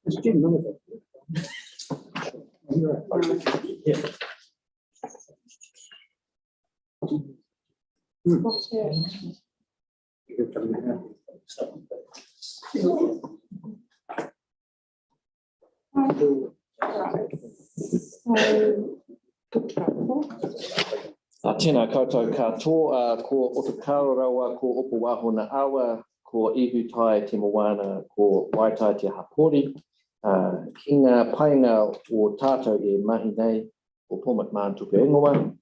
It's Jim, none of it. Yeah. Tēnā koutou katoa, ko Otakaro rawa, ko Opo Wahona awa, ko Ihu Tai te moana, ko Waitai te hapori. Ki ngā painga o tātou e mahi nei, o Pomat Mātuku Ingoa,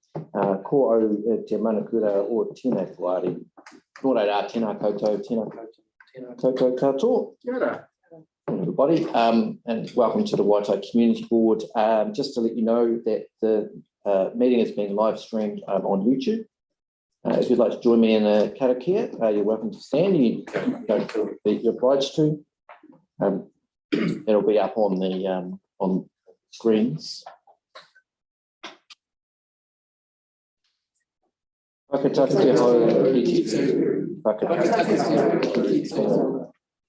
ko au te manakura o tēnei wāri. Nō reira, tēnā koutou katoa. Kia ora. Everybody, and welcome to the Waitai Community Board. Just to let you know that the meeting is being live streamed on YouTube. If you'd like to join me in a karakia, you're welcome to stand. You don't feel that you're obliged to. It'll be up on the on screens.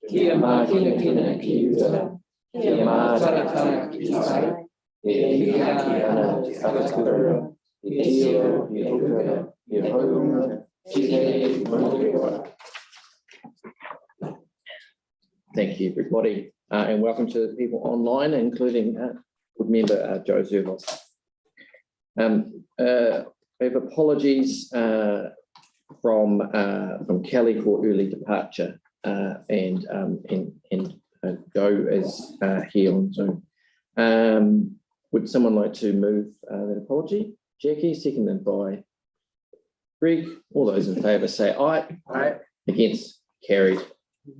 Kia mā kina ki uta, kia mā taratara ki tai, e hia ki ana te whakatūra, e tio, e hoka, e haunga, ki hei mōrewa. Thank you, everybody, and welcome to the people online, including board member Joe Zervos. We have apologies from Kelly for early departure. And Joe is here on Zoom. Would someone like to move that apology? Jackie, seconded by Greg. All those in favour say aye. Aye. Against? Carried.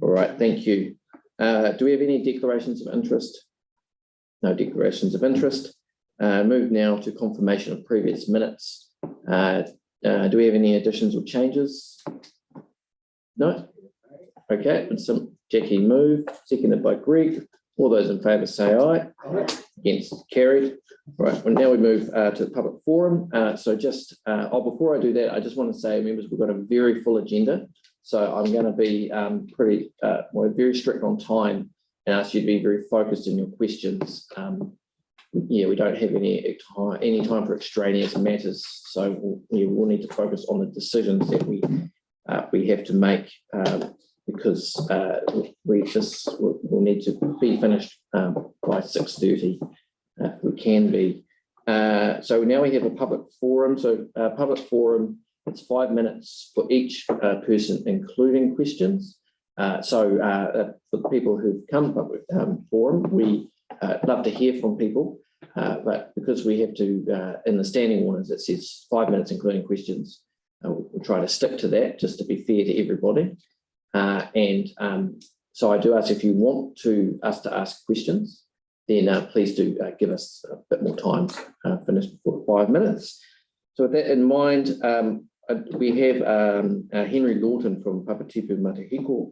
All right, thank you. Do we have any declarations of interest? No declarations of interest. Move now to confirmation of previous minutes. Do we have any additions or changes? No? Okay, and some Jackie move, seconded by Greg. All those in favour say aye. Aye. Against? Carried. Right, well, now we move to the public forum. So just, before I do that, I just want to say, members, we've got a very full agenda. So I'm going to be very strict on time and ask you to be very focused in your questions. We don't have any time for extraneous matters. So we'll need to focus on the decisions that we have to make. Because we'll need to be finished by 6:30 if we can be. So now we have a public forum. So public forum, it's 5 minutes for each person, including questions. For the people who've come to public forum, we love to hear from people, but because we have to, in the standing orders, it says 5 minutes, including questions. We'll try to stick to that just to be fair to everybody. So I do ask, if you want us to ask questions, then please do give us a bit more time to finish before 5 minutes. So with that in mind, we have Henry Lawton from Papatipu Matahiko,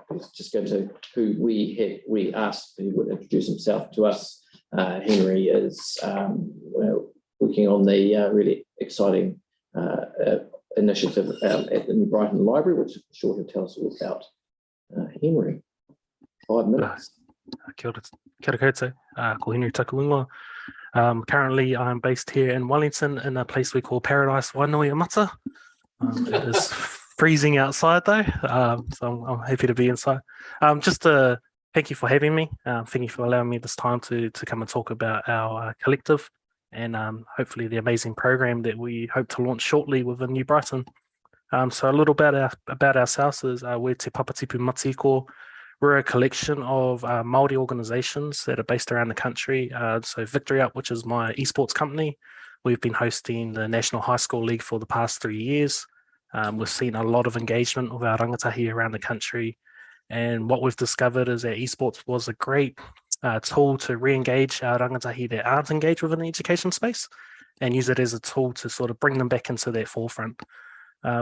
who's just going to, we asked he would introduce himself to us. Henry is working on the really exciting initiative at the New Brighton Library, which I'm sure he'll tell us all about. Henry, 5 minutes. Kia ora koutou, ko Henry Takulunga. Currently, I'm based here in Wellington in a place we call Paradise Wainuiamata. It is freezing outside though, so I'm happy to be inside. Just to thank you for having me. Thank you for allowing me this time to come and talk about our collective and hopefully the amazing program that we hope to launch shortly within New Brighton. So a little about ourselves is we're Te Papatipu Matiko. We're a collection of Māori organisations that are based around the country. So Victory Up, which is my esports company, we've been hosting the National High School League for the past 3 years. We've seen a lot of engagement of our rangatahi around the country. And what we've discovered is that esports was a great tool to re-engage our rangatahi that aren't engaged within the education space and use it as a tool to sort of bring them back into that forefront.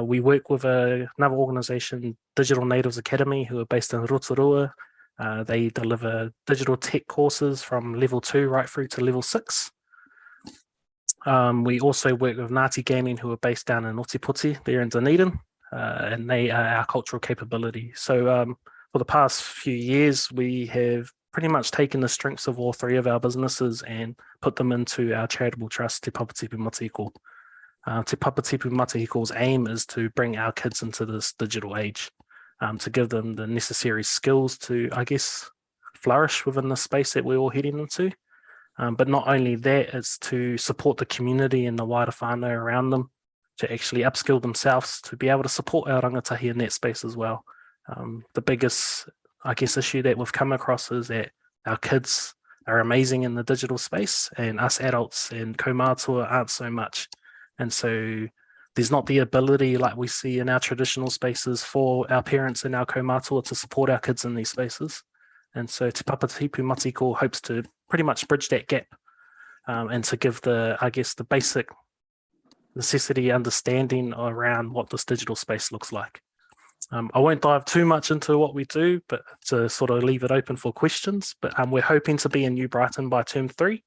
We work with another organisation, Digital Natives Academy, who are based in Rotorua. They deliver digital tech courses from level 2 right through to level 6. We also work with Ngāti Gaming, who are based down in Otipoti, there in Dunedin, and they are our cultural capability. So for the past few years, we have pretty much taken the strengths of all three of our businesses and put them into our charitable trust, Te Papatipu Matahiko. Te Papatipu Matahiko's aim is to bring our kids into this digital age, to give them the necessary skills to, I guess, flourish within the space that we're all heading into. But not only that, it's to support the community and the wider whānau around them, to actually upskill themselves, to be able to support our rangatahi in that space as well. The biggest, I guess, issue that we've come across is that our kids are amazing in the digital space and us adults and kaumātua aren't so much. And so there's not the ability like we see in our traditional spaces for our parents and our kaumātua to support our kids in these spaces. And so Te Papatipu Matahiko hopes to pretty much bridge that gap and to give the, I guess, the basic necessity understanding around what this digital space looks like. I won't dive too much into what we do, but to sort of leave it open for questions. But we're hoping to be in New Brighton by term 3.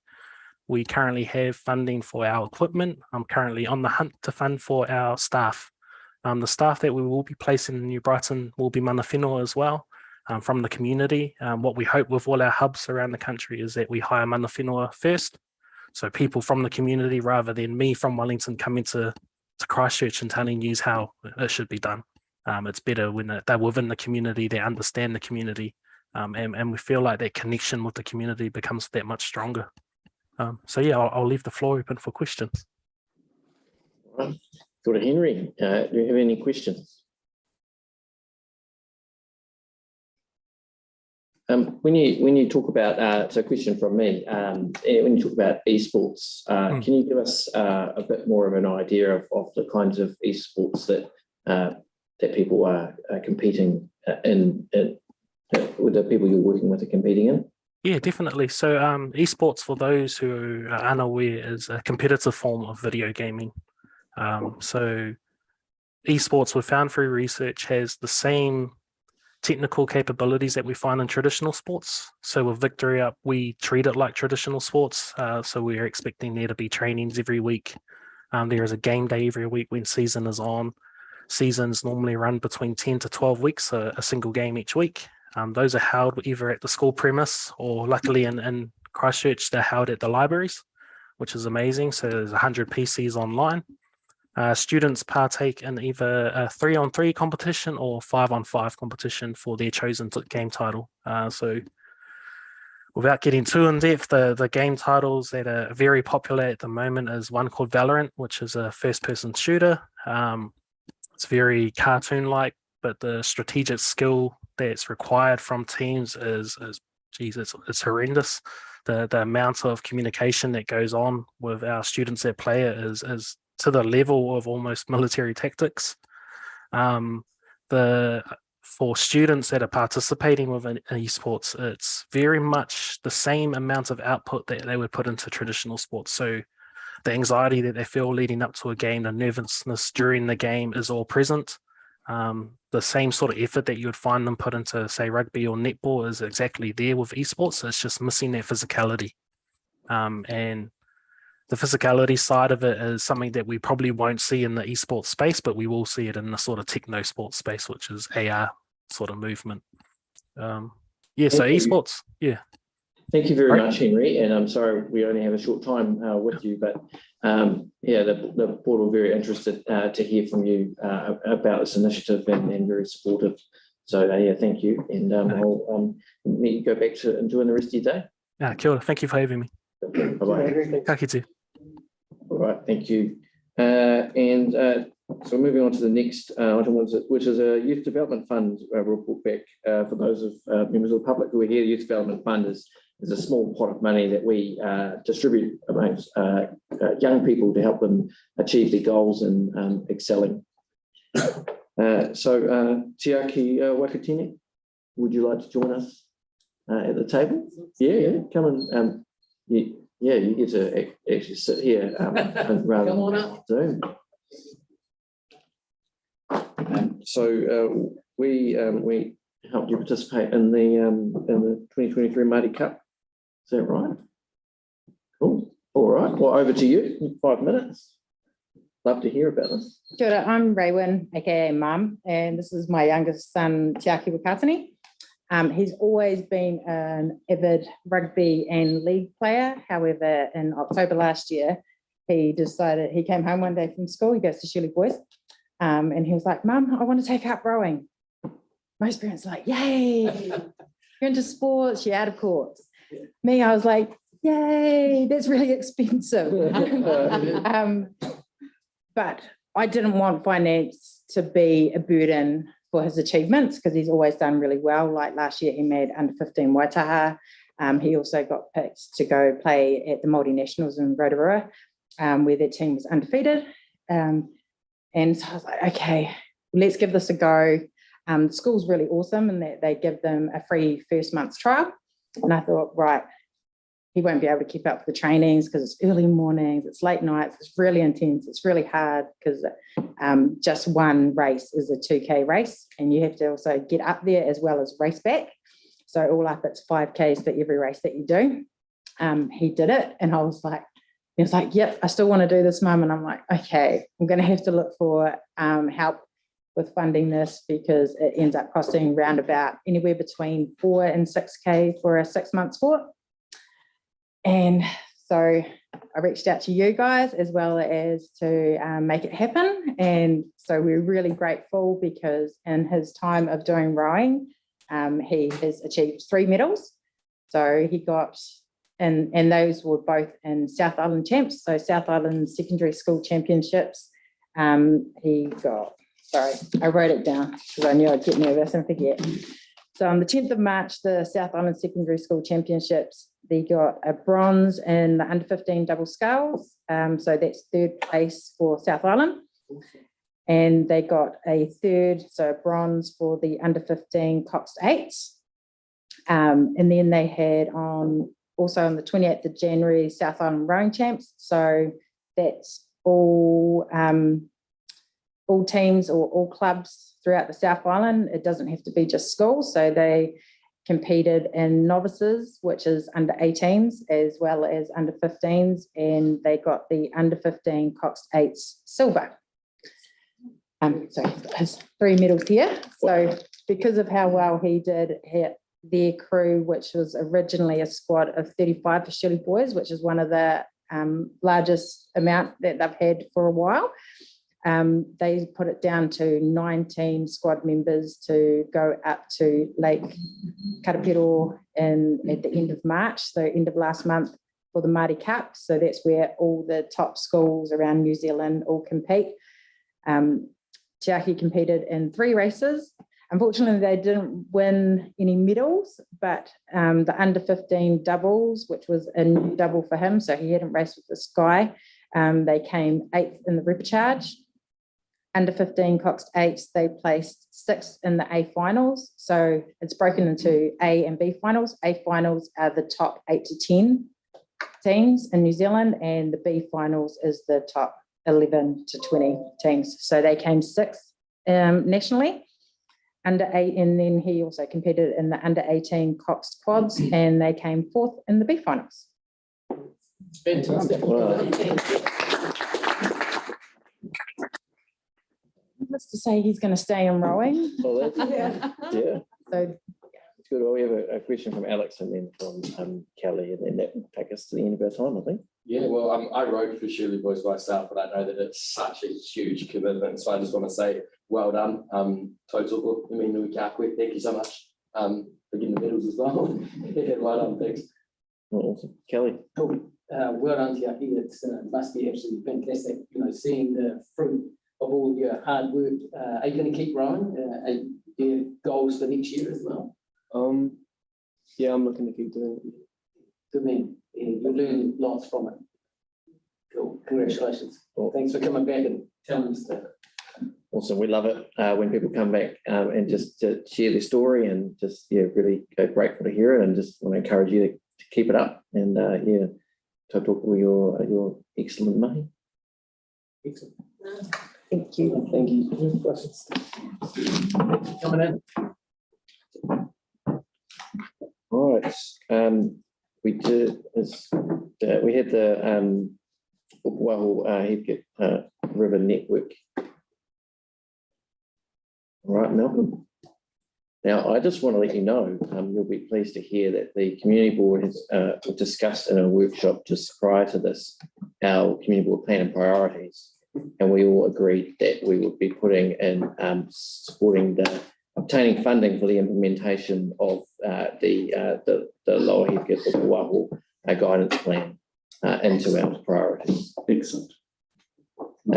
We currently have funding for our equipment. I'm currently on the hunt to fund for our staff. The staff that we will be placing in New Brighton will be mana whenua as well, from the community. What we hope with all our hubs around the country is that we hire mana whenua first. So people from the community rather than me from Wellington coming to Christchurch and telling you how it should be done. It's better when they're within the community, they understand the community, and we feel like that connection with the community becomes that much stronger. So yeah, I'll leave the floor open for questions. All right. Go to Henry. Do you have any questions? When you talk about, so a question from me, when you talk about esports, can you give us a bit more of an idea of the kinds of esports that people are competing in, with the people you're working with are competing in? Yeah, definitely. So esports, for those who are unaware, is a competitive form of video gaming. So esports, we've found through research, has the same technical capabilities that we find in traditional sports. So with Victory Up, we treat it like traditional sports. So we're expecting there to be trainings every week. There is a game day every week when season is on. Seasons normally run between 10 to 12 weeks, so a single game each week. Those are held either at the school premise or luckily in Christchurch, they're held at the libraries, which is amazing. So there's 100 PCs online. Students partake in either a 3-on-3 competition or 5-on-5 competition for their chosen game title. So without getting too in depth, the game titles that are very popular at the moment is one called Valorant, which is a first-person shooter. It's very cartoon-like, but the strategic skill that's required from teams is it's horrendous. The amount of communication that goes on with our students that play it is to the level of almost military tactics. For students that are participating within esports, it's very much the same amount of output that they would put into traditional sports. So the anxiety that they feel leading up to a game, the nervousness during the game is all present. The same sort of effort that you would find them put into, say, rugby or netball is exactly there with esports. It's just missing that physicality. And the physicality side of it is something that we probably won't see in the esports space, but we will see it in the sort of techno sports space, which is AR sort of movement. So esports, yeah. Thank you very much, Henry. And I'm sorry we only have a short time with you, but the board will be very interested to hear from you about this initiative and very supportive. So thank you. And I'll let you go back to enjoying the rest of your day. Kia ora. Thank you for having me. Bye-bye. Ka kite. All right, thank you. So moving on to the next item, which is a Youth Development Fund report back for those of members of the public who are here. The Youth Development Fund is a small pot of money that we distribute amongst young people to help them achieve their goals and excelling. So Tiaki Wakatini, would you like to join us at the table? Yeah, come and you get to actually sit here rather Come on up. Zoom. So we helped you participate in the 2023 Māori Cup. Is that right? Cool. All right. Well, over to you. 5 minutes. Love to hear about this. Kia ora, I'm Raywin, aka Mum, and this is my youngest son, Tiaki Wakatini. He's always been an avid rugby and league player. However, in October last year, he came home one day from school, he goes to Shirley Boys, and he was like, Mum, I want to take up rowing. Most parents are like, yay, you're into sports, you're out of courts. Me, I was like, yay, that's really expensive. But I didn't want finance to be a burden for his achievements because he's always done really well. Like last year, he made under 15 Waitaha. He also got picked to go play at the multinationals in Rotorua, where their team was undefeated. And so I was like, okay, let's give this a go. The school's really awesome in that they give them a free first month's trial. And I thought, right, he won't be able to keep up with the trainings because it's early mornings, it's late nights, it's really intense, it's really hard because just one race is a 2K race and you have to also get up there as well as race back. So all up it's 5Ks for every race that you do. He did it and I was like, yep, I still want to do this, Mum. And I'm like, okay, I'm going to have to look for help with funding this because it ends up costing round about anywhere between 4 and 6K for a 6-month sport. And so I reached out to you guys as well as to make it happen. And so we're really grateful because in his time of doing rowing, he has achieved 3 medals. So he got, and those were both in South Island champs. So South Island Secondary School Championships. He got, sorry, I wrote it down because I knew I'd get nervous and forget. So on the 10th of March, the South Island Secondary School Championships, they got a bronze in the under 15 double sculls. So that's 3rd place for South Island. And they got a 3rd, so a bronze for the under 15 Coxed 8s. And then they had also on the 28th of January, South Island Rowing Champs. So that's all teams or all clubs throughout the South Island. It doesn't have to be just schools. So they competed in novices, which is under 18s as well as under 15s, and they got the under 15 Coxed 8s silver. So his 3 medals here. So because of how well he did, their crew, which was originally a squad of 35 for Shirley Boys, which is one of the largest amount that they've had for a while. They put it down to 19 squad members to go up to Lake Karapiro at the end of March, so end of last month for the Māori Cup. So that's where all the top schools around New Zealand all compete. Tiaki competed in 3 races. Unfortunately, they didn't win any medals, but the under 15 doubles, which was a new double for him, so he hadn't raced with this guy, they came 8th in the repechage. Under 15 Coxed 8s, they placed 6th in the A finals. So it's broken into A and B finals. A finals are the top 8 to 10 teams in New Zealand, and the B finals is the top 11 to 20 teams. So they came 6th nationally. Under 8, and then he also competed in the under 18 Coxed quads, and they came 4th in the B finals. Fantastic. Wow. Needless to say, he's going to stay in rowing. Well, that's, yeah. So Good. Well, we have a question from Alex and then from Kelly, and then that will take us to the end of our time, I think. Yeah, well, I rode for Shirley Boys myself, but I know that it's such a huge commitment. So I just want to say, well done. Total, thank you so much for getting the medals as well. Yeah, well done, thanks. Awesome. Kelly. Cool. Well done to you. It must be absolutely fantastic, seeing the fruit of all your hard work. Are you going to keep rowing? Are your goals for next year as well? Yeah, I'm looking to keep doing it. Good man. Yeah, you'll learn lots from it. Cool. Congratulations. Cool. Thanks for coming back and telling us that. Awesome. We love it when people come back and just to share their story and just, really grateful to hear it, and just want to encourage you to keep it up and, to talk with your excellent mahi. Excellent. thank you. Thank you. Questions? Coming in. All right. We had the Heathcote River Network. All right, Malcolm. Now, I just want to let you know, you'll be pleased to hear that the community board has discussed in a workshop just prior to this, our community board plan and priorities. And we all agreed that we would be putting in supporting obtaining funding for the implementation of the Lower Heathcote Waho guidance plan into our priorities. Excellent.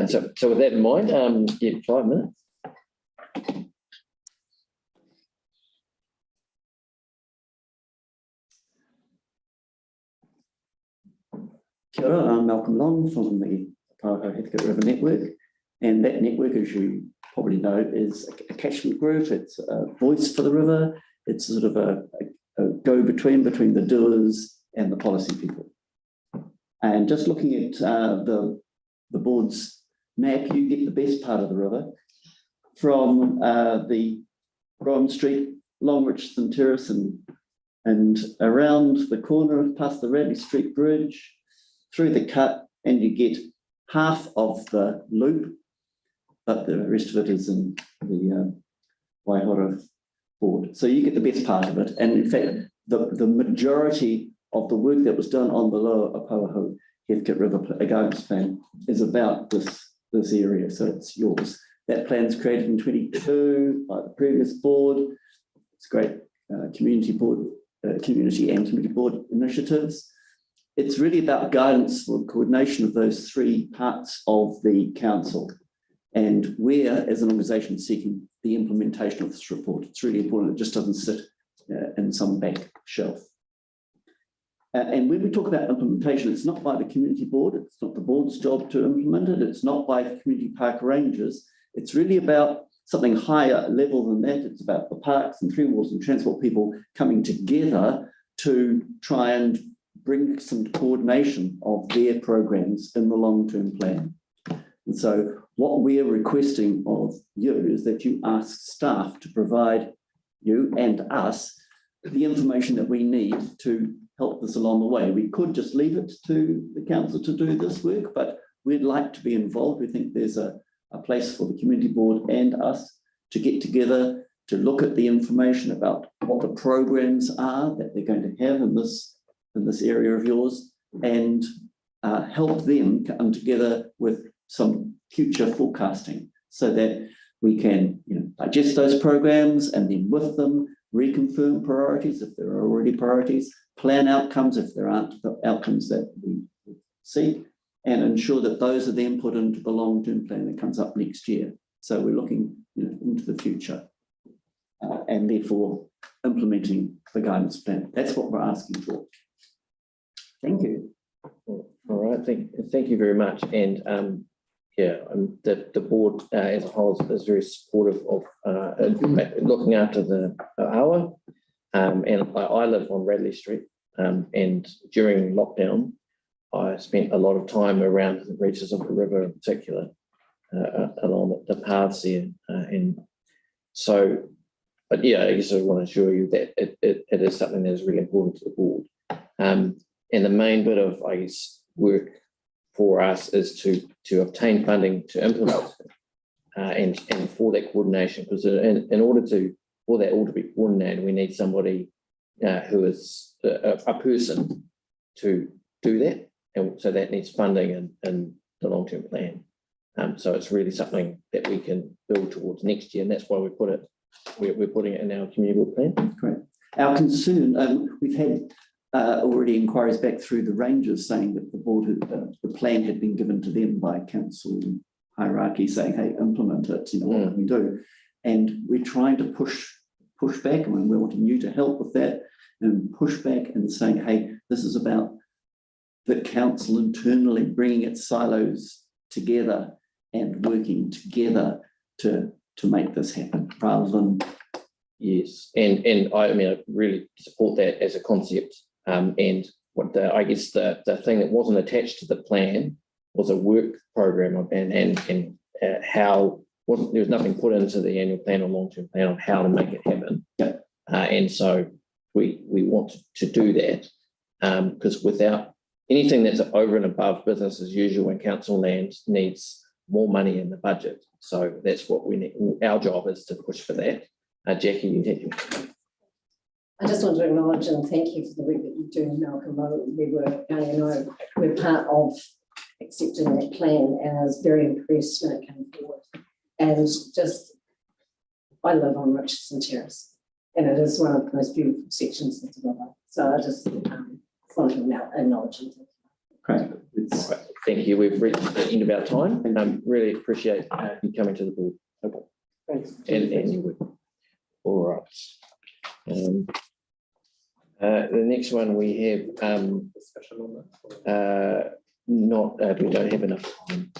So with that in mind, yeah, 5 minutes. Kia ora, I'm Malcolm Long from the Waitai Heathcote River Network, and that network, as you probably know, is a catchment group. It's a voice for the river. It's sort of a go-between between the doers and the policy people. And just looking at the board's map, you get the best part of the river from the Rowan Street, Long Richardson Terrace, and around the corner past the Radley Street Bridge, through the cut, and you get half of the loop, but the rest of it is in the Waihora board. So you get the best part of it. And in fact, the majority of the work that was done on the Lower Opawaho Heathcote River Guidance Plan is about this area. So it's yours. That plan is created in 22 by the previous board. It's great community and community board initiatives. It's really about guidance for the coordination of those three parts of the council. And we're, as an organisation, seeking the implementation of this report. It's really important. It just doesn't sit in some back shelf. And when we talk about implementation, it's not by the community board. It's not the board's job to implement it. It's not by community park rangers. It's really about something higher level than that. It's about the parks and Three Wharves and transport people coming together to try and bring some coordination of their programs in the long-term plan. And so what we're requesting of you is that you ask staff to provide you and us the information that we need to help this along the way. We could just leave it to the council to do this work, but we'd like to be involved. We think there's a place for the community board and us to get together to look at the information about what the programs are that they're going to have in this area of yours, and help them come together with some future forecasting so that we can digest those programs and then with them reconfirm priorities if there are already priorities, plan outcomes if there aren't the outcomes that we seek, and ensure that those are then put into the long-term plan that comes up next year. So we're looking into the future and therefore implementing the guidance plan. That's what we're asking for. Thank you. All right, thank you very much. And the board as a whole is very supportive of looking after the awa. And I live on Radley Street, and during lockdown, I spent a lot of time around the reaches of the river in particular, along the paths there. And so, but yeah, I guess I want to assure you that it is something that is really important to the board. And the main bit of, I guess, work for us is to obtain funding to implement and for that coordination, because in order for that all to be coordinated, we need somebody who is a person to do that, and so that needs funding in the long-term plan. So it's really something that we can build towards next year, and that's why we're putting it in our community board plan. Great. Our concern, we've had already inquiries back through the rangers saying that the plan had been given to them by council hierarchy, saying, hey, implement it, what can we do? And we're trying to push back, and we're wanting you to help with that and push back and saying, hey, this is about the council internally bringing its silos together and working together to make this happen, rather than. Yes, and I mean, I really support that as a concept. And what I guess the thing that wasn't attached to the plan was a work program, and how there was nothing put into the annual plan or long-term plan on how to make it happen. Yeah. And so we want to do that, because without anything that's over and above business as usual in council land needs more money in the budget. So that's what we need. Our job is to push for that. Jackie, you had your. I just want to acknowledge and thank you for the work that you do, Malcolm. We were, Barney and I, we're part of accepting that plan, and I was very impressed when it came forward. And just, I live on Richardson Terrace, and it is one of the most beautiful sections of the river. So I just want to acknowledge it. Great. Thank you. We've reached the end of our time, and I really appreciate you coming to the board. Okay. Thanks. And you would. All right. The next one we have Discussion on that. we don't have enough time.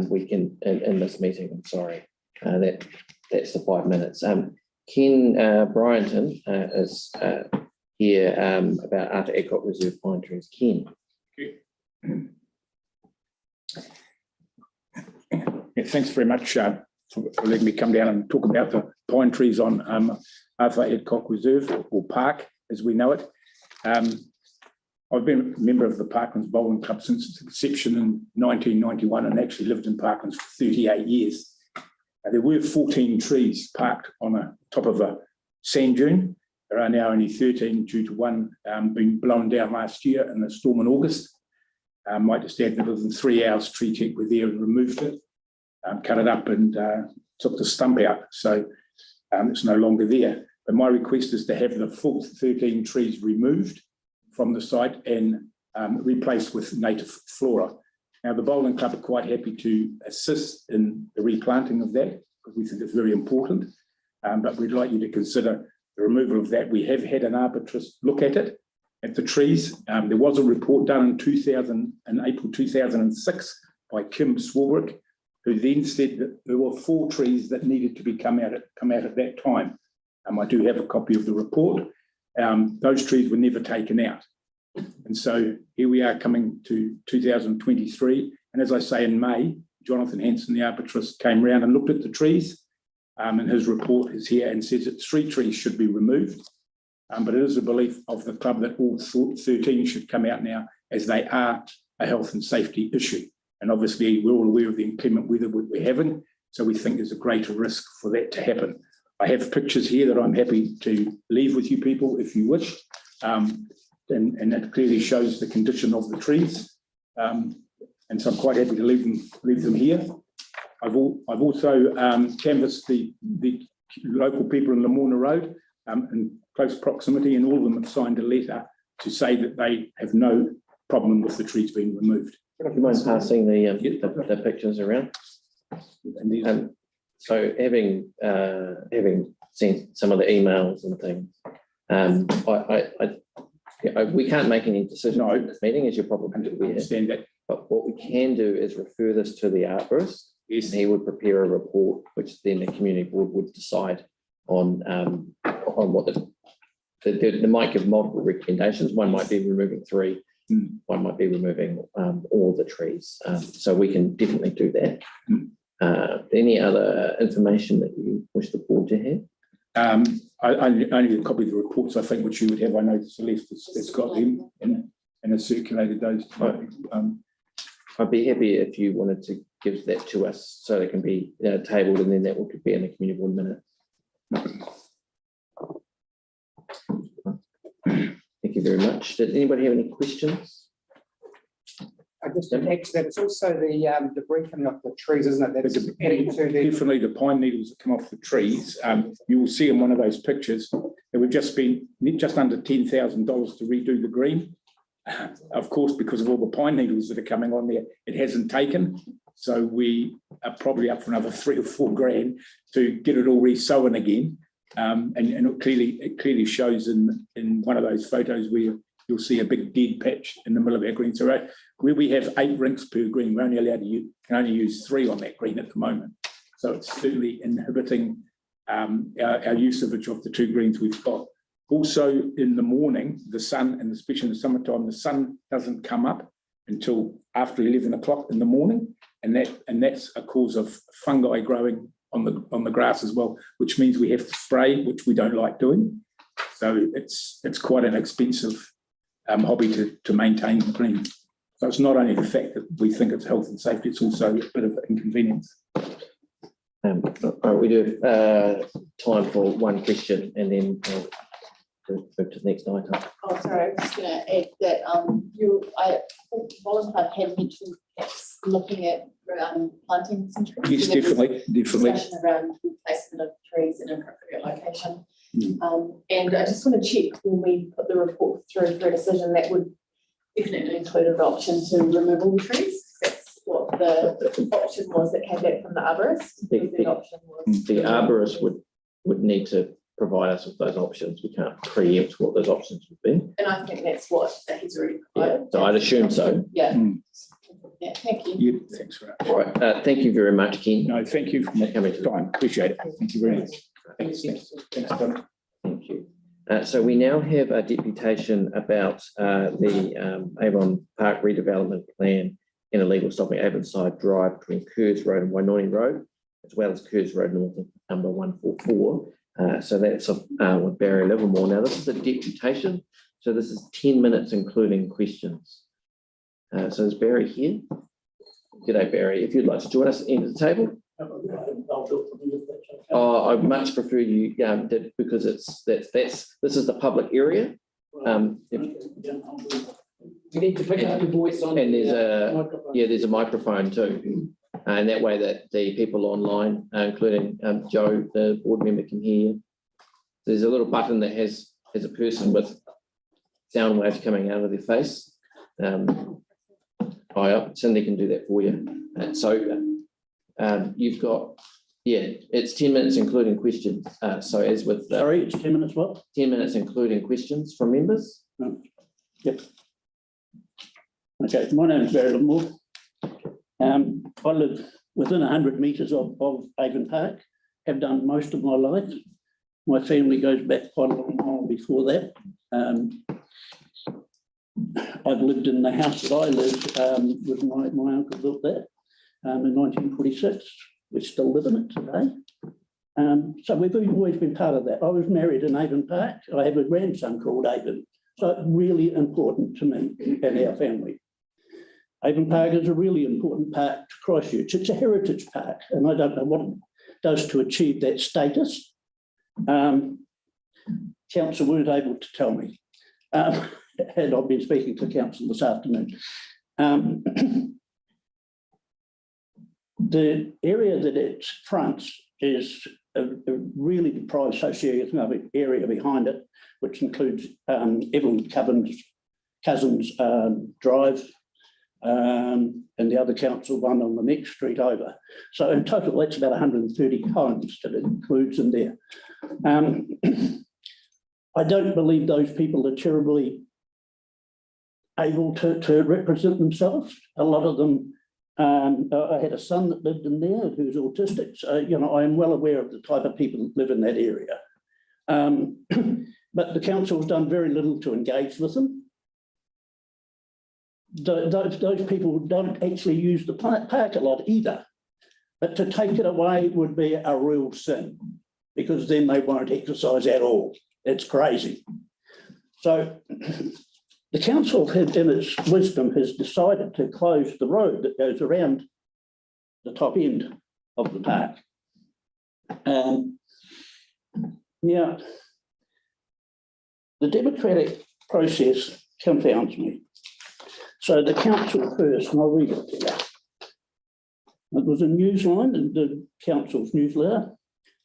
We can in this meeting. I'm sorry. That's the 5 minutes. Ken Bryanton is here about Arthur Adcock Reserve pine trees. Ken. Yeah, thanks very much for letting me come down and talk about the pine trees on Arthur Adcock Reserve, or Park as we know it. I've been a member of the Parklands Bowling Club since its inception in 1991 and actually lived in Parklands for 38 years. There were 14 trees parked on the top of a sand dune. There are now only 13 due to one being blown down last year in a storm in August. I might just add that within 3 hours, Tree Tech were there and removed it, cut it up and took the stump out. So it's no longer there. But my request is to have the full 13 trees removed from the site and replaced with native flora. Now, the Bowling Club are quite happy to assist in the replanting of that because we think it's very important. But we'd like you to consider the removal of that. We have had an arborist look at it, at the trees. There was a report done in April 2006 by Kim Swarbrick, who then said that there were 4 trees that needed to be come out at that time. I do have a copy of the report. Those trees were never taken out. And so here we are coming to 2023. And as I say, in May, Jonathan Hanson, the arborist, came around and looked at the trees. And his report is here and says that 3 trees should be removed. But it is a belief of the club that all 13 should come out now, as they are a health and safety issue. And obviously, we're all aware of the inclement weather we're having. So we think there's a greater risk for that to happen. I have pictures here that I'm happy to leave with you people if you wish. And that clearly shows the condition of the trees. And so I'm quite happy to leave them here. I've also canvassed the local people in Lamorna Road in close proximity, and all of them have signed a letter to say that they have no problem with the trees being removed. Do you mind passing the pictures around? And these, so having seen some of the emails and things, we can't make any decisions in this meeting, as you're probably aware. understand that. But what we can do is refer this to the arborist. Yes. And he would prepare a report, which then the community board would decide on what they might give multiple recommendations. One might be removing 3. One might be removing all the trees. So we can definitely do that. Any other information that you wish the board to have? I need a copy of the reports, I think, which you would have. I know Celeste has got them and has circulated those. I'd be happy if you wanted to give that to us so they can be tabled, and then that could be in the community board minute. Thank you very much. Did anybody have any questions? I just add to that, it's also the debris coming off the trees, isn't it? That's adding to the... Definitely the pine needles that come off the trees. You will see in one of those pictures that we've just spent just under $10,000 to redo the green. Of course, because of all the pine needles that are coming on there, it hasn't taken. So we are probably up for another 3 or 4 grand to get it all re-sown again. And it clearly shows in one of those photos where you'll see a big dead patch in the middle of our green. So where we have 8 rinks per green, we're only allowed to can only use 3 on that green at the moment. So it's certainly inhibiting our usage of the 2 greens we've got. Also, in the morning, the sun, and especially in the summertime, the sun doesn't come up until after 11 o'clock in the morning, and that's a cause of fungi growing on the grass as well, which means we have to spray, which we don't like doing. So it's quite an expensive hobby to maintain the green. So it's not only the fact that we think it's health and safety, it's also a bit of inconvenience. All right, we do time for one question and then we'll move to the next item. Oh, sorry, I was just going to add that I think Volunteer had mentioned perhaps looking at planting some trees. Yes, definitely. Discussion around the placement of trees in an appropriate location. And I just want to check when we put the report through for a decision that would definitely include an option to remove all the trees. That's what the option was that came back from the arborist. The option was The arborist would need to provide us with those options. We can't preempt what those options would be. and I think that's what that he's already provided. So I'd assume so. Yeah. Mm. Yeah, thank you. Yeah, thanks for that. All right, thank you very much, Ken. No, thank you for coming to time. Appreciate it. Thank you very much. Thanks, Don. Thank you. So we now have a deputation about the Avon Park redevelopment plan and illegal stopping Avonside Drive between Kerrs Road and Wainoni Road, as well as Kerrs Road North number 144. So that's with Barry Livermore. Now this is a deputation, so this is 10 minutes including questions. So is Barry here? G'day, Barry. If you'd like to join us at the end of the table. I much prefer you did, because this is the public area. You need to pick up your voice on. And there's microphone. there's a microphone too, and that way that the people online, including Joe, the board member, can hear you. There's a little button that has a person with sound waves coming out of their face. Cindy can do that for you. You've got, it's 10 minutes including questions. So as with Sorry, it's 10 minutes what? 10 minutes including questions from members. Yep. Okay, my name is Barry Livermore. I live within 100 metres of Avon Park, have done most of my life. My family goes back quite a long while before that. I've lived in the house that I lived with my uncle built that in 1946. We still live in it today. So we've always been part of that. I was married in Avon Park. I have a grandson called Avon. So it's really important to me and our family. Avon Park is a really important park to Christchurch. It's a heritage park, and I don't know what it does to achieve that status. Council weren't able to tell me. And I've been speaking to council this afternoon. The area that it fronts is a really deprived socio-economic area behind it, which includes Evelyn Cousins Drive and the other council one on the next street over. So in total, that's about 130 homes that it includes in there. I don't believe those people are terribly able to represent themselves. A lot of them, I had a son that lived in there who's autistic. So, I am well aware of the type of people that live in that area. But the council's done very little to engage with them. Those people don't actually use the park a lot either. But to take it away would be a real sin, because then they won't exercise at all. It's crazy. So the council, in its wisdom, has decided to close the road that goes around the top end of the park. The democratic process confounds me. So the council first, and I'll read it to you. It was a newsline in the council's newsletter,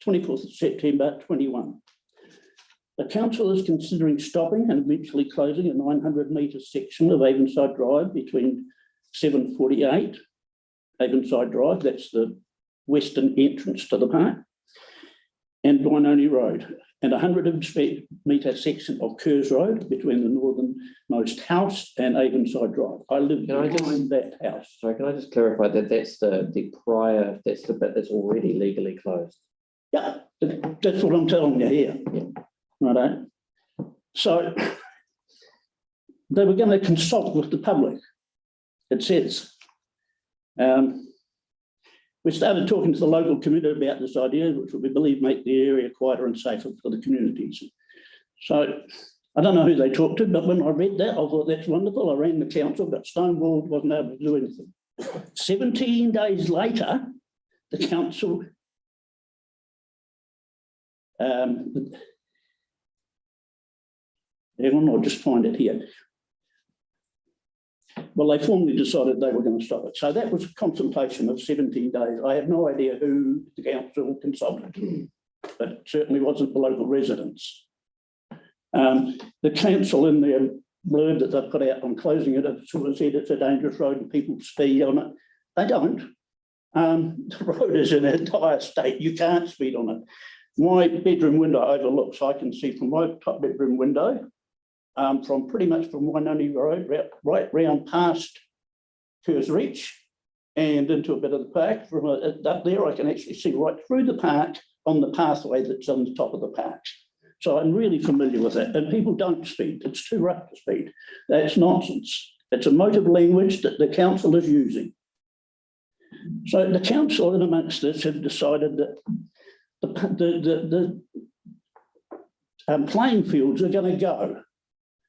24th of September 21. The council is considering stopping and eventually closing a 900-metre section of Avonside Drive between 748 Avonside Drive, that's the western entrance to the park, and Wainoni Road, and a 100-metre section of Kerrs Road between the northernmost house and Avonside Drive. I live behind that house. Sorry, can I just clarify that that's the bit that's already legally closed? Yeah, that's what I'm telling you here. Yeah. Righto. So they were going to consult with the public, it says. We started talking to the local community about this idea, which we believe make the area quieter and safer for the communities. So I don't know who they talked to, but when I read that, I thought that's wonderful. I rang the council, but stonewalled, wasn't able to do anything. 17 days later, the council Hang on, I'll just find it here. Well, they formally decided they were going to stop it. So that was a consultation of 17 days. I have no idea who the council consulted, but it certainly wasn't the local residents. The council in their blurb that they put out on closing it have sort of said it's a dangerous road and people speed on it. They don't. The road is in a dire state. You can't speed on it. My bedroom window overlooks, I can see from my top bedroom window, from pretty much from Wainoni Road, right round past Kerr's Reach and into a bit of the park. From up there, I can actually see right through the park on the pathway that's on the top of the park. So I'm really familiar with it. And people don't speed. It's too rough to speed. That's nonsense. It's a motive language that the council is using. So the council in amongst this have decided that the playing fields are going to go.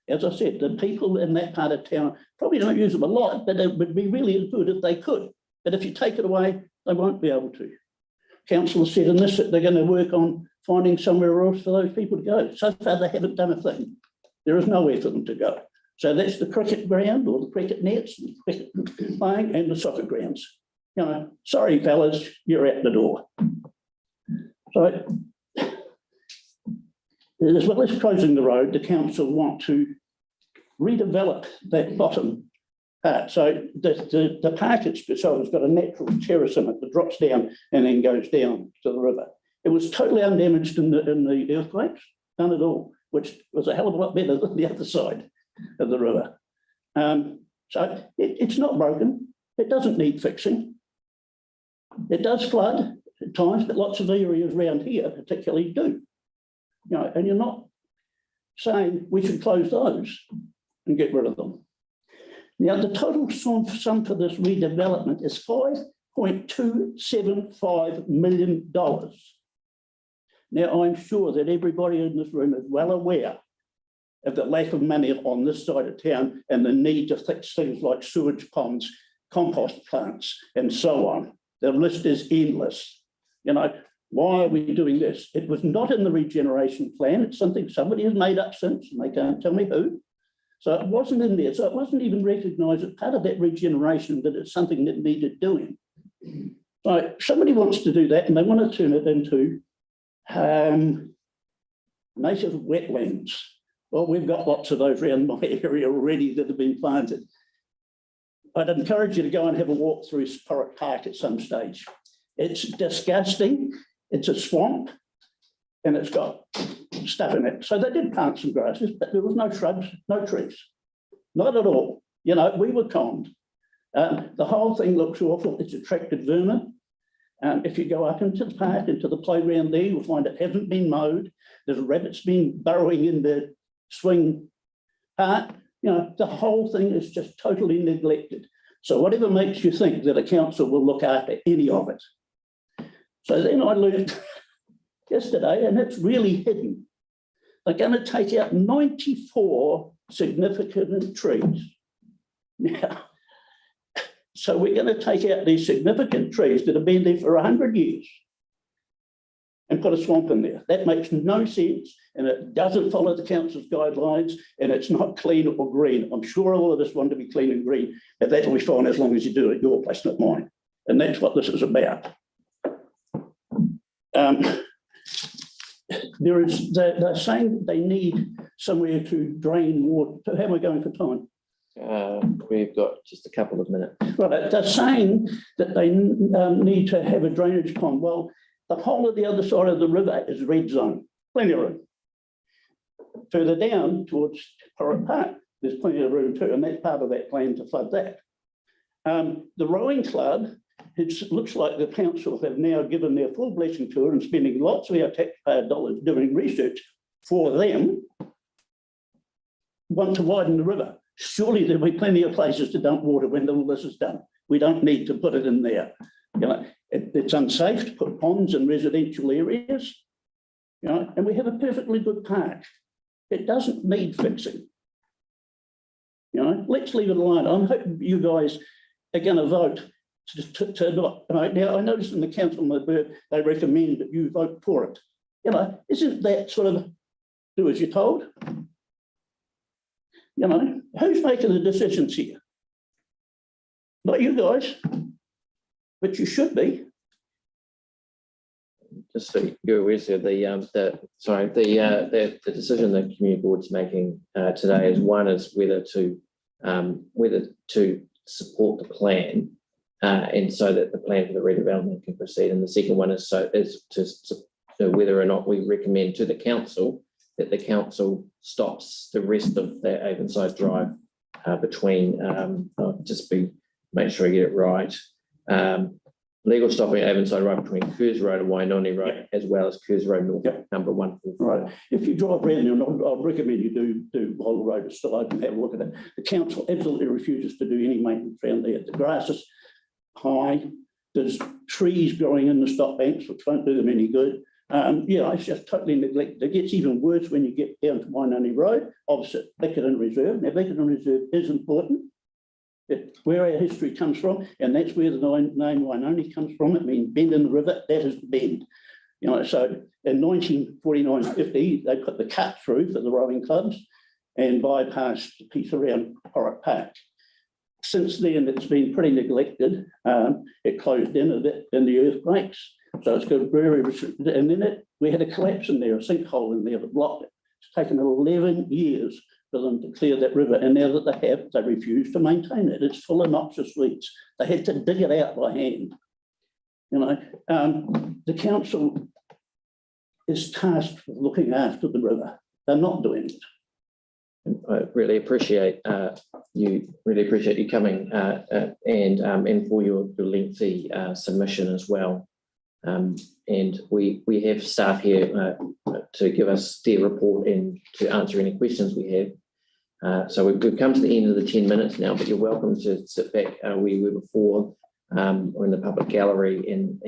As I said, the people in that part of town probably don't use them a lot, but it would be really good if they could. But if you take it away, they won't be able to. Council has said in this that they're going to work on finding somewhere else for those people to go. So far, they haven't done a thing. There is nowhere for them to go. So that's the cricket ground or the cricket nets, and cricket playing, and the soccer grounds. You know, sorry, fellas, you're out the door. So, as well as closing the road, the council want to redevelop that bottom part. So the park itself has got a natural terrace in it that drops down and then goes down to the river. It was totally undamaged in the earthquakes, none at all, which was a hell of a lot better than the other side of the river. So it's not broken. It doesn't need fixing. It does flood at times, but lots of areas around here particularly do. You know, and you're not saying we should close those and get rid of them. Now, the total sum for this redevelopment is $5.275 million. Now, I'm sure that everybody in this room is well aware of the lack of money on this side of town and the need to fix things like sewage ponds, compost plants, and so on. The list is endless. You know, why are we doing this? It was not in the regeneration plan. It's something somebody has made up since, and they can't tell me who. So it wasn't in there. So it wasn't even recognised as part of that regeneration that it's something that needed doing. So somebody wants to do that and they want to turn it into native wetlands. Well, we've got lots of those around my area already that have been planted. I'd encourage you to go and have a walk through Sporrick Park at some stage. It's disgusting. It's a swamp and it's got stuff in it. So they did plant some grasses, but there was no shrubs, no trees, not at all. You know, we were conned. The whole thing looks awful. It's attracted vermin. If you go up into the park, into the playground there, you'll find it hasn't been mowed. There's rabbits been burrowing in the swing park. You know, the whole thing is just totally neglected. So whatever makes you think that a council will look after any of it. So then I learned yesterday, and it's really hidden. They're going to take out 94 significant trees. Now, so we're going to take out these significant trees that have been there for 100 years and put a swamp in there. That makes no sense, and it doesn't follow the council's guidelines, and it's not clean or green. I'm sure all of us want to be clean and green, but that will be fine as long as you do it at your place, not mine. And that's what this is about. They're saying that they need somewhere to drain water. How am I going for time? We've got just a couple of minutes. Right, they're saying that they need to have a drainage pond. Well, the whole of the other side of the river is red zone, plenty of room. Further down towards Sporrick Park, there's plenty of room too, and that's part of that plan to flood that. The rowing club, it looks like the council have now given their full blessing to it and spending lots of our taxpayer dollars doing research for them, want to widen the river. Surely there'll be plenty of places to dump water when all this is done. We don't need to put it in there. You know, it's unsafe to put ponds in residential areas, you know, and we have a perfectly good park. It doesn't need fixing. You know, let's leave it alone. I'm hoping you guys are going to vote to not. Now, I noticed in the council, they recommend that you vote for it. You know, isn't that sort of do as you're told? You know, who's making the decisions here? Not you guys, but you should be. Just so you're aware, sir, the decision the community board's making today is one is whether to support the plan, and so that the plan for the redevelopment can proceed. And the second one is whether or not we recommend to the council that the council stops the rest of the Avonside Drive between make sure I get it right. Legal stopping at Avonside Road between Kerrs Road and Wainoni Road, as well as Kerrs Road North, number 144. Right. If you drive around, and I'd recommend you do while the road is still open, have a look at it. The council absolutely refuses to do any maintenance around there. The grass is high. There's trees growing in the stop banks, which won't do them any good. It's just totally neglected. It gets even worse when you get down to Wainoni Road, opposite Bickerton Reserve. Now, Bickerton Reserve is important. It's where our history comes from, and that's where the name Wainoni comes from. It means bend in the river. That is the bend. You know, so in 1949-50, they put the cut through for the rowing clubs and bypassed the piece around Porrick Park. Since then, it's been pretty neglected. It closed in a bit in the earthquakes, so it's got very restricted. And then we had a collapse in there, a sinkhole in there that blocked it. It's taken 11 years for them to clear that river, and now that they refuse to maintain it. It's full of noxious weeds. They had to dig it out by hand. You know, the council is tasked with looking after the river. They're not doing it. I really appreciate you coming and for your lengthy submission as well. And we have staff here to give us their report and to answer any questions we have. So we've come to the end of the 10 minutes now, but you're welcome to sit back where you were before or in the public gallery and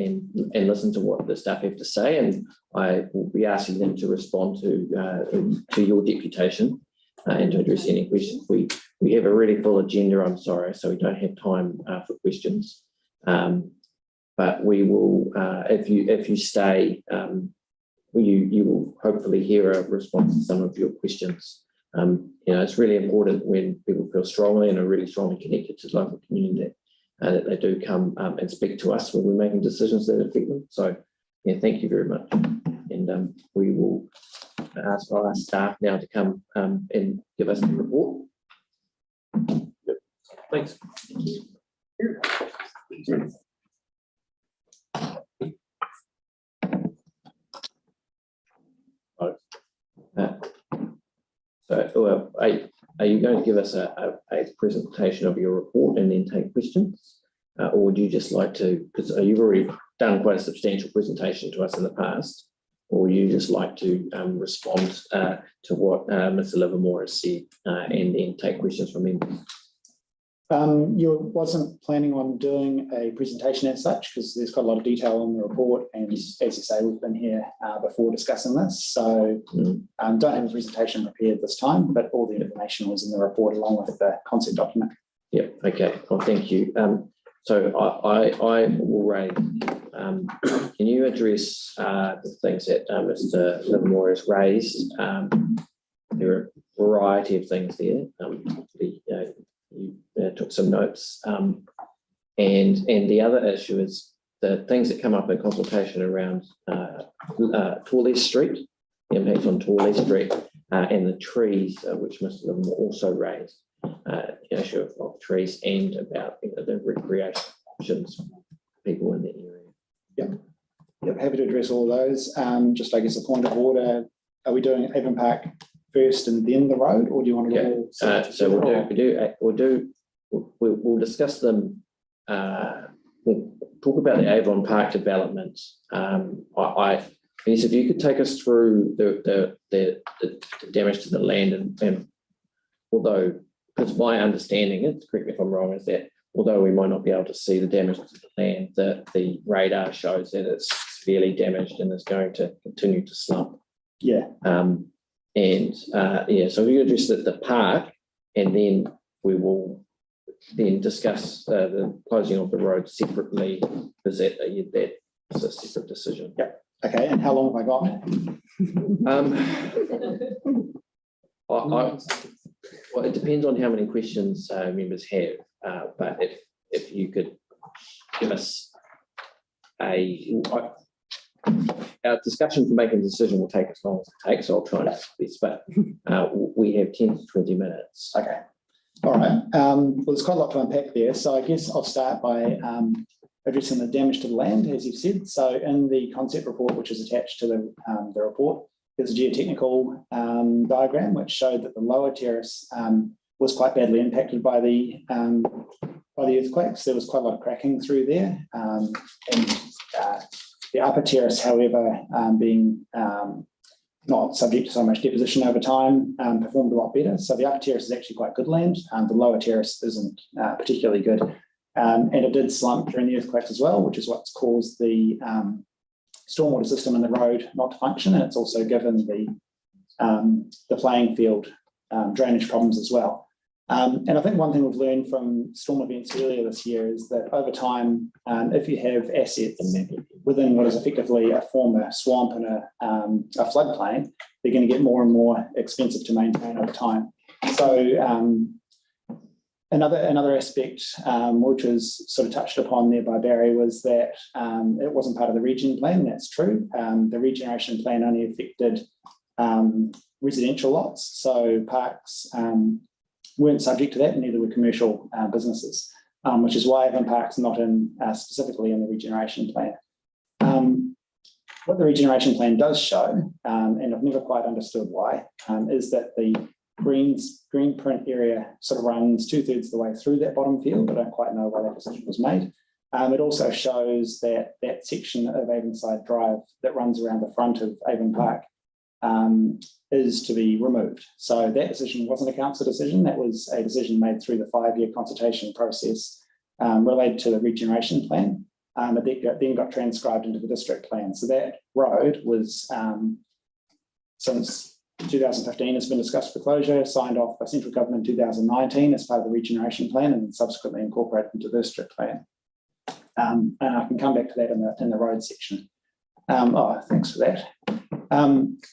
listen to what the staff have to say. And I will be asking them to respond to your deputation and to address any questions. We have a really full agenda, I'm sorry, so we don't have time for questions. But we will, if you stay, you will hopefully hear a response to some of your questions. It's really important when people feel strongly and are really strongly connected to the local community that they do come and speak to us when we're making decisions that affect them. So, thank you very much. And we will ask our staff now to come and give us the report. Thanks. Are you going to give us a presentation of your report and then take questions? Or would you just like to, because you've already done quite a substantial presentation to us in the past, or would you just like to respond to what Mr. Livermore has said and then take questions from members? You wasn't planning on doing a presentation as such because there's got a lot of detail on the report, and as you say, we've been here before discussing this, so don't have a presentation prepared this time, but all the information was in the report along with the concept document. Yeah, okay, well, thank you. So I will raise, can you address the things that Mr. Livermore has raised? There are a variety of things there. You took some notes, and the other issue is the things that come up in consultation around Torley Street, the impact on Torley Street, and the trees, which Mr. Livermore also raised, the issue of trees and about the recreation options for people in the area. Yep, happy to address all those. Just I guess a point of order, are we doing Avon Park first and then the road, or do you want to do we'll discuss them. We'll talk about the Avon Park development. I guess if you could take us through the damage to the land, and although, because my understanding is, correct me if I'm wrong, is that although we might not be able to see the damage to the land, the radar shows that it's severely damaged and is going to continue to slump. Yeah. So if you address the park, and then we will then discuss the closing of the road separately, because that's a separate decision. Yeah. Okay, and how long have I got? Well, it depends on how many questions members have, but if you could give us our discussion for making a decision will take as long as it takes, so I'll try and this, but we have 10 to 20 minutes. Okay, all right. Well, there's quite a lot to unpack there, so I guess I'll start by addressing the damage to the land, as you've said. So in the concept report, which is attached to the report, there's a geotechnical diagram which showed that the lower terrace was quite badly impacted by the earthquakes. There was quite a lot of cracking through there, and the upper terrace, however, being not subject to so much deposition over time, performed a lot better. So the upper terrace is actually quite good land, the lower terrace isn't particularly good. And it did slump during the earthquake as well, which is what's caused the stormwater system in the road not to function. And it's also given the playing field drainage problems as well. And I think one thing we've learned from storm events earlier this year is that over time, if you have assets within what is effectively a former swamp and a floodplain, they're going to get more and more expensive to maintain over time. So another aspect, which was sort of touched upon there by Barry, was that it wasn't part of the region plan. That's true. The regeneration plan only affected residential lots, so parks weren't subject to that, and neither were commercial businesses, which is why Avon Park's not in specifically in the regeneration plan. What the regeneration plan does show, and I've never quite understood why, is that the green print area sort of runs 2/3 of the way through that bottom field. I don't quite know why that decision was made. It also shows that section of Avonside Drive that runs around the front of Avon Park is to be removed. So that decision wasn't a council decision. That was a decision made through the 5-year consultation process related to the regeneration plan. It then got transcribed into the district plan. So that road was, since 2015, has been discussed for closure, signed off by central government in 2019 as part of the regeneration plan, and subsequently incorporated into the district plan. And I can come back to that in the road section. Thanks for that.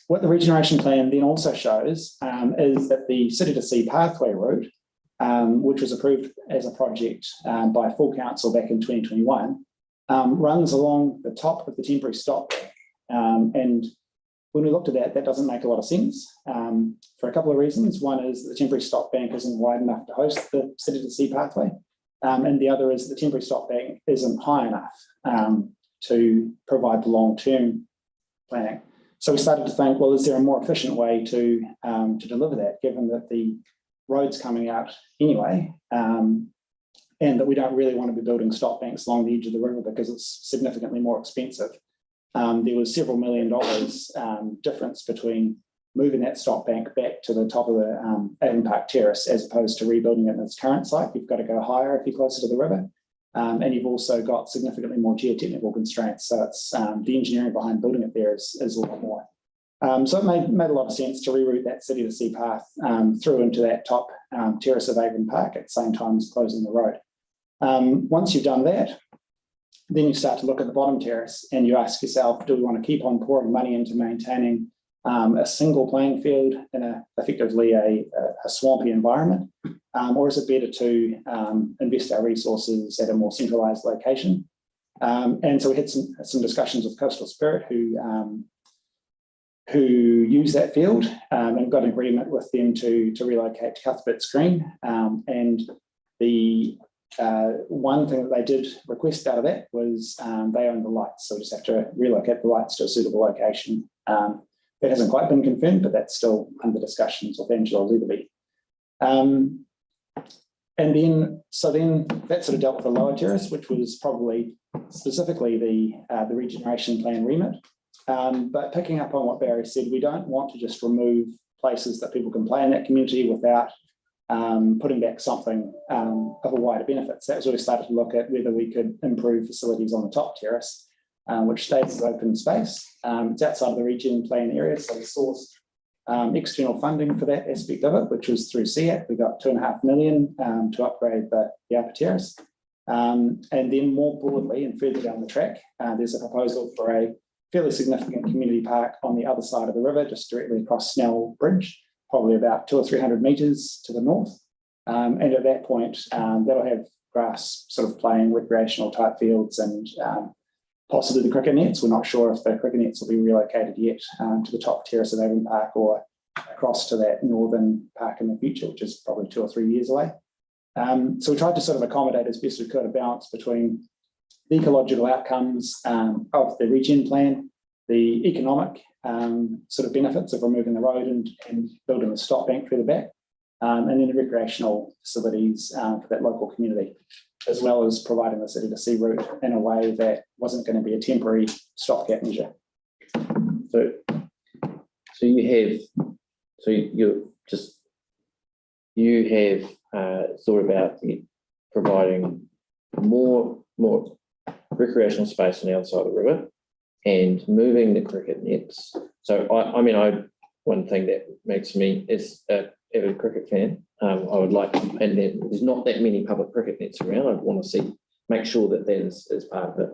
What the regeneration plan then also shows is that the City to Sea pathway route, which was approved as a project by full council back in 2021, runs along the top of the temporary stop. And when we looked at that, that doesn't make a lot of sense for a couple of reasons. One is the temporary stop bank isn't wide enough to host the City to Sea pathway. And the other is the temporary stop bank isn't high enough to provide the long-term planning. So we started to think, well, is there a more efficient way to deliver that, given that the road's coming out anyway, and that we don't really want to be building stop banks along the edge of the river because it's significantly more expensive. There was several $1 million difference between moving that stop bank back to the top of the Avon Park Terrace as opposed to rebuilding it in its current site. You've got to go higher if you're closer to the river. And you've also got significantly more geotechnical constraints. So it's the engineering behind building it there is a lot more. So it made a lot of sense to reroute that City to Sea path through into that top terrace of Avon Park at the same time as closing the road. Once you've done that, then you start to look at the bottom terrace and you ask yourself, do we want to keep on pouring money into maintaining a single playing field in effectively a swampy environment? Or is it better to invest our resources at a more centralised location? And so we had some discussions with Coastal Spirit who use that field and got an agreement with them to relocate to Cuthbert's Green. And the one thing that they did request out of that was they own the lights, so we just have to relocate the lights to a suitable location. That hasn't quite been confirmed, but that's still under discussions with Angela Leatherby. And then that sort of dealt with the lower terrace, which was probably specifically the regeneration plan remit. But picking up on what Barry said, we don't want to just remove places that people can play in that community without putting back something of a wider benefit. So that's where we started to look at whether we could improve facilities on the top terrace, which stays as open space. It's outside of the region plan area, so we sourced external funding for that aspect of it, which was through SEAT. We got $2.5 million to upgrade the upper terrace. And then more broadly and further down the track, there's a proposal for a fairly significant community park on the other side of the river, just directly across Snell Bridge, probably about 200 or 300 metres to the north. And at that point, that'll have grass sort of playing recreational type fields and possibly the cricket nets. We're not sure if the cricket nets will be relocated yet to the top terrace of Avon Park or across to that northern park in the future, which is probably 2 or 3 years away. So we tried to sort of accommodate as best we could a balance between the ecological outcomes of the regen plan, the economic sort of benefits of removing the road and building a stop bank through the back, and then the recreational facilities for that local community, as well as providing the city to sea route in a way that wasn't going to be a temporary stopgap measure. You have thought about providing more recreational space on the other side of the river and moving the cricket nets. So one thing that makes me is an avid cricket fan. I would like, and there's not that many public cricket nets around. I'd want to make sure that is part of it.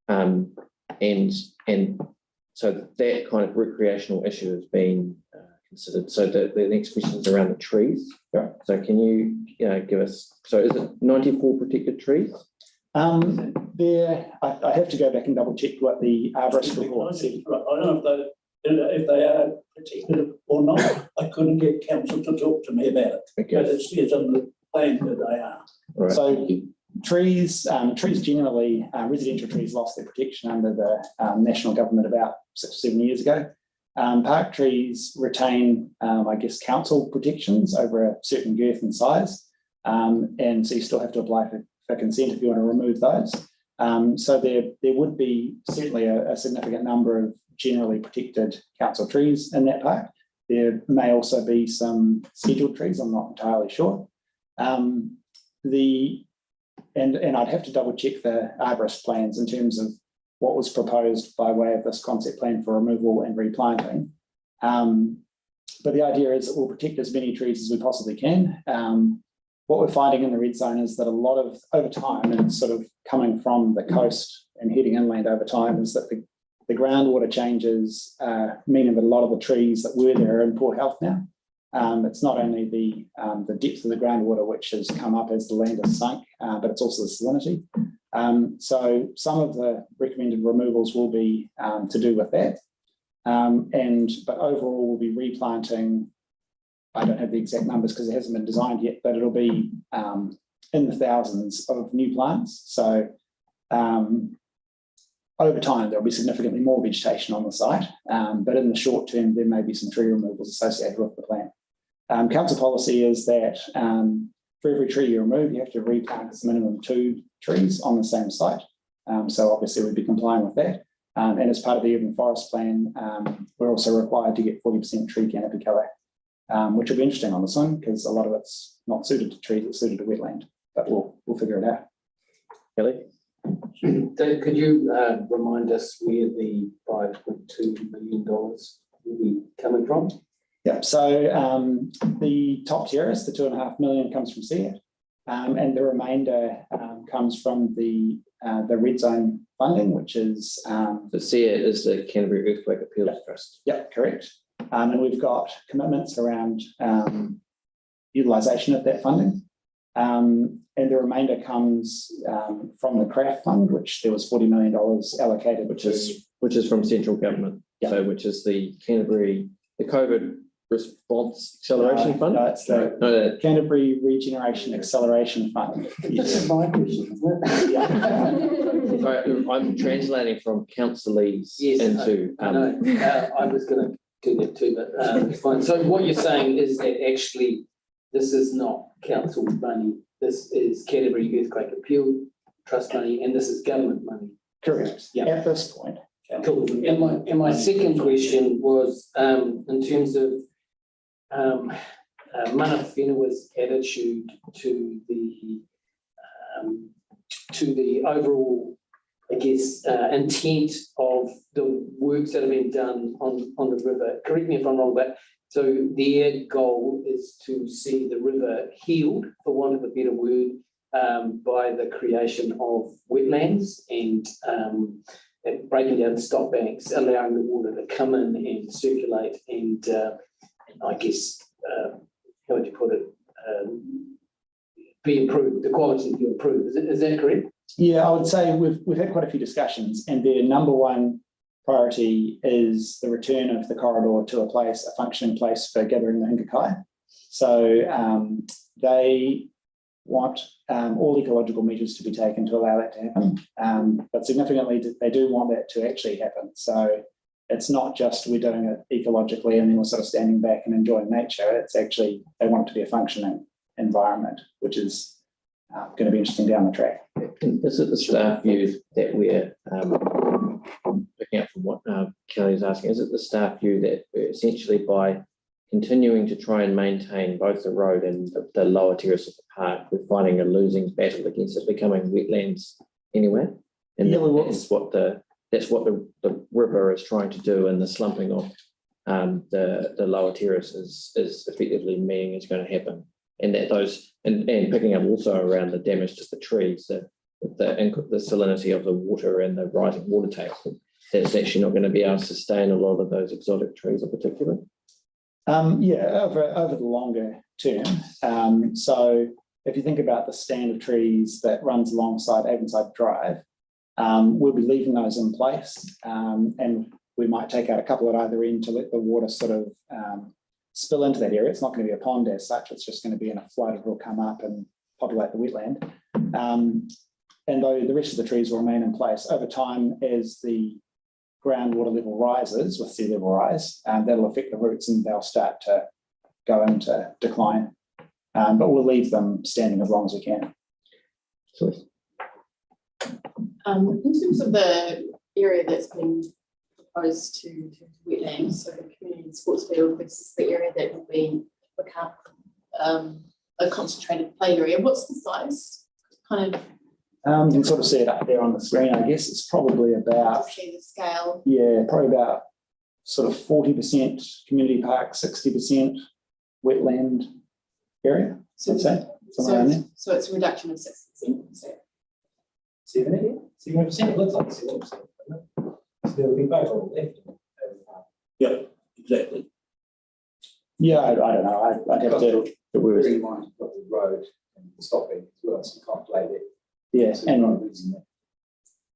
And so that kind of recreational issue has been considered. So the next question is around the trees. Yeah. So can you give us, so is it 94 protected trees? I have to go back and double check what the arborist report said. I don't know if they are protected or not. I couldn't get council to talk to me about it. Okay. But it says on the plan that they are. Right. So trees generally, residential trees lost their protection under the national government about 6 or 7 years ago. Park trees retain, council protections over a certain girth and size. And so you still have to apply for consent if you want to remove those. So there would be certainly a significant number of generally protected council trees in that park. There may also be some scheduled trees, I'm not entirely sure. And I'd have to double check the arborist plans in terms of what was proposed by way of this concept plan for removal and replanting. But the idea is that we'll protect as many trees as we possibly can. What we're finding in the red zone is that a lot of, over time, and sort of coming from the coast and heading inland over time, is that the groundwater changes, meaning that a lot of the trees that were there are in poor health now. It's not only the depth of the groundwater which has come up as the land has sunk, but it's also the salinity. So some of the recommended removals will be to do with that. But overall we'll be replanting, I don't have the exact numbers because it hasn't been designed yet, but it'll be in the thousands of new plants. So over time, there'll be significantly more vegetation on the site, but in the short term, there may be some tree removals associated with the plan. Council policy is that for every tree you remove, you have to replant as a minimum 2 trees on the same site. So obviously we'd be complying with that. And as part of the urban forest plan, we're also required to get 40% tree canopy cover, which will be interesting on this one because a lot of it's not suited to trees, it's suited to wetland, but we'll figure it out. Kelly? Dave, could you remind us where the $5.2 million will be coming from? Yeah, so the top terrace, the $2.5 million, comes from SEAT, and the remainder comes from the red zone funding, which is The SEAT is the Canterbury Earthquake Appeals Trust. yeah, correct. And we've got commitments around utilisation of that funding. And the remainder comes from the craft fund, which there was $40 million allocated, Which is from central government. Yeah. So which is the COVID Response Acceleration Fund? No, it's the Canterbury Regeneration Acceleration Fund. That's my question, isn't it? Sorry, I'm translating from councillese into. I know. I was going to do that too, but it's fine. So what you're saying is that actually this is not council money. This is Canterbury Earthquake Appeal Trust money, and this is government money. Correct. Yeah. At this point. Cool. And my second question was in terms of Mana Whenua's attitude to the overall, I guess, intent of the works that have been done on the river. Correct me if I'm wrong, but so their goal is to see the river healed, for want of a better word, by the creation of wetlands and and breaking down the stop banks, allowing the water to come in and circulate and I guess, how would you put it, be improved, the quality be improved. Is that correct? Yeah, I would say we've had quite a few discussions, and their number one priority is the return of the corridor to a functioning place for gathering the hingakai. So they want all ecological measures to be taken to allow that to happen. But significantly, they do want that to actually happen. So it's not just we're doing it ecologically and then we're sort of standing back and enjoying nature. It's actually, they want it to be a functioning environment, which is going to be interesting down the track. Is it the staff view that we're picking up from what Kelly is asking? Is it the staff view that essentially by continuing to try and maintain both the road and the lower terrace of the park, we're finding a losing battle against it becoming wetlands anyway? And that's what the river is trying to do, and the slumping of the lower terrace is effectively meaning it's going to happen. And that and picking up also around the damage to the trees, the salinity of the water and the rising water table, that's actually not going to be able to sustain a lot of those exotic trees in particular. Yeah, over the longer term. So if you think about the stand of trees that runs alongside Avonside Drive, we'll be leaving those in place, and we might take out a couple at either end to let the water sort of spill into that area. It's not going to be a pond as such, it's just going to be in a flow that will come up and populate the wetland. And though the rest of the trees will remain in place over time, as the groundwater level rises with sea level rise, that'll affect the roots and they'll start to go into decline. But we'll leave them standing as long as we can. In terms of the area that's been proposed to wetlands, so the community sports field versus the area that will become a concentrated play area, what's the size? Kind of. You can sort of see it up there on the screen, I guess. It's probably about, to see the scale. Yeah, probably about sort of 40% community park, 60% wetland area, So I'd say. Somewhere around there. So it's a reduction of 60%. So 70%, it looks like 70%. So there'll be both on the left. Yeah, exactly. Yeah, I don't know. I'd have to. Really mind you've got the road and stopping as well, so you can't play there. Yeah, So you're not losing that.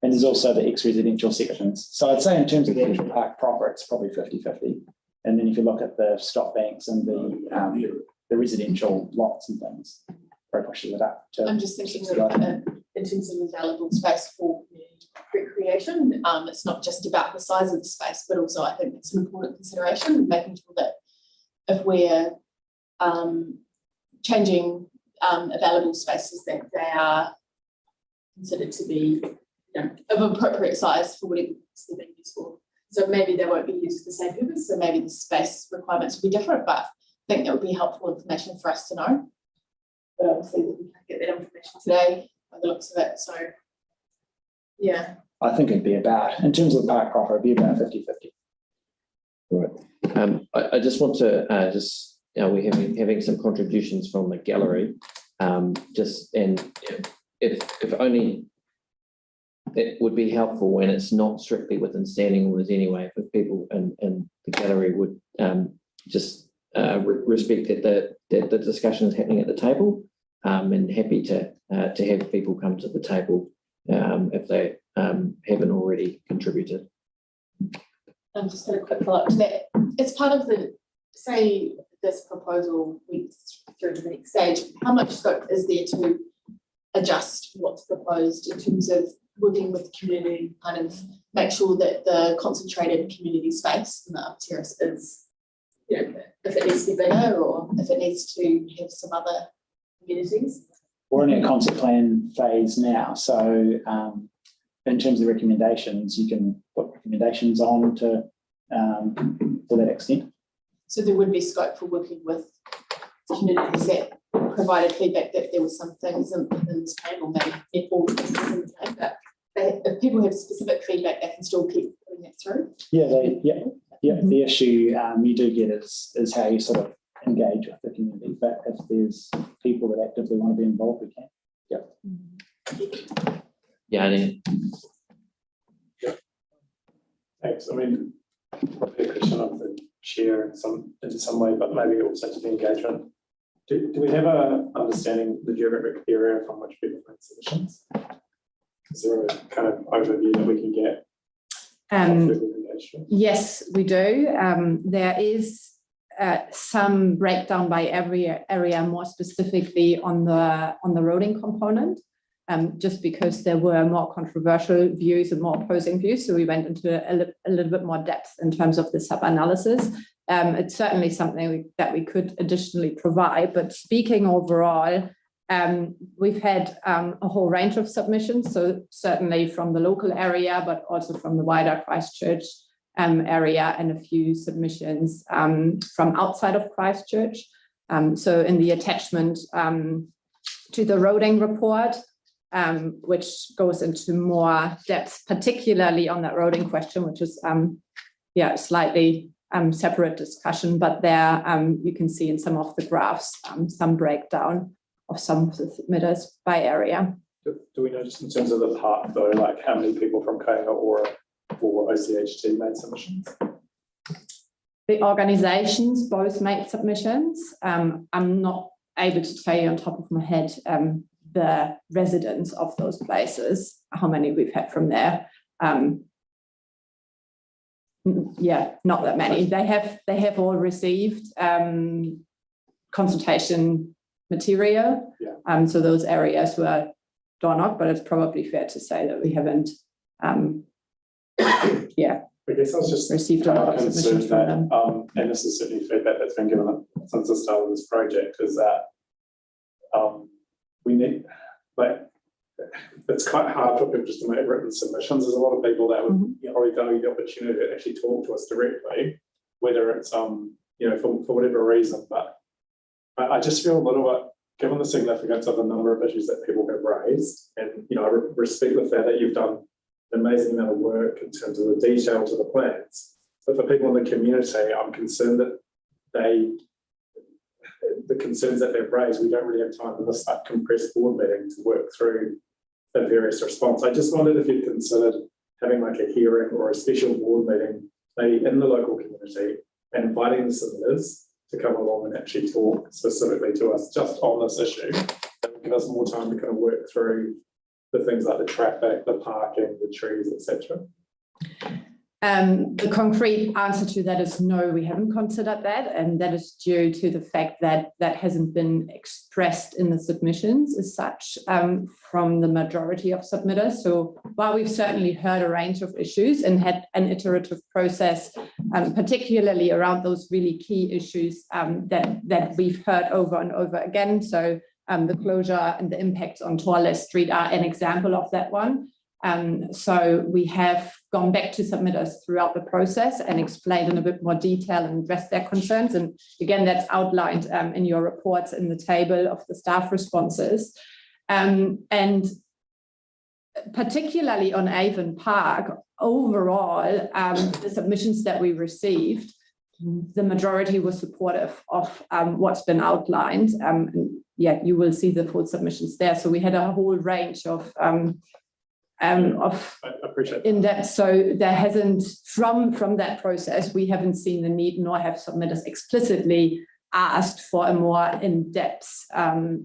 and there's also the ex-residential sections. So I'd say in terms of the actual park proper, it's probably 50-50. And then if you look at the stop banks and the residential lots and things, probably pushes it up to. I'm just thinking of in terms of available space for community recreation. It's not just about the size of the space, but also I think it's an important consideration, making sure that if we're changing available spaces, that they are considered to be, of appropriate size for whatever they're being used for. So maybe they won't be used for the same purpose, so maybe the space requirements will be different, but I think that would be helpful information for us to know. But obviously we can't get that information today by the looks of it, so yeah. I think it'd be about, in terms of the park proper, it'd be about 50-50. Right. I just want to we're having some contributions from the gallery. If only it would be helpful when it's not strictly within standing orders anyway, if people in the gallery would just respect that the discussion is happening at the table, and happy to have people come to the table if they haven't already contributed. I'm just going to quick follow up to that. It's part of the, say this proposal went through to the next stage, how much scope is there to adjust what's proposed in terms of working with the community, kind of make sure that the concentrated community space in the upper terrace is, if it needs to be bigger or if it needs to have some other amenities? We're in a concept plan phase now, so in terms of recommendations, you can put recommendations on to that extent. So there would be scope for working with communities that provided feedback that there were some things in this plan, or maybe if all the things in the plan, but if people have specific feedback, they can still keep putting that through. Yeah, the issue you do get is how you sort of engage with the community, but if there's people that actively want to be involved, we can. Yeah, Thanks. I mean, probably a question of the chair in some way, but maybe also to the engagement. Do we have a understanding the geographic area from which people make submissions? Is there a kind of overview that we can get? Yes, we do. There is some breakdown by every area, more specifically on the roading component, just because there were more controversial views and more opposing views. So we went into a little bit more depth in terms of the sub-analysis. It's certainly something that we could additionally provide, but speaking overall, we've had a whole range of submissions, so certainly from the local area, but also from the wider Christchurch area, and a few submissions from outside of Christchurch. So in the attachment to the roading report, which goes into more depth, particularly on that roading question, which is slightly separate discussion, but there you can see in some of the graphs some breakdown of some of the submitters by area. Do we know just in terms of the park though, like how many people from Kainga or OCHT made submissions? The organisations both made submissions. I'm not able to tell you on top of my head the residents of those places, how many we've had from there. Not that many. They have all received consultation material. So those areas were door knocked, but it's probably fair to say that we haven't I guess I was just received a lot of submissions from them. And this is certainly feedback that's been given since the start of this project, is that we need, it's quite hard for people just to make written submissions. There's a lot of people that would probably value the opportunity to actually talk to us directly, whether it's for whatever reason. But I just feel a little bit, given the significance of the number of issues that people have raised, and I respect the fact that you've done an amazing amount of work in terms of the detail to the plans. But for people in the community, I'm concerned that the concerns that they've raised, we don't really have time in this compressed board meeting to work through the various response. I just wondered if you'd considered having like a hearing or a special board meeting, maybe in the local community, and inviting the submitters to come along and actually talk specifically to us just on this issue. That would give us more time to kind of work through the things like the traffic, the parking, the trees, etc. The concrete answer to that is no, we haven't considered that, and that is due to the fact that that hasn't been expressed in the submissions as such from the majority of submitters. So while we've certainly heard a range of issues and had an iterative process, particularly around those really key issues that we've heard over and over again. So the closure and the impacts on Toilet Street are an example of that one. So we have gone back to submitters throughout the process and explained in a bit more detail and addressed their concerns. And again, that's outlined in your reports in the table of the staff responses. And particularly on Avon Park, overall, the submissions that we received, the majority was supportive of what's been outlined. You will see the full submissions there. So we had a whole range of in depth. So there hasn't, from that process, we haven't seen the need, nor have submitters explicitly asked for a more in-depth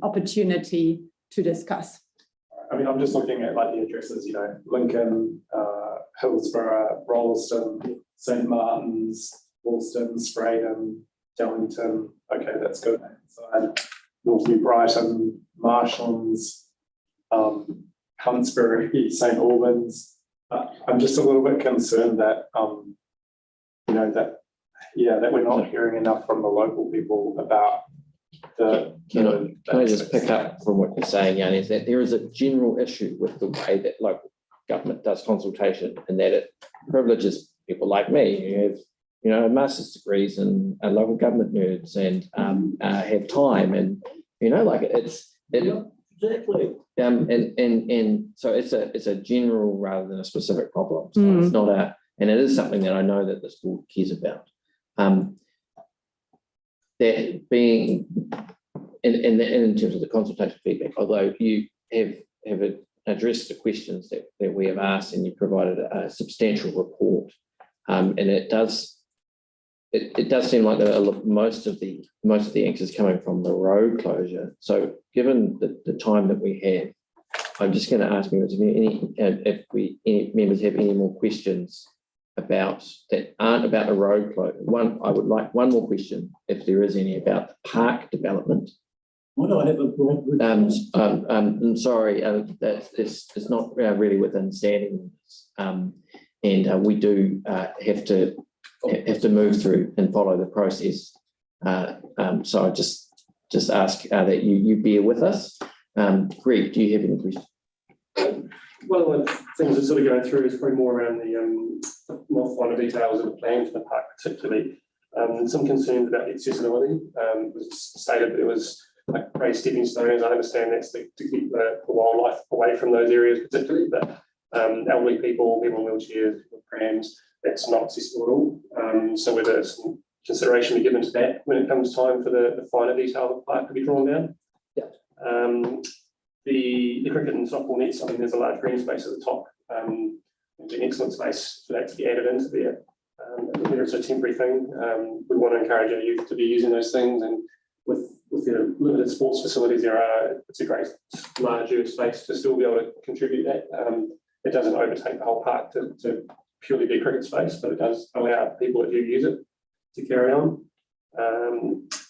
opportunity to discuss. I mean, I'm just looking at like the addresses, Lincoln, Hillsborough, Rolleston, St. Martin's, Woolston, Spraydon, Dallington. Okay, that's good. Northview, Brighton, Marshlands, Huntsbury, St. Albans. I'm just a little bit concerned that, that we're not hearing enough from the local people about Can I just pick up from what you're saying, Jan, is that there is a general issue with the way that local government does consultation, and that it privileges people like me who have, master's degrees and local government nerds and have time, and Exactly. And so it's a general rather than a specific problem. So it's not and it is something that I know that this board cares about. That being in terms of the consultation feedback, although you have addressed the questions that we have asked, and you provided a substantial report And it does seem like most of the angst is coming from the road closure. So given the time that we have, I'm just going to ask members if any members have any more questions about that aren't about the road closure. I would like one more question, if there is any, about the park development. Why do I have a I'm sorry, it's not really within standing, and we do have to move through and follow the process. So I just ask that you bear with us. Greg, do you have any questions? One of the things that's sort of going through is probably more around the more finer details of the plan for the park, particularly some concerns about accessibility. It was stated that it was like raised stepping stones. I understand that's to keep the wildlife away from those areas particularly, but elderly people in wheelchairs, prams, that's not accessible at all. So whether there's some consideration be given to that when it comes time for the finer detail of the park to be drawn down. Yeah. The cricket and softball nets, I mean, there's a large green space at the top. It's an excellent space for that to be added into there. Whether it's a temporary thing, we want to encourage our youth to be using those things, and with the limited sports facilities it's a great larger space to still be able to contribute that. It doesn't overtake the whole park to purely be a cricket space, but it does allow people that do use it to carry on.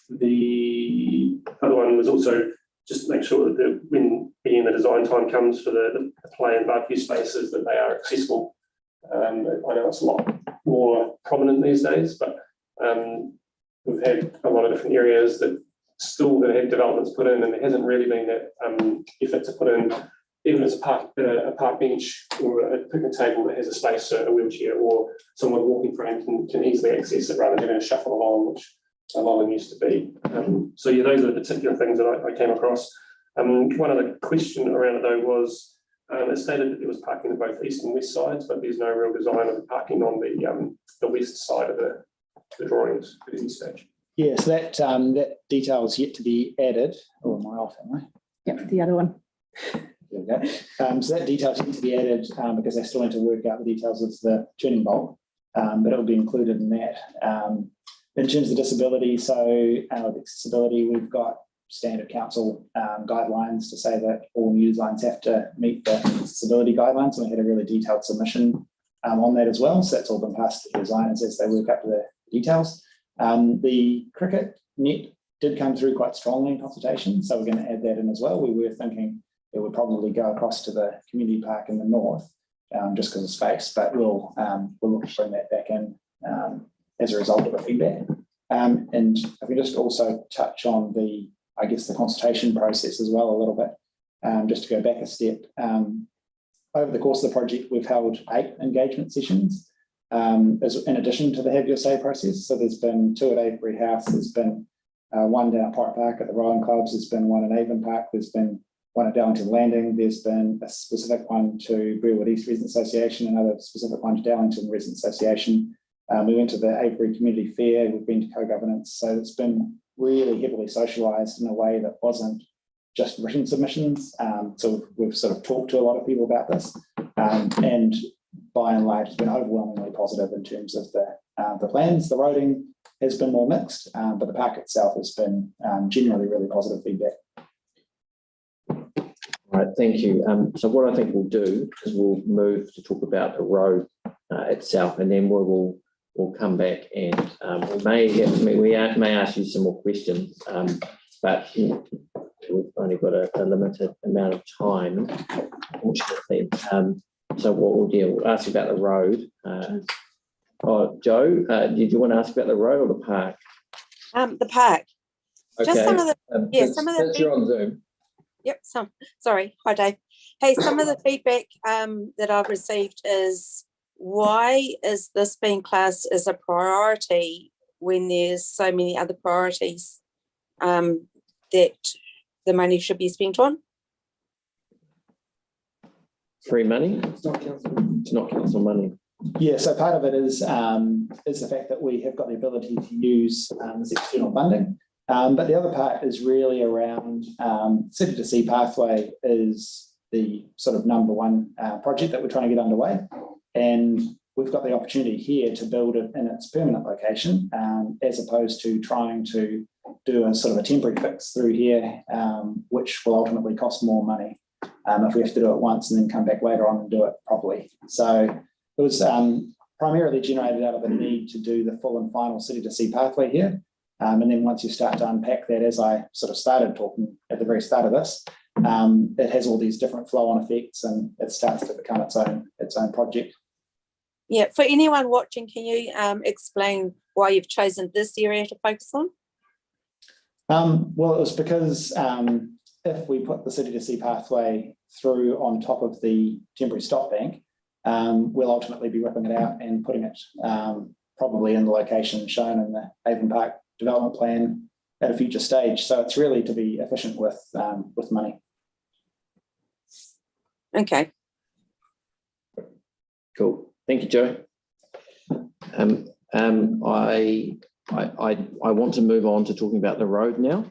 The other one was also just make sure that when the design time comes for the play and barbecue spaces, that they are accessible. I know it's a lot more prominent these days, but we've had a lot of different areas that still have developments put in, and there hasn't really been that effort to put in, even as a park bench or a picnic table that has a space so a wheelchair or someone walking frame can easily access it rather than having to shuffle along, which a lot of them used to be. So yeah, those are the particular things that I came across. One other question around it though was, it stated that there was parking on both east and west sides, but there's no real design of the parking on the west side of the drawings at any stage. Yeah, so that detail is yet to be added. Oh, am I off, am I? Yep, the other one. There we go. So that detail is yet to be added because they still need to work out the details of the tuning bolt, but it will be included in that. In terms of disability, so with accessibility, we've got standard council guidelines to say that all new designs have to meet the accessibility guidelines, and we had a really detailed submission on that as well. So that's all been passed to the designers as they work up to the details. The cricket net did come through quite strongly in consultation, so we're going to add that in as well. We were thinking it would probably go across to the community park in the north, just because of space, but we'll look to bring that back in as a result of the feedback. And if we just also touch on the consultation process as well a little bit, just to go back a step. Over the course of the project, we've held 8 engagement sessions in addition to the Have Your Say process. So there's been 2 at Avebury House, there's been 1 down at Pirate Park at the rowing clubs, there's been 1 in Avon Park, there's been 1 at Darlington Landing, there's been a specific one to Burwood East Resident Association, another specific one to Darlington Resident Association. We went to the Avebury Community Fair, we've been to co-governance, so it's been really heavily socialised in a way that wasn't just written submissions. So we've sort of talked to a lot of people about this, and by and large, it's been overwhelmingly positive in terms of the plans. The roading has been more mixed, but the park itself has been generally really positive feedback. All right, thank you. So what I think we'll do is we'll move to talk about the road itself, and then we'll come back and we may ask you some more questions, but we've only got a limited amount of time, unfortunately. So what we'll do, we'll ask you about the road. Joe, did you want to ask about the road or the park? The park. Okay. Just some of the, some of the. You're on Zoom. Yep. Sorry. Hi, Dave. Hey, some of the feedback that I've received is, why is this being classed as a priority when there's so many other priorities that the money should be spent on? Free money? It's not council money. Yeah, so part of it is the fact that we have got the ability to use this external funding. But the other part is really around City to Sea Pathway is the sort of #1 project that we're trying to get underway. And we've got the opportunity here to build it in its permanent location, as opposed to trying to do a sort of a temporary fix through here, which will ultimately cost more money if we have to do it once and then come back later on and do it properly. So it was primarily generated out of the need to do the full and final city to sea pathway here. And then once you start to unpack that, as I sort of started talking at the very start of this, it has all these different flow-on effects, and it starts to become its own project. Yeah, for anyone watching, can you explain why you've chosen this area to focus on? Well, it was because if we put the city to sea pathway through on top of the temporary stop bank, we'll ultimately be ripping it out and putting it probably in the location shown in the Avon Park development plan at a future stage. So it's really to be efficient with money. Okay. Cool. Thank you, Joe. I want to move on to talking about the road now.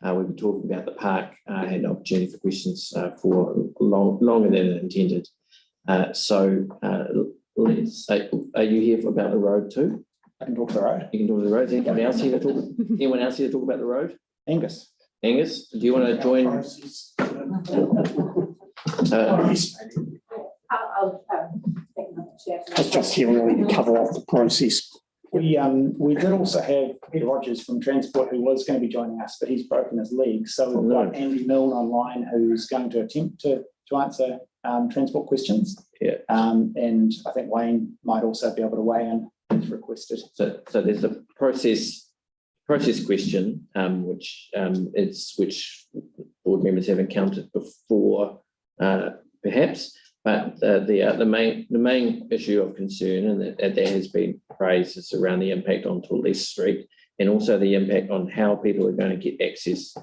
We've been talking about the park. I had an opportunity for questions for longer than intended. So let's say, are you here about the road too? I can talk to the road. You can talk to the road. Anyone else here to talk? Anyone else here to talk about the road? Angus. Angus, do you want to join? I was just here really to cover off the process. We did also have Peter Rogers from Transport, who was going to be joining us, but he's broken his leg. So we've got Andy Milne online, who's going to attempt to answer transport questions. Yeah. And I think Wayne might also be able to weigh in as requested. So there's a process question, which board members have encountered before, perhaps. But the main issue of concern, and that has been raised, is around the impact on Torres Street, and also the impact on how people are going to get access,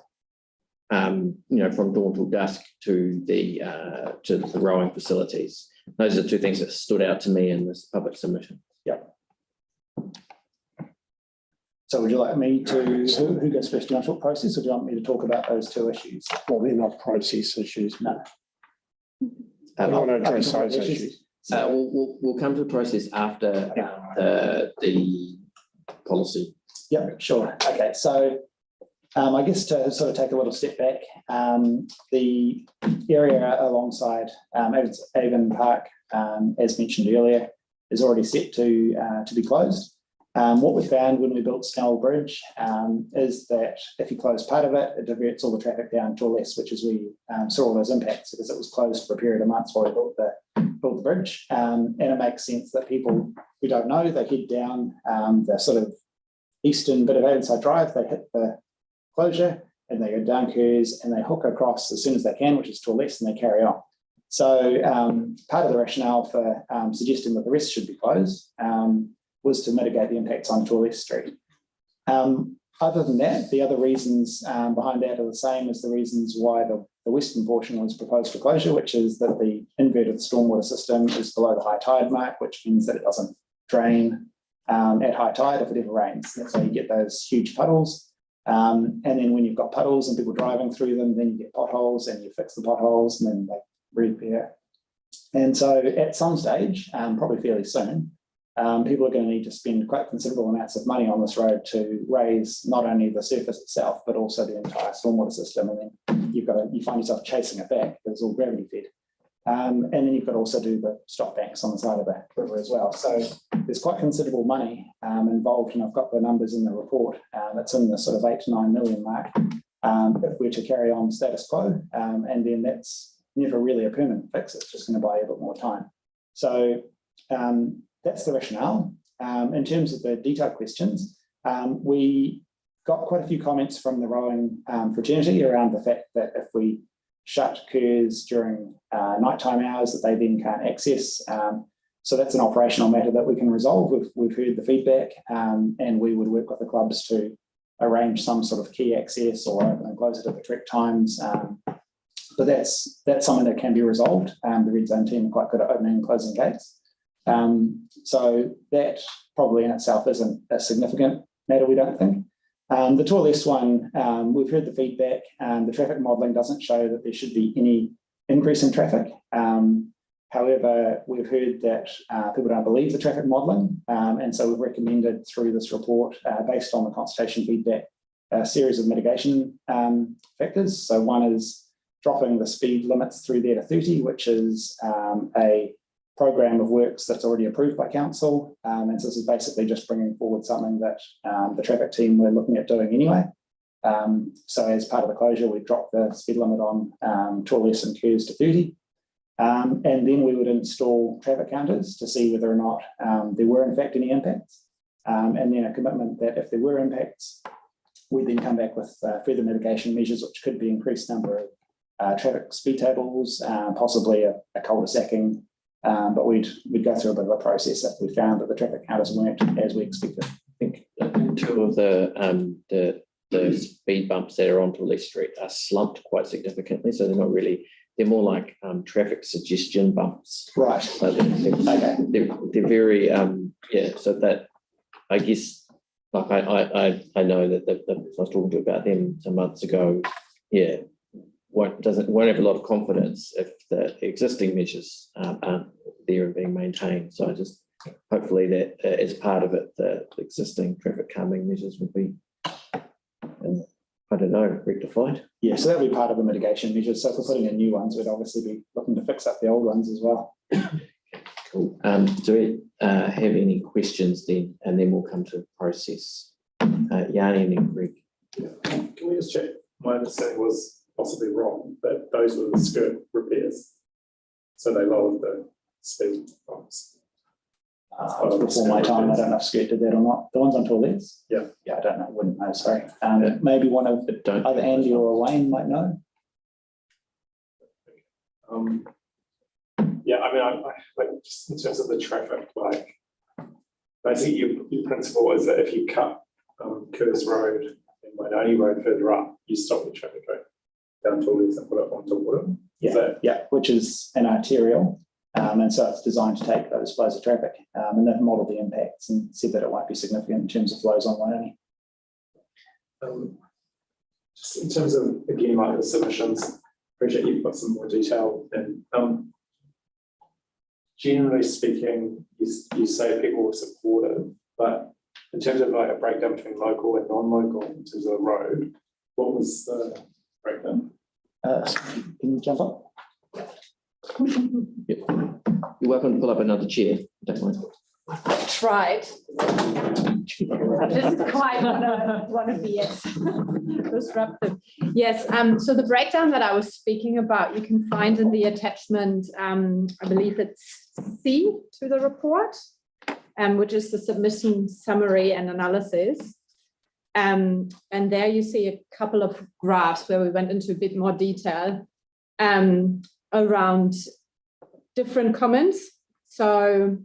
from dawn till dusk to the rowing facilities. Those are two things that stood out to me in this public submission. Yeah. So would you like me to, who goes first? Do you want to talk process, or do you want me to talk about those two issues? Well, they're not process issues. No. I want to address those issues. We'll come to the process after the policy. Yeah, sure. Okay, so I guess to sort of take a little step back, the area alongside Avon Park, as mentioned earlier, is already set to be closed. What we found when we built Snell Bridge is that if you close part of it, it diverts all the traffic down to less, which is where you saw all those impacts, because it was closed for a period of months while we built the bridge. And it makes sense that people who don't know, they head down the sort of eastern bit of Avonside Drive, they hit the closure and they go down Kerrs and they hook across as soon as they can, which is to less, and they carry on. So part of the rationale for suggesting that the rest should be closed was to mitigate the impacts on Torres Street. Other than that, the other reasons behind that are the same as the reasons why the western portion was proposed for closure, which is that the inverted stormwater system is below the high tide mark, which means that it doesn't drain at high tide if it ever rains. That's how you get those huge puddles. And then when you've got puddles and people driving through them, then you get potholes, and you fix the potholes and then they repair. And so at some stage, probably fairly soon, people are going to need to spend quite considerable amounts of money on this road to raise not only the surface itself, but also the entire stormwater system. And then you find yourself chasing it back because it's all gravity fed. And then you've got to also do the stop banks on the side of the river as well. So there's quite considerable money involved, and I've got the numbers in the report. It's in the sort of 8 to 9 million mark if we're to carry on status quo. And then that's never really a permanent fix. It's just going to buy you a bit more time. So that's the rationale. In terms of the detailed questions, we got quite a few comments from the rowing fraternity around the fact that if we shut Kerrs during nighttime hours, that they then can't access. So that's an operational matter that we can resolve. We've heard the feedback, and we would work with the clubs to arrange some sort of key access or open and close it at the correct times. But that's something that can be resolved. The Red Zone team are quite good at opening and closing gates. So that probably in itself isn't a significant matter, we don't think. The Torres one, we've heard the feedback. The traffic modelling doesn't show that there should be any increase in traffic. However, we've heard that people don't believe the traffic modelling, and so we've recommended through this report, based on the consultation feedback, a series of mitigation factors. So one is dropping the speed limits through there to 30, which is a program of works that's already approved by council. And so this is basically just bringing forward something that the traffic team were looking at doing anyway. So as part of the closure, we dropped the speed limit on tourists and queues to 30. And then we would install traffic counters to see whether or not there were in fact any impacts. And then a commitment that if there were impacts, we then come back with further mitigation measures, which could be increased number of traffic speed tables, possibly a cul-de-sacking, but we'd go through a bit of a process if we found that the traffic counters weren't as we expected. I think two of the speed bumps that are on Torley Street are slumped quite significantly, so they're not really. They're more like traffic suggestion bumps. Right. So they're very So that I guess, like I know that I was talking to about them some months ago. Yeah, won't have a lot of confidence if the existing measures aren't there and being maintained. So I just hopefully that as part of it, the existing traffic calming measures will be, I don't know, rectified. Yeah, so that'll be part of the mitigation measures. So if we're putting in new ones, we'd obviously be looking to fix up the old ones as well. Cool. Do we have any questions then? And then we'll come to process. Yanni and then Greg. Can we just check? My understanding was possibly wrong, but those were the skirt repairs. So they lowered the speed bumps. Before my time, I don't know if Skirt did that or not. The ones on toilets? Yeah. Yeah, I don't know. Wouldn't know, sorry. Maybe one of either Andy or Wayne might know. Yeah, I mean, I like just in terms of the traffic, like basically your principle is that if you cut Curtis Road and Waitai Road further up, you stop the traffic going down toilets and put it onto water. Yeah, which is an arterial. And so it's designed to take those flows of traffic, and they've modelled the impacts and said that it won't be significant in terms of flows on Waitai. Just in terms of, again, like the submissions, appreciate you've got some more detail. And generally speaking, you say people were supportive, but in terms of like a breakdown between local and non-local in terms of the road, what was the breakdown? Can you jump up? Yep. You're welcome to pull up another chair. Don't mind. Tried. I didn't quite want to be as disruptive. Yes, so the breakdown that I was speaking about, you can find in the attachment, I believe it's C to the report, which is the submission summary and analysis. And there you see a couple of graphs where we went into a bit more detail around different comments. So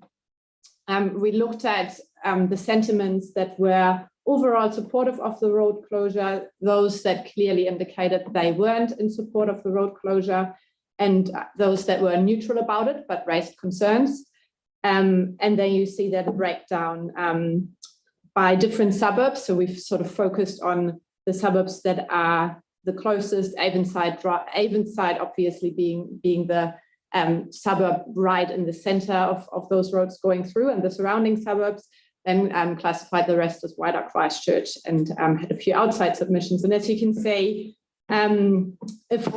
we looked at the sentiments that were overall supportive of the road closure, those that clearly indicated they weren't in support of the road closure, and those that were neutral about it but raised concerns. And then you see that breakdown by different suburbs. So we've sort of focused on the suburbs that are the closest, Avonside obviously being the suburb right in the center of those roads going through, and the surrounding suburbs, then classified the rest as wider Christchurch, and had a few outside submissions. And as you can see, if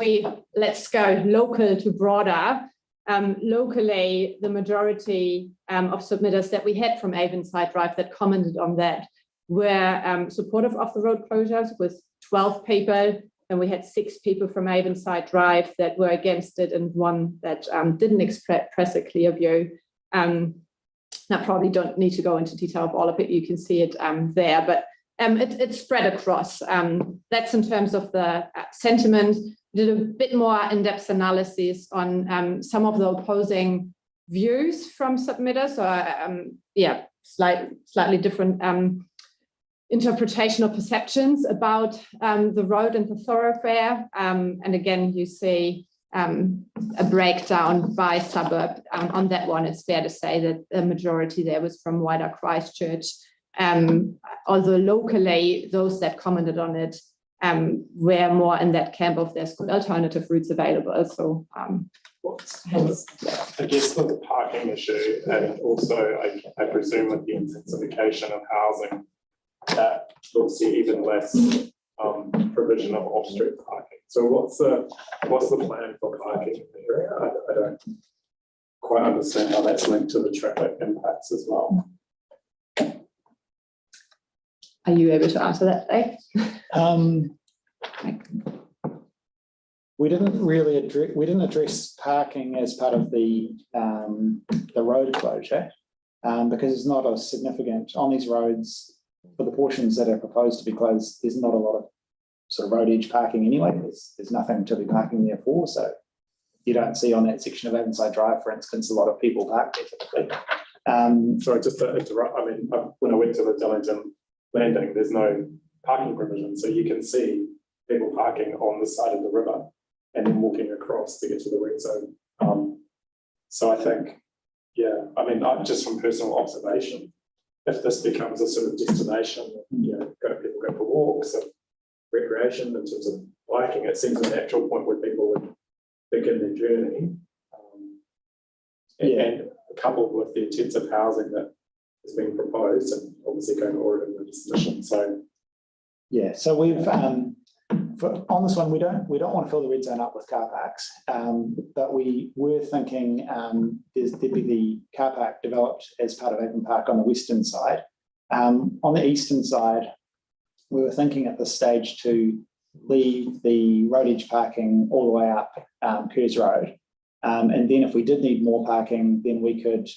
let's go local to broader, locally, the majority of submitters that we had from Avonside Drive that commented on that were supportive of the road closures, with 12 people. And we had 6 people from Avonside Drive that were against it, and 1 that didn't express a clear view. I probably don't need to go into detail of all of it. You can see it there, but it's spread across. That's in terms of the sentiment. We did a bit more in-depth analysis on some of the opposing views from submitters. So slightly different interpretation or perceptions about the road and the thoroughfare. And again, you see a breakdown by suburb. On that one, it's fair to say that the majority there was from wider Christchurch. Although locally, those that commented on it were more in that camp of there's good alternative routes available. So I guess with the parking issue and also I presume with the intensification of housing, that we'll see even less provision of off-street parking. So what's the plan for parking in the area? I don't quite understand how that's linked to the traffic impacts as well. Are you able to answer that, Dave? We didn't address parking as part of the road closure because it's not a significant on these roads for the portions that are proposed to be closed. There's not a lot of sort of road edge parking anyway. There's nothing to be parking there for. So you don't see on that section of Avonside Drive, for instance, a lot of people parked there typically. Sorry, just to interrupt. I mean, when I went to the Dillington landing, there's no parking provision, so you can see people parking on the side of the river and then walking across to get to the red zone. So I think, yeah, I mean, just from personal observation, if this becomes a sort of destination, you know, people go for walks and recreation in terms of biking, it seems a natural point where people would begin their journey. And coupled with the intensive housing that is being proposed and obviously going to Oregon with this mission. So yeah, so we've on this one we don't want to fill the red zone up with car parks, but we were thinking there'd be the car park developed as part of Avon Park on the western side. On the eastern side, we were thinking at this stage to leave the road edge parking all the way up Kerrs Road. And then if we did need more parking, then we could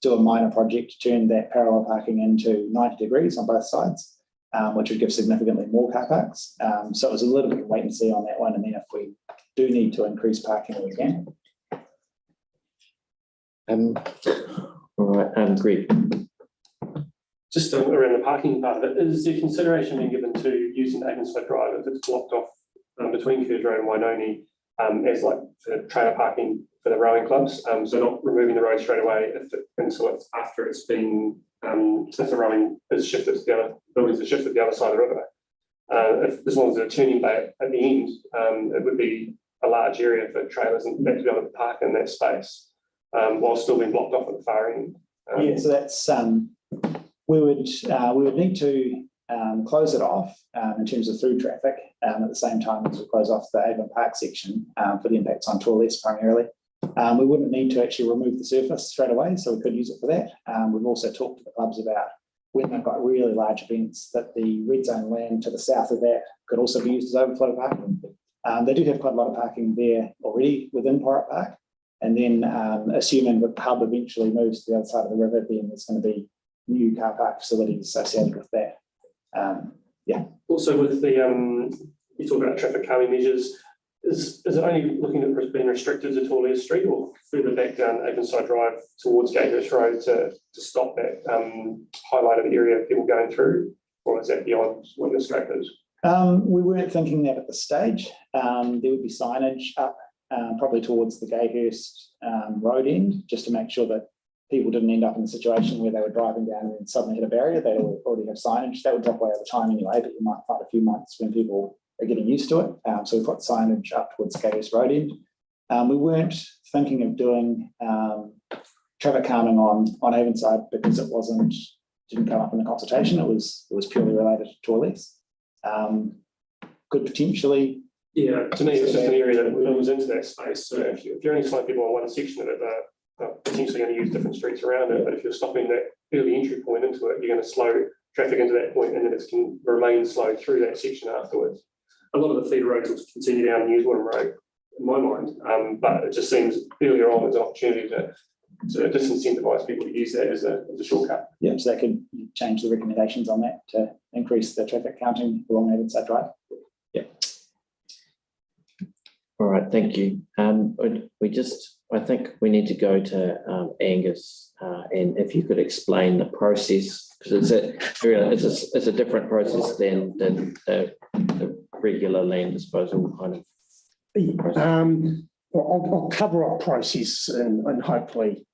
do a minor project to turn that parallel parking into 90 degrees on both sides, which would give significantly more car parks. So it was a little bit of wait and see on that one. And then if we do need to increase parking, we can. All right, Greg. Just around the parking part of it, is there consideration being given to using Avonside Drive if it's blocked off between Kerrs Road and Wainoni as like trailer parking for the rowing clubs? So not removing the road straight away until it's after it's been, if the rowing is shifted to the other, buildings are shifted to the other side of the river. As long as there's a turning bay at the end, it would be a large area for trailers and to be able to park in that space while still being blocked off at the far end. Yeah, so that's we would need to close it off in terms of through traffic at the same time as we close off the Avon Park section for the impacts on toilets primarily. We wouldn't need to actually remove the surface straight away, so we could use it for that. We've also talked to the clubs about when they've got really large events that the red zone land to the south of that could also be used as overflow parking. They do have quite a lot of parking there already within Porritt Park. And then assuming the hub eventually moves to the other side of the river, then there's going to be new car park facilities associated with that. Yeah. Also with the, you talk about traffic calming measures, is it only looking at being restricted to Torleas Street or further back down Avonside Drive towards Gatehurst Road to stop that highlighted area of people going through, or is that beyond what your scope is? We weren't thinking that at this stage. There would be signage up probably towards the Gatehurst road end, just to make sure that people didn't end up in a situation where they were driving down and suddenly hit a barrier. They already have signage. That would drop away over time anyway, but you might find a few months when people are getting used to it. So we've got signage up towards the Gatehurst road end. We weren't thinking of doing traffic calming on Avonside because it didn't come up in the consultation. It was purely related to toilets. Could potentially. Yeah, to me, it's just an area that moves into that space. So if you're only slowing people on one section of it, they're potentially going to use different streets around it. But if you're stopping that early entry point into it, you're going to slow traffic into that point, and then it can remain slow through that section afterwards. A lot of the feeder roads will continue down Newswater Road, in my mind, but it just seems earlier on there's an opportunity to disincentivise people to use that as a shortcut. Yeah, so they could change the recommendations on that to increase the traffic counting along Avonside Drive. Yeah. All right, thank you. I think we need to go to Angus, and if you could explain the process, because it's a different process than the regular land disposal kind of process. I'll cover our process and hopefully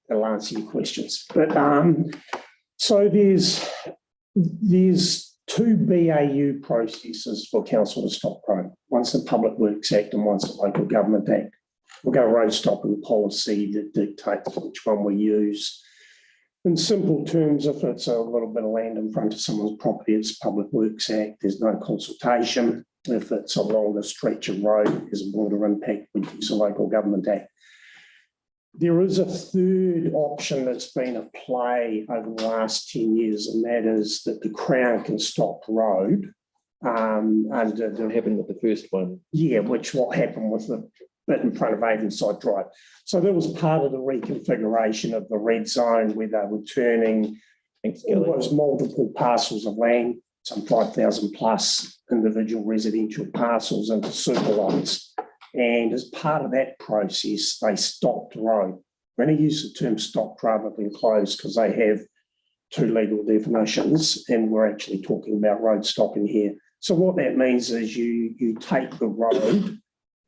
it'll answer your questions. But so there's two BAU processes for council to stop crime. One's the Public Works Act and one's the Local Government Act. we've got a road stopping policy that dictates which one we use. In simple terms, if it's a little bit of land in front of someone's property, it's Public Works Act, there's no consultation. If it's along a stretch of road, there's a border impact, we use a Local Government Act. There is a third option that's been at play over the last 10 years, and that is that the Crown can stop road under the... What happened with the first one? Yeah, which what happened with the bit in front of Avonside Drive. So that was part of the reconfiguration of the red zone where they were turning all those multiple parcels of land, some 5,000 plus individual residential parcels into super lots. And as part of that process, they stopped the road. I'm going to use the term stopped rather than closed because they have two legal definitions, and we're actually talking about road stopping here. So what that means is you take the road,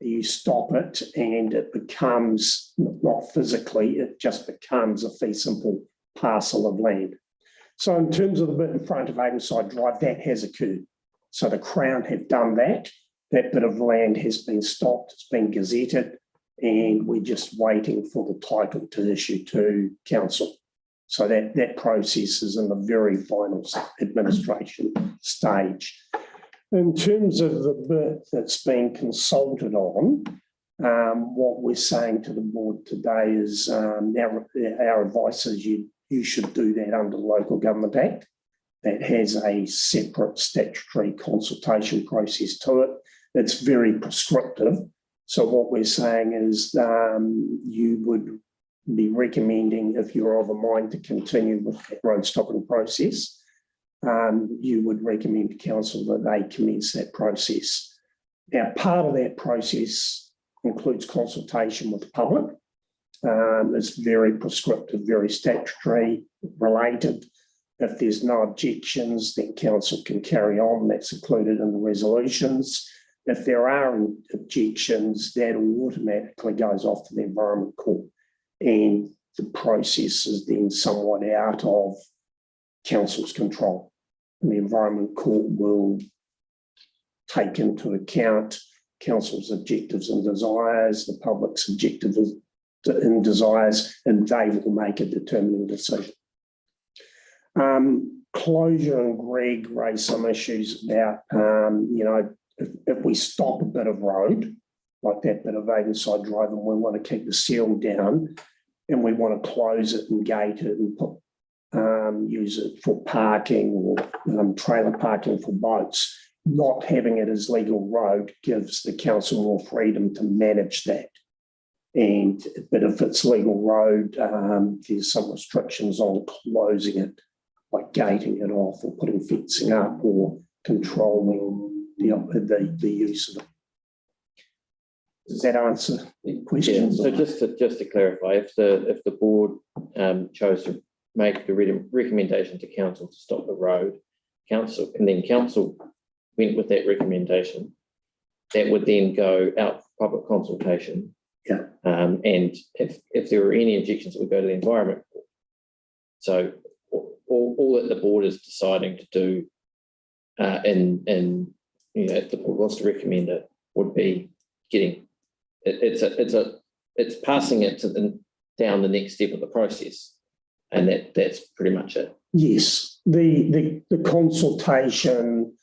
you stop it, and it becomes, not physically, it just becomes a fee simple parcel of land. So in terms of the bit in front of Avonside Drive, that has occurred. So the Crown have done that. That bit of land has been stopped, it's been gazetted, and we're just waiting for the title to issue to council. So that process is in the very final administration stage. In terms of the bit that's been consulted on, what we're saying to the board today is our advice is you should do that under the Local Government Act. That has a separate statutory consultation process to it. It's very prescriptive. So what we're saying is you would be recommending, if you're of a mind to continue with that road stopping process, you would recommend to council that they commence that process. Now, part of that process includes consultation with the public. It's very prescriptive, very statutory related. If there's no objections, then council can carry on. That's included in the resolutions. If there are objections, that automatically goes off to the Environment Court, and the process is then somewhat out of council's control. And the Environment Court will take into account council's objectives and desires, the public's objectives and desires, and they will make a determining decision. Closure, and Greg raised some issues about, if we stop a bit of road, like that bit of Avonside Drive, and we want to keep the seal down, and we want to close it and gate it and put use it for parking or trailer parking for boats, not having it as legal road gives the council more freedom to manage that. But if it's legal road, there's some restrictions on closing it, like gating it off or putting fencing up or controlling the use of it. Does that answer the question? Yeah, so just to clarify, if the board chose to make the recommendation to council to stop the road, council went with that recommendation, that would then go out for public consultation. Yeah. And if there were any objections, it would go to the Environment Court. So all that the board is deciding to do, if the board wants to recommend it, would be getting it's passing it to down the next step of the process, and that's pretty much it. Yes, the consultation.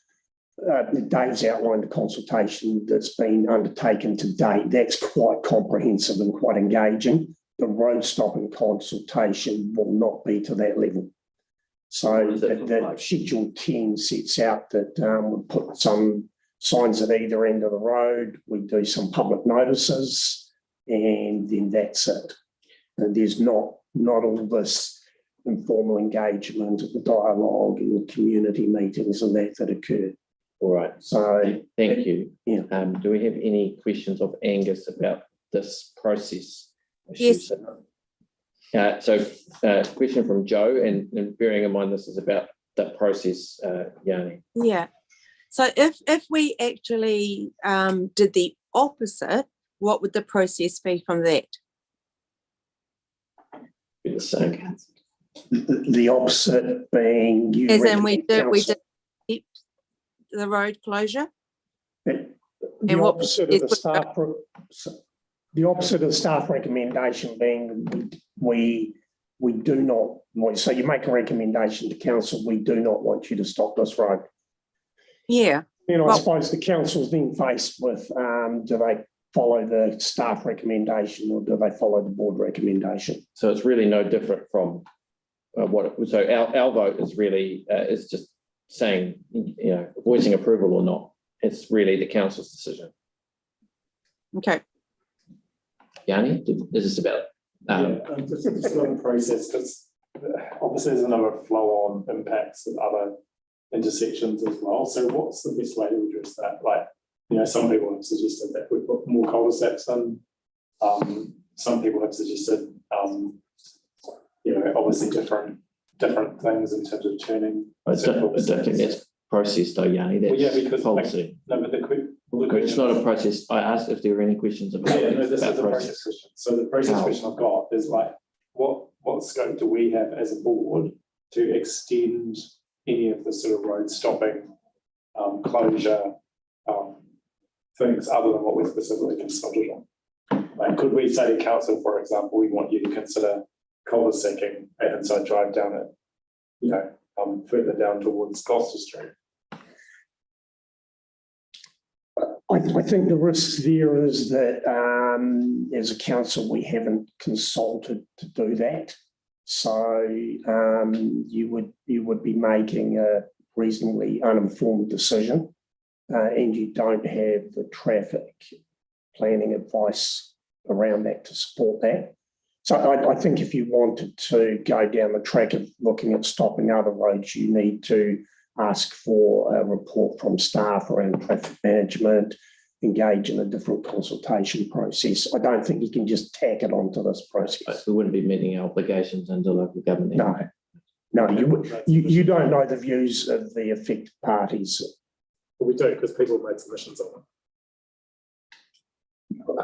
Dave's outlined the consultation that's been undertaken to date. That's quite comprehensive and quite engaging. The road stopping consultation will not be to that level. So the Schedule 10 sets out that we'll put some signs at either end of the road, we do some public notices, and then that's it. And there's not all this informal engagement, the dialogue and the community meetings and that occur. All right. So thank you. Yeah. Do we have any questions of Angus about this process? Yes. Question from Joe, and bearing in mind this is about the process, Yanni. Yeah. So if we actually did the opposite, what would the process be from that? Be the same. The opposite being you. As in we did the road closure. The opposite of the staff. the opposite of staff recommendation being we do not, so you make a recommendation to council, we do not want you to stop this road. Yeah. And I suppose the council's then faced with, do they follow the staff recommendation or do they follow the board recommendation? So it's really no different from so our vote is really, is just saying, voicing approval or not. It's really the council's decision. Okay. Yanni, is this about? Just on the process, because obviously there's a number of flow-on impacts of other intersections as well. So what's the best way to address that? Like, some people have suggested that we put more cul-de-sacs in. Some people have suggested, obviously different things in terms of turning. I don't think that's process though, Yanni. That's because policy. It's not a process. I asked if there were any questions about this is a process question. So the process question I've got is like, what scope do we have as a board to extend any of the sort of road stopping, closure, things other than what we're specifically consulted on? Like, could we say to council, for example, we want you to consider cul-de-sacking at Inside Drive down at, further down towards Gloucester Street? I think the risk there is that as a council, we haven't consulted to do that. So you would be making a reasonably uninformed decision and you don't have the traffic planning advice around that to support that. So I think if you wanted to go down the track of looking at stopping other roads, you need to ask for a report from staff around traffic management, engage in a different consultation process. I don't think you can just tack it onto this process. We wouldn't be meeting our obligations under local government. No, you don't know the views of the affected parties. Well, we do, because people have made submissions on it.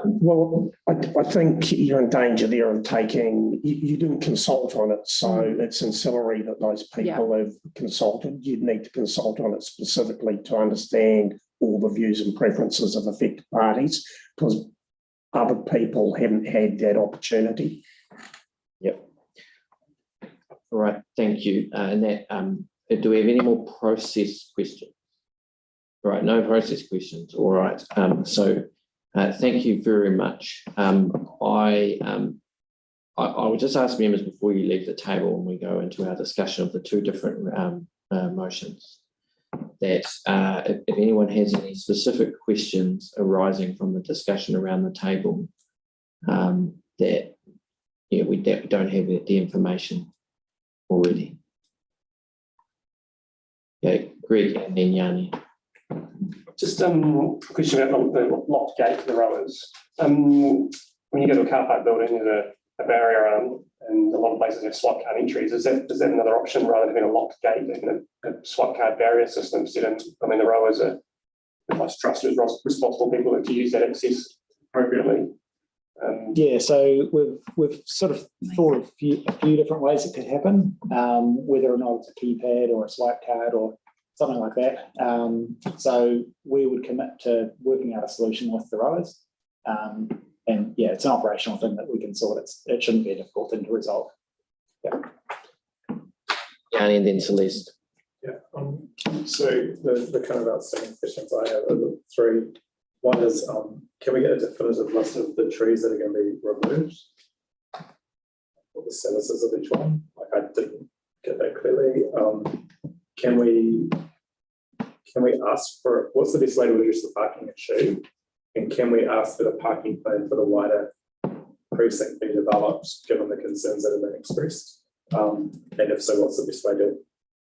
Well, I think you're in danger there of taking, you didn't consult on it, so it's ancillary that those people have consulted. You'd need to consult on it specifically to understand all the views and preferences of affected parties, because other people haven't had that opportunity. Yep. All right, thank you. And that, do we have any more process questions? All right, no process questions. All right, thank you very much. I would just ask members before you leave the table and we go into our discussion of the two different motions that if anyone has any specific questions arising from the discussion around the table, that we don't have the information already. Okay, Greg and then Yanni. Just a question about the locked gate for the rowers. When you go to a car park building, there's a barrier around, and a lot of places have swipe card entries. Is that another option rather than having a locked gate and a swipe card barrier system set in? I mean, the rowers are the most trusted, responsible people to use that access appropriately. So we've sort of thought of a few different ways it could happen, whether or not it's a keypad or a swipe card or something like that. So we would commit to working out a solution with the rowers. And it's an operational thing that we can sort. It shouldn't be a difficult thing to resolve. Yeah. Yanni and then Celeste. Yeah. So the kind of outstanding questions I have are the three. One is, can we get a definitive list of the trees that are going to be removed? What the status is of each one? Like, I didn't get that clearly. Can we ask for, what's the best way to address the parking issue? And can we ask that a parking plan for the wider precinct be developed, given the concerns that have been expressed? And if so, what's the best way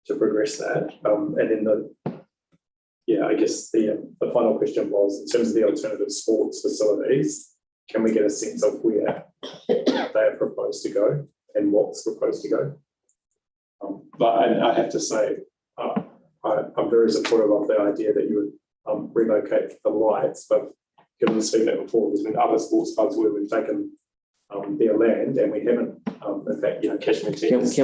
to progress that? And then I guess the final question was, in terms of the alternative sports facilities, can we get a sense of where they are proposed to go and what's proposed to go? But I have to say, I'm very supportive of the idea that you would relocate the lights, but given the feedback before, there's been other sports clubs where we've taken their land and we haven't, in fact, Cashmere Teams.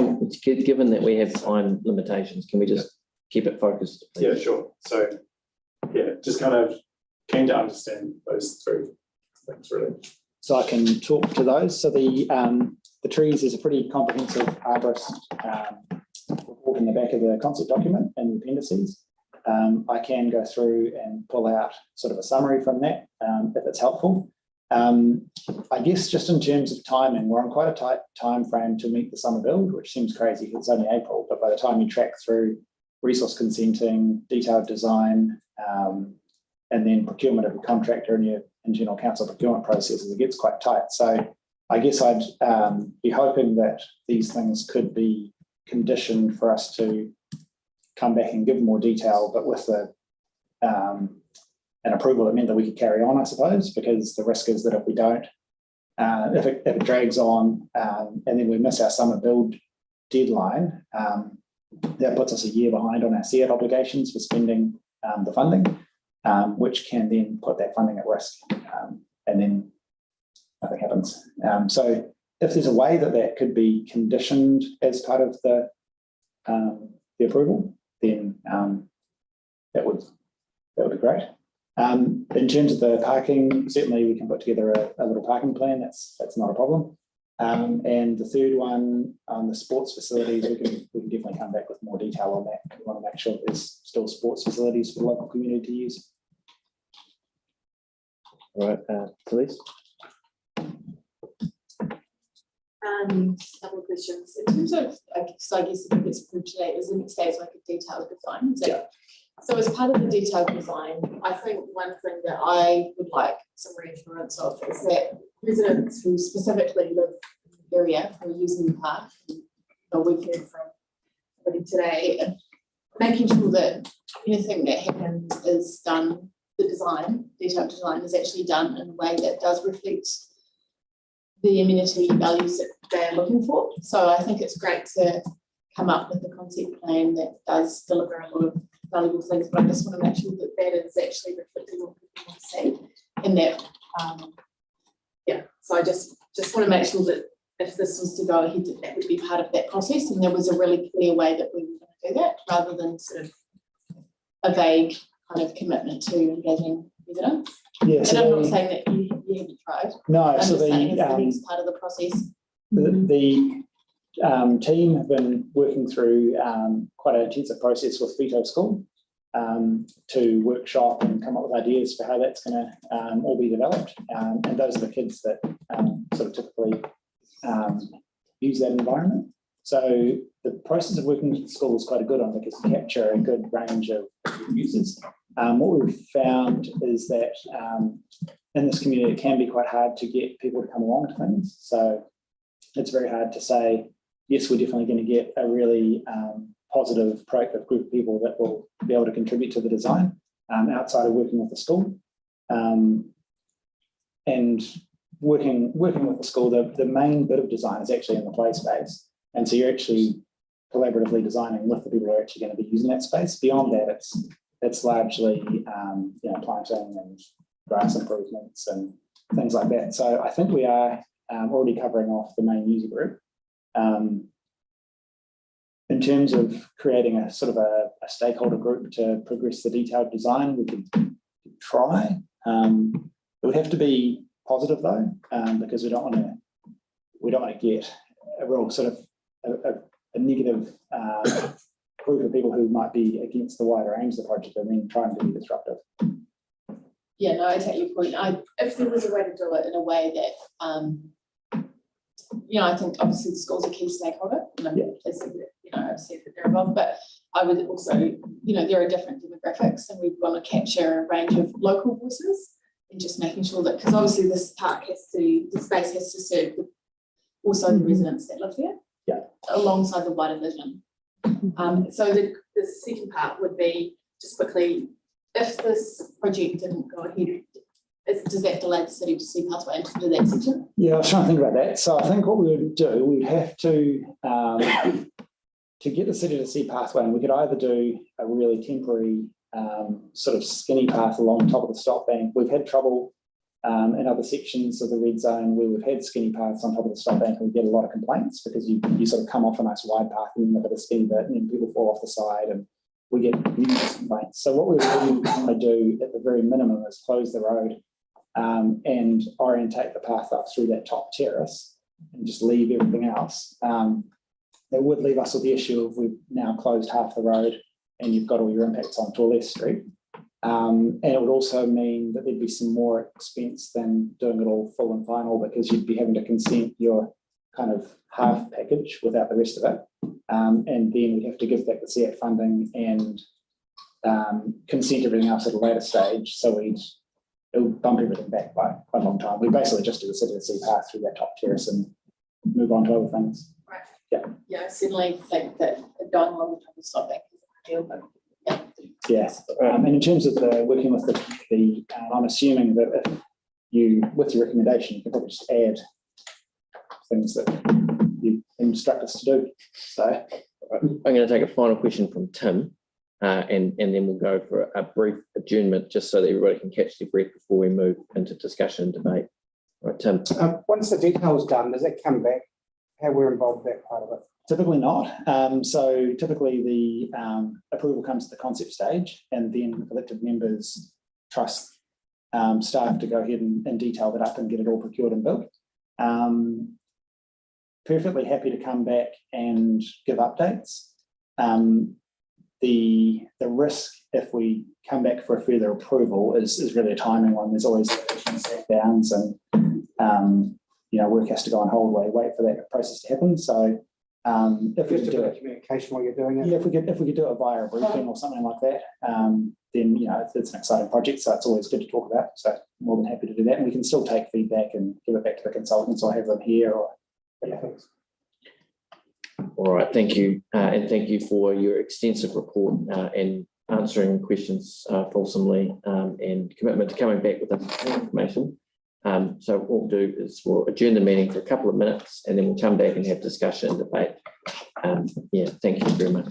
Given that we have time limitations, can we just keep it focused? Please? Yeah, sure. So, just kind of keen to understand those three things, really. so I can talk to those. So the trees is a pretty comprehensive arborist report in the back of the concept document and the appendices. I can go through and pull out sort of a summary from that if it's helpful. I guess just in terms of timing, we're on quite a tight time frame to meet the summer build, which seems crazy because it's only April, but by the time you track through resource consenting, detailed design, and then procurement of a contractor and your internal council procurement processes, it gets quite tight. So I guess I'd be hoping that these things could be conditioned for us to come back and give more detail, but with an approval that meant that we could carry on, I suppose, because the risk is that if we don't, if it drags on and then we miss our summer build deadline, that puts us a year behind on our CEAT obligations for spending the funding, which can then put that funding at risk, and then nothing happens. So if there's a way that that could be conditioned as part of the approval, then that would be great. In terms of the parking, certainly we can put together a little parking plan. That's not a problem. And the third one, the sports facilities, we can definitely come back with more detail on that. We want to make sure that there's still sports facilities for the local community to use. All right, please. Couple of questions. In terms of, so I guess if it gets approved today, is the next stage like a detailed design? Yeah. So as part of the detailed design, I think one thing that I would like some reassurance of is that residents who specifically live in the area who are using the park, we've heard from somebody today, making sure that anything that happens is done, the design, detailed design is actually done in a way that does reflect the amenity values that they're looking for. So I think it's great to come up with a concept plan that does deliver a lot of valuable things, but I just want to make sure that that is actually reflecting what people want to see. And that, so I just want to make sure that if this was to go ahead, that would be part of that process, and there was a really clear way that we were going to do that, rather than sort of a vague kind of commitment to engaging residents. Yeah, so and I'm not saying that you haven't tried. No, I'm so just saying it's the next part of the process. The team have been working through quite an intensive process with Waitai School to workshop and come up with ideas for how that's going to all be developed. And those are the kids that sort of typically use that environment. So the process of working with the school is quite a good one because you capture a good range of users. What we've found is that in this community, it can be quite hard to get people to come along to things. So it's very hard to say, yes, we're definitely going to get a really positive, proactive group of people that will be able to contribute to the design outside of working with the school. And working with the school, the main bit of design is actually in the play space. And so you're actually collaboratively designing with the people who are actually going to be using that space. Beyond that, it's largely planting and grass improvements and things like that. So I think we are already covering off the main user group. In terms of creating a sort of a stakeholder group to progress the detailed design, we could try. It would have to be positive though, because we don't want to get a real sort of a negative group of people who might be against the wider aims of the project and then trying to be disruptive. Yeah, no, I take your point. If there was a way to do it in a way that, I think obviously the school's a key stakeholder, and I've said that they're involved, but I would also, there are different demographics and we want to capture a range of local voices and just making sure that, because obviously this park the space has to serve also the residents that live there, alongside the wider vision. So the second part would be just quickly, if this project didn't go ahead, does that delay the city to see pathway into that section? Yeah, I was trying to think about that. So I think what we would do, we'd have to get the city to see pathway, and we could either do a really temporary sort of skinny path along top of the stop bank. We've had trouble in other sections of the red zone where we've had skinny paths on top of the stop bank, and we get a lot of complaints because you sort of come off a nice wide path and then a bit of skinny bit, and then people fall off the side, and we get numerous complaints. So what we really want to do at the very minimum is close the road and orientate the path up through that top terrace and just leave everything else, that would leave us with the issue of we've now closed half the road and you've got all your impacts on Torres Street. And it would also mean that there'd be some more expense than doing it all full and final, because you'd be having to consent your kind of half package without the rest of it. And then we'd have to give back the CF funding and consent everything else at a later stage. So it would bump everything back by quite a long time. We basically just do the City to Sea path through that top terrace and move on to other things. Right. Yeah. Yeah, I certainly think that going on the top of stop back is ideal, but yeah. Yes, and in terms of the working with the community, I'm assuming that if you, with your recommendation, you can probably just add things that you instruct us to do. So I'm going to take a final question from Tim, and then we'll go for a brief adjournment just so that everybody can catch their breath before we move into discussion and debate. All right, Tim. once the detail is done, does it come back? How we're involved in that part of it? Typically not. So typically the approval comes to the concept stage, and then elected members trust staff to go ahead and detail that up and get it all procured and built. Perfectly happy to come back and give updates. The risk if we come back for a further approval is really a timing one. There's always downs and work has to go on hold while you wait for that process to happen. So if we could do it, communication while you're doing it. Yeah, if we could do it via a briefing or something like that, then it's an exciting project. So it's always good to talk about. So more than happy to do that, and we can still take feedback and give it back to the consultants or have them here or things. All right, thank you, and thank you for your extensive report and answering questions fulsomely and commitment to coming back with information. So what we'll do is we'll adjourn the meeting for a couple of minutes, and then we'll come back and have discussion and debate. Thank you very much.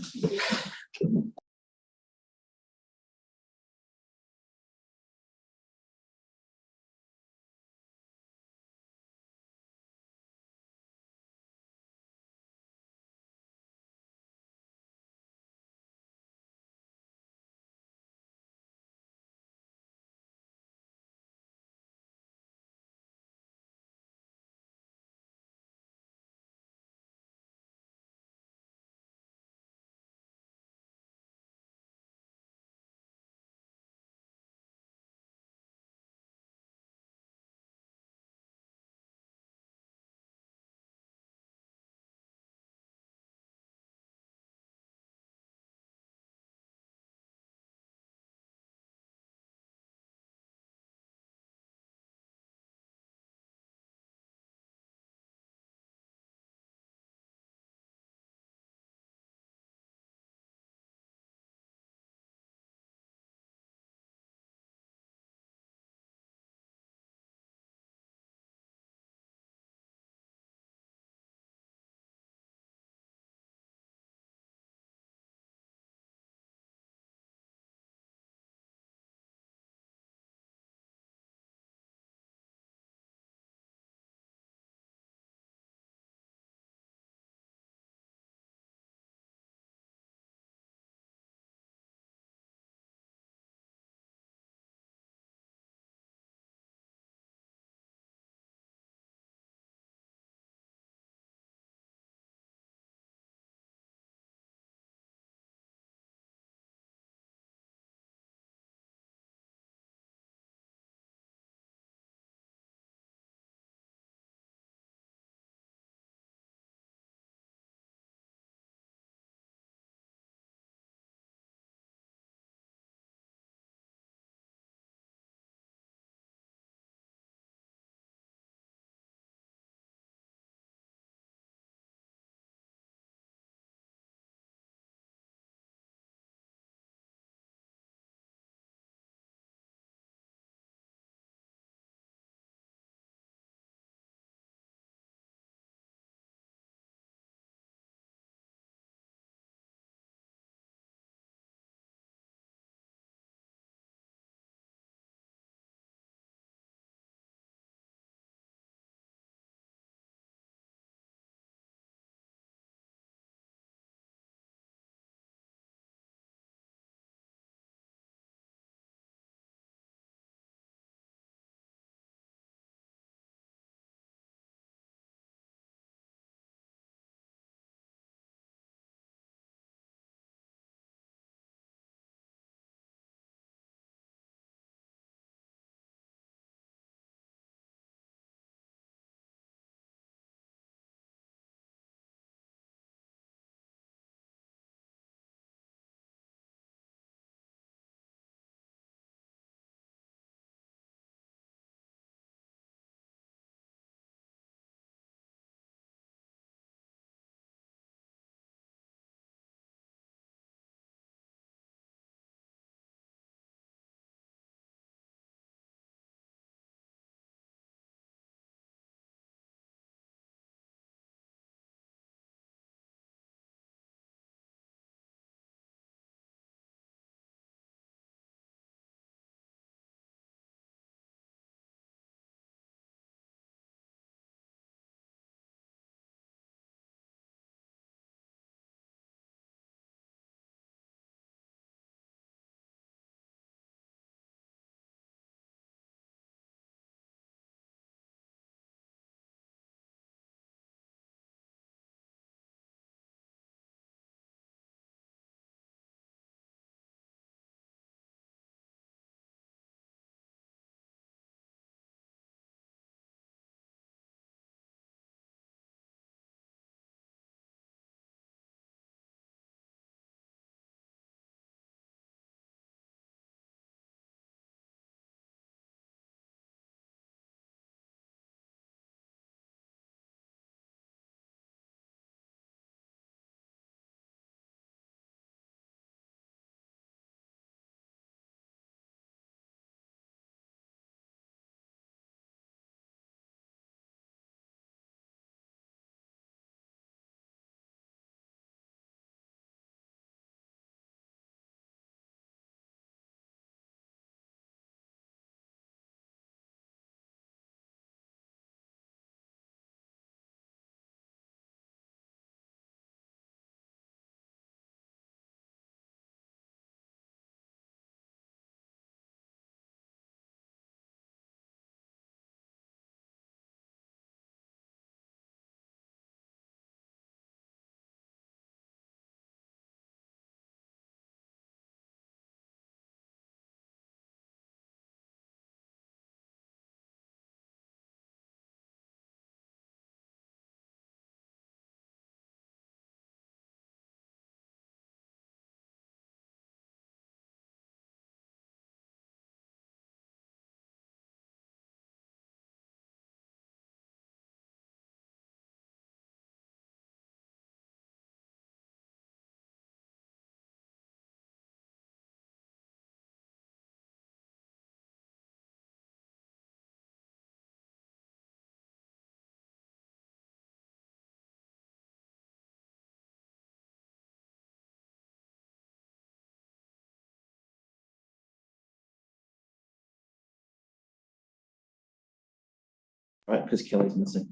right, because Kelly's missing.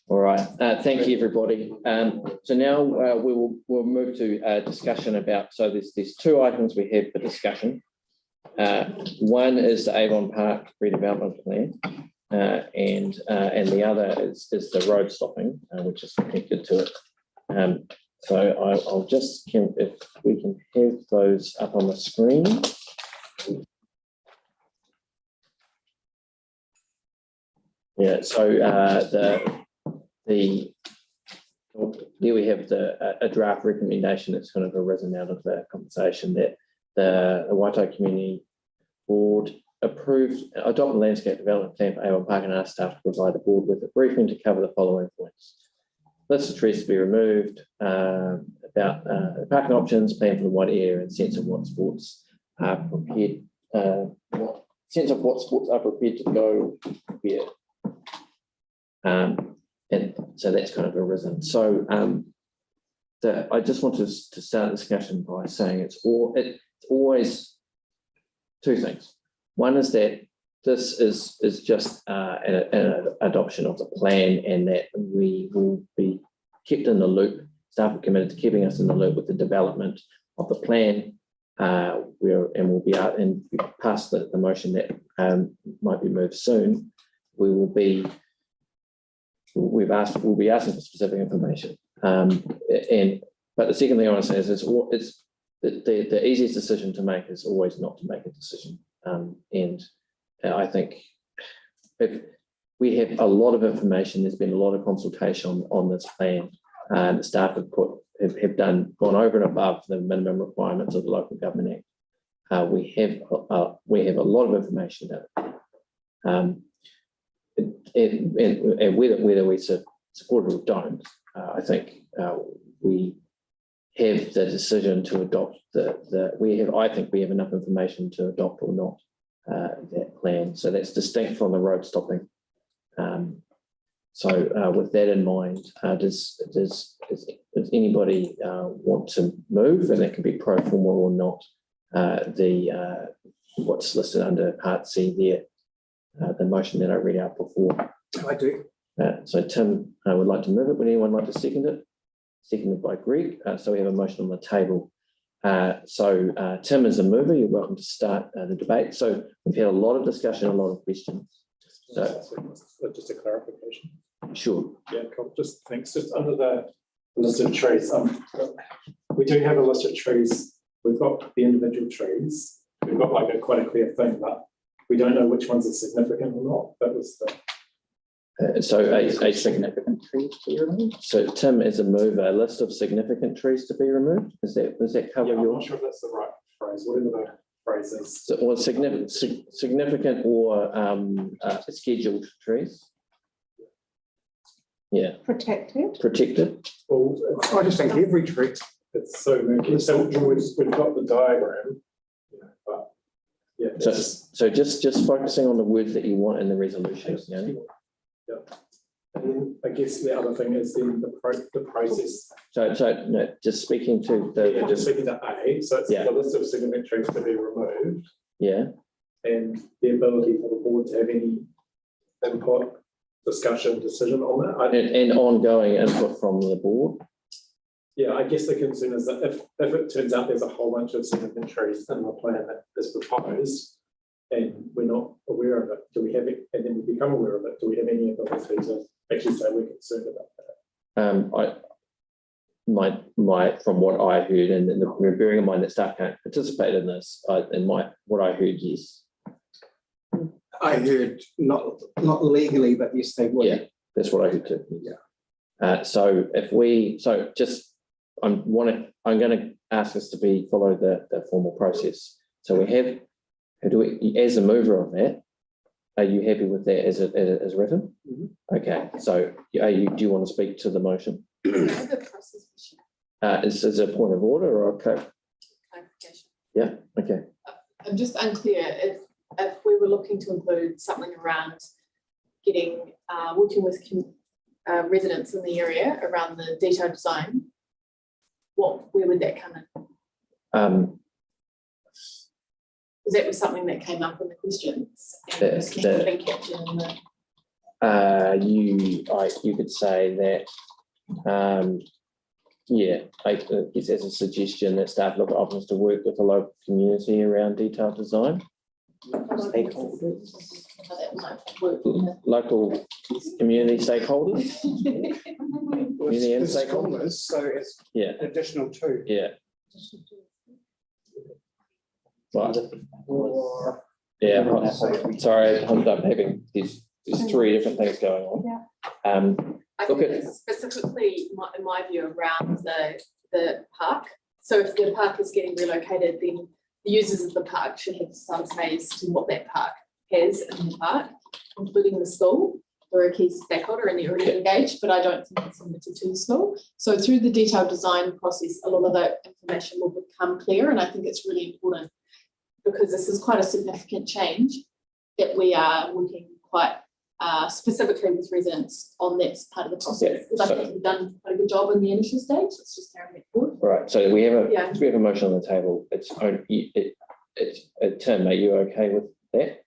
All right, thank you, everybody. So now we'll move to discussion about, so there's two items we have for discussion. One is the Avon Park redevelopment plan, and the other is the road stopping, which is connected to it. So I'll just, if we can have those up on the screen. Yeah, so here we have a draft recommendation that's kind of arisen out of the conversation that the Waitai Community Board adopt the landscape development plan for Avon Park and ask staff to provide the board with a briefing to cover the following points. List of trees to be removed, about parking options, plan for the wide area, and sense of what sports are prepared, what sports are prepared to go where. And so that's kind of arisen. So I just want to start the discussion by saying it's always two things. One is that this is just an adoption of the plan, and that we will be kept in the loop. Staff are committed to keeping us in the loop with the development of the plan. We'll be out and past the motion that might be moved soon. We'll be asking for specific information. But the second thing I want to say is it's the easiest decision to make is always not to make a decision. And I think if we have a lot of information, there's been a lot of consultation on this plan. The staff have gone over and above the minimum requirements of the Local Government Act. We have a lot of information about it. And whether we support it or don't, I think we have the decision to adopt I think we have enough information to adopt or not that plan. So that's distinct from the road stopping. So with that in mind, does anybody want to move, and that can be pro forma or not, what's listed under Part C there, the motion that I read out before? I do. So Tim would like to move it. Would anyone like to second it? Seconded by Greg. So we have a motion on the table. So Tim is a mover. You're welcome to start the debate. So we've had a lot of discussion, a lot of questions. So just a clarification. Sure. Yeah, cool. Just thanks. Just under the list of trees, we do have a list of trees. We've got the individual trees. We've got like quite a clear thing, but we don't know which ones are significant or not. That was the. So a significant tree to be removed. So Tim, as a mover, a list of significant trees to be removed. Does that cover your? I'm not sure if that's the right phrase. Whatever the phrase is. So, or significant or scheduled trees. Yeah. Protected. Protected. Well, I just think every tree. It's so murky. So we've got the diagram, but yeah. So just focusing on the words that you want in the resolution. Yeah. And then I guess the other thing is then the process. So no, just speaking to the. Just speaking to A. So it's the list of significant trees to be removed. Yeah. And the ability for the board to have any input, discussion, decision on that. And ongoing input from the board. Yeah, I guess the concern is that if it turns out there's a whole bunch of significant trees in the plan that is proposed and we're not aware of it, do we have it? And then we become aware of it, do we have any ability to actually say we're concerned about that? From what I heard, and bearing in mind that staff can't participate in this, what I heard, yes. I heard not legally, but yes, they would. Yeah, that's what I heard too. Yeah. I'm going to ask us to follow the formal process. So we have. As a mover of that, are you happy with that as written? Mm-hmm. Okay. So do you want to speak to the motion? Is this a point of order or a clarification? Yeah. Okay. I'm just unclear if we were looking to include something around getting working with residents in the area around the detailed design. Where would that come in? Because that was something that came up in the questions. And been captured in the. you could say that, yeah, it's as a suggestion that staff look at options to work with the local community around detailed design. Local community stakeholders. Community and stakeholders. So it's Yeah, additional two. yeah. Right. Yeah, sorry, I'm having these three different things going on. I Look think at- it's specifically, in my view, around the park. So if the park is getting relocated, then the users of the park should have some say as to what that park has in the park, including the school. They're a key stakeholder and they're already engaged, but I don't think it's limited to the school. So through the detailed design process, a lot of that information will become clear, and I think it's really important because this is quite a significant change that we are working quite specifically with residents on that part of the process. Because I think we've done quite a good job in the initial stage. It's just carrying it forward. Right, so we have Yeah. a motion on the table. It's Tim, are you okay with that?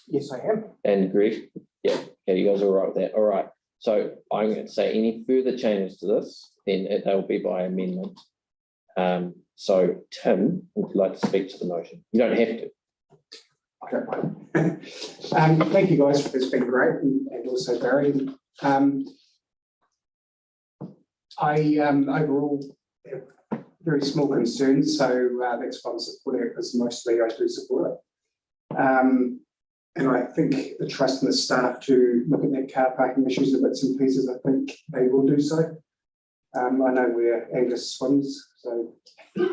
Yes, I am. And Greg? Yeah, okay, you guys are all right with that. All right. So I'm going to say any further changes to this, then they'll be by amendment. So Tim, would you like to speak to the motion? You don't have to. I don't mind. Thank you guys, it's been great, and also Barry. I overall have very small concerns, so that's why I'm supporting it, because mostly I do support it. And I think the trust in the staff to look at that car parking issues in bits and pieces, I think they will do so. I know we're Angus swims, so so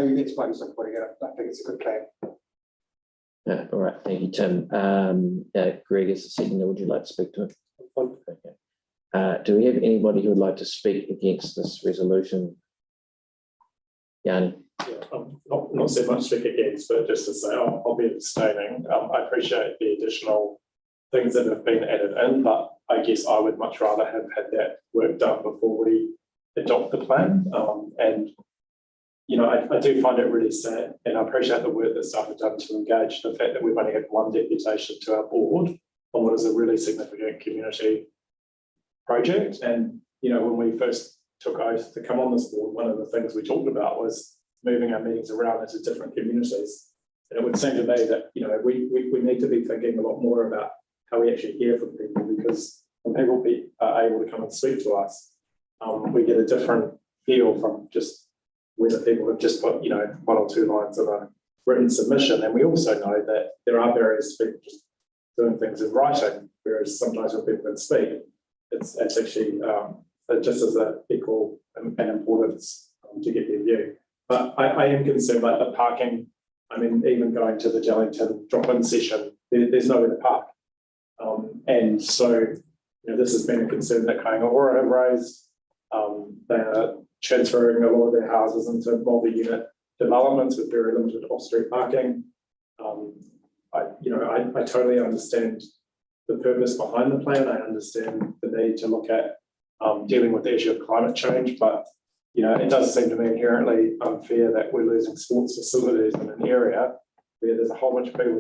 that's why I'm supporting it. I think it's a good plan. Yeah, all right, thank you, Tim. Greg is the second. Would you like to speak to it? Okay. Do we have anybody who would like to speak against this resolution? Yanni? Yeah, not so much speak against, but just to say I'll be abstaining. I appreciate the additional things that have been added in, but I guess I would much rather have had that work done before we adopt the plan. And you know, I do find it really sad, and I appreciate the work that staff have done to engage the fact that we've only had one deputation to our board on what is a really significant community project. And you know, when we first took oath to come on this board, one of the things we talked about was moving our meetings around into different communities. And it would seem to me that, you know, we need to be thinking a lot more about how we actually hear from people, because when people are able to come and speak to us, we get a different feel from just whether people have just put, you know, one or two lines of a written submission. And we also know that there are barriers to people just doing things in writing, whereas sometimes when people can speak, it's actually just as an equal and importance to get their view. But I am concerned about the parking. I mean, even going to the Jellington drop-in session, there's nowhere to park. And so, you know, this has been a concern that Kaingaora have raised. They are transferring a lot of their houses into multi-unit developments with very limited off-street parking. I totally understand the purpose behind the plan. I understand the need to look at dealing with the issue of climate change, but you know, it does seem to me inherently unfair that we're losing sports facilities in an area where there's a whole bunch of people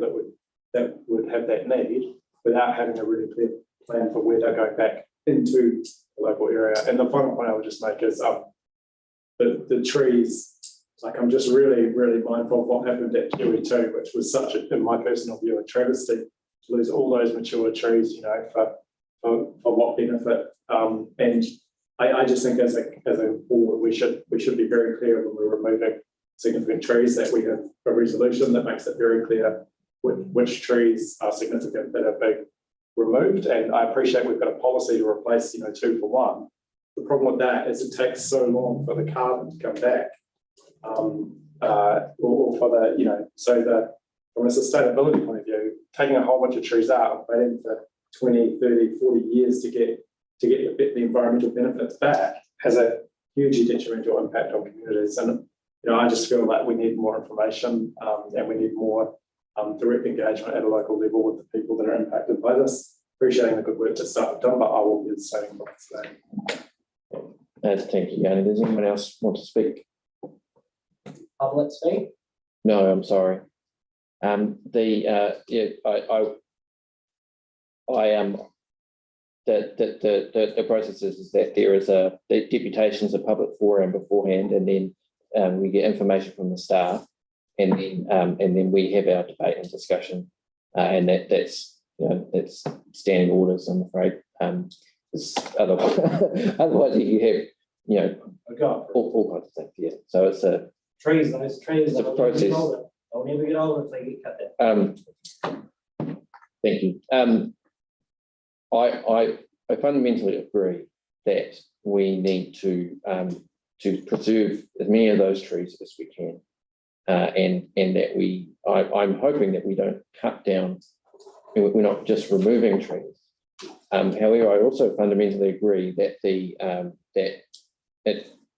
that would have that need without having a really clear plan for where they're going back into the local area. And the final point I would just make is the trees. Like, I'm just really, really mindful of what happened at QE2, which was such a, in my personal view, a travesty to lose all those mature trees, you know, for what benefit. And I just think as a board, we should be very clear when we're removing significant trees, that we have a resolution that makes it very clear which trees are significant that are being removed. And I appreciate we've got a policy to replace, you know, 2 for 1. The problem with that is it takes so long for the carbon to come back, or for the, you know, so that from a sustainability point of view, taking a whole bunch of trees out, waiting for 20, 30, 40 years to get the environmental benefits back has a hugely detrimental impact on communities. And you know, I just feel like we need more information, and we need more direct engagement at a local level with the people that are impacted by this. Appreciating the good work that staff have done, but I will be abstaining from today. Thank you, Yanni. Does anyone else want to speak? Public speak? No, I'm sorry. the process is that there is the deputation's a public forum beforehand, and then we get information from the staff, and then we have our debate and discussion, and that's standing orders, I'm afraid. Otherwise you have all kinds of things. Yeah, so it's a Trees, those trees, it's a process. They'll never get older if they get cut down. Thank you. I fundamentally agree that we need to preserve as many of those trees as we can, and that I'm hoping that we don't cut down. We're not just removing trees. However, I also fundamentally agree that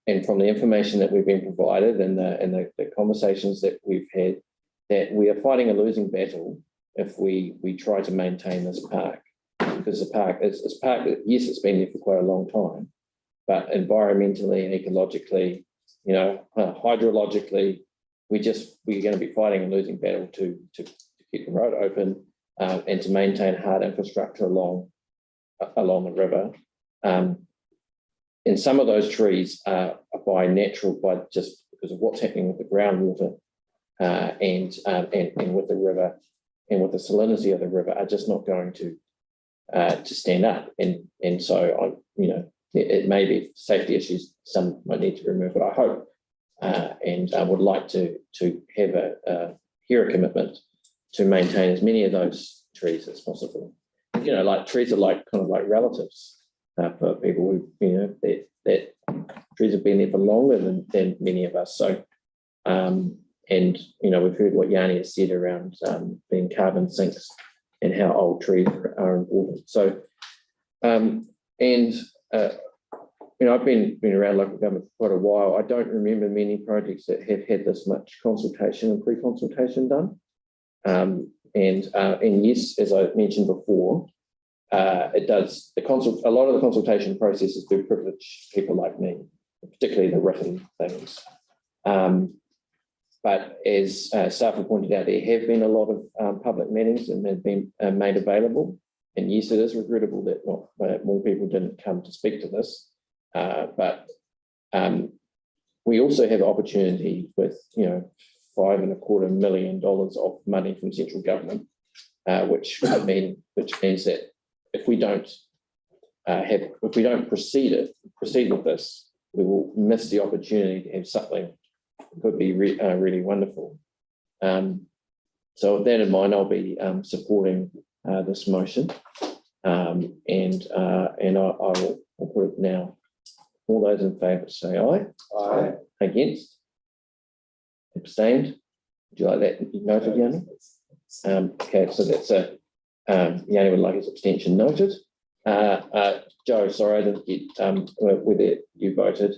and from the information that we've been provided and the conversations that we've had, that we are fighting a losing battle if we try to maintain this park, because the park is yes, it's been there for quite a long time, but environmentally and ecologically, hydrologically, we're going to be fighting a losing battle to keep the road open and to maintain hard infrastructure along the river. And some of those trees are by just because of what's happening with the groundwater and with the river and with the salinity of the river, are just not going to stand up. And so it may be safety issues. Some might need to remove it, I hope, and I would like to have hear a commitment to maintain as many of those trees as possible. Like trees are kind of like relatives. For people who, that trees have been there for longer than many of us. So, and we've heard what Yanni has said around being carbon sinks and how old trees are important. So, I've been around local government for quite a while. I don't remember many projects that have had this much consultation and pre-consultation done. And yes, as I mentioned before, it does a lot of the consultation processes do privilege people like me, particularly the written things. But as staff have pointed out, there have been a lot of public meetings and they've been made available. And yes, it is regrettable that not more people didn't come to speak to this. But we also have opportunity with $5.25 million of money from central government, which means that if we don't proceed with this, we will miss the opportunity to have something that could be really wonderful. So with that in mind, I'll be supporting this motion, and I'll put it now. All those in favour say aye. Aye. Against? Abstained? Would you like that noted, Yanni? Okay, so that's Yanni would like his abstention noted. Joe, sorry, I didn't get whether you voted.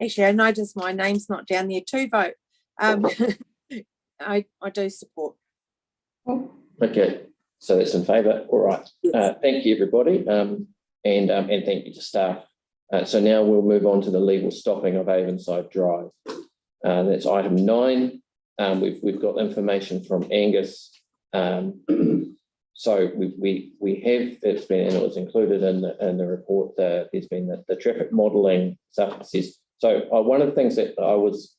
Actually, I noticed my name's not down there to vote. I do support. Okay, so that's in favour. All right. Yes. Thank you, everybody, and thank you to staff. So now we'll move on to the legal stopping of Avonside Drive. That's item 9. We've got information from Angus. So we have, it's been, and it was included in the report, there's been the traffic modelling stuff. So one of the things that I was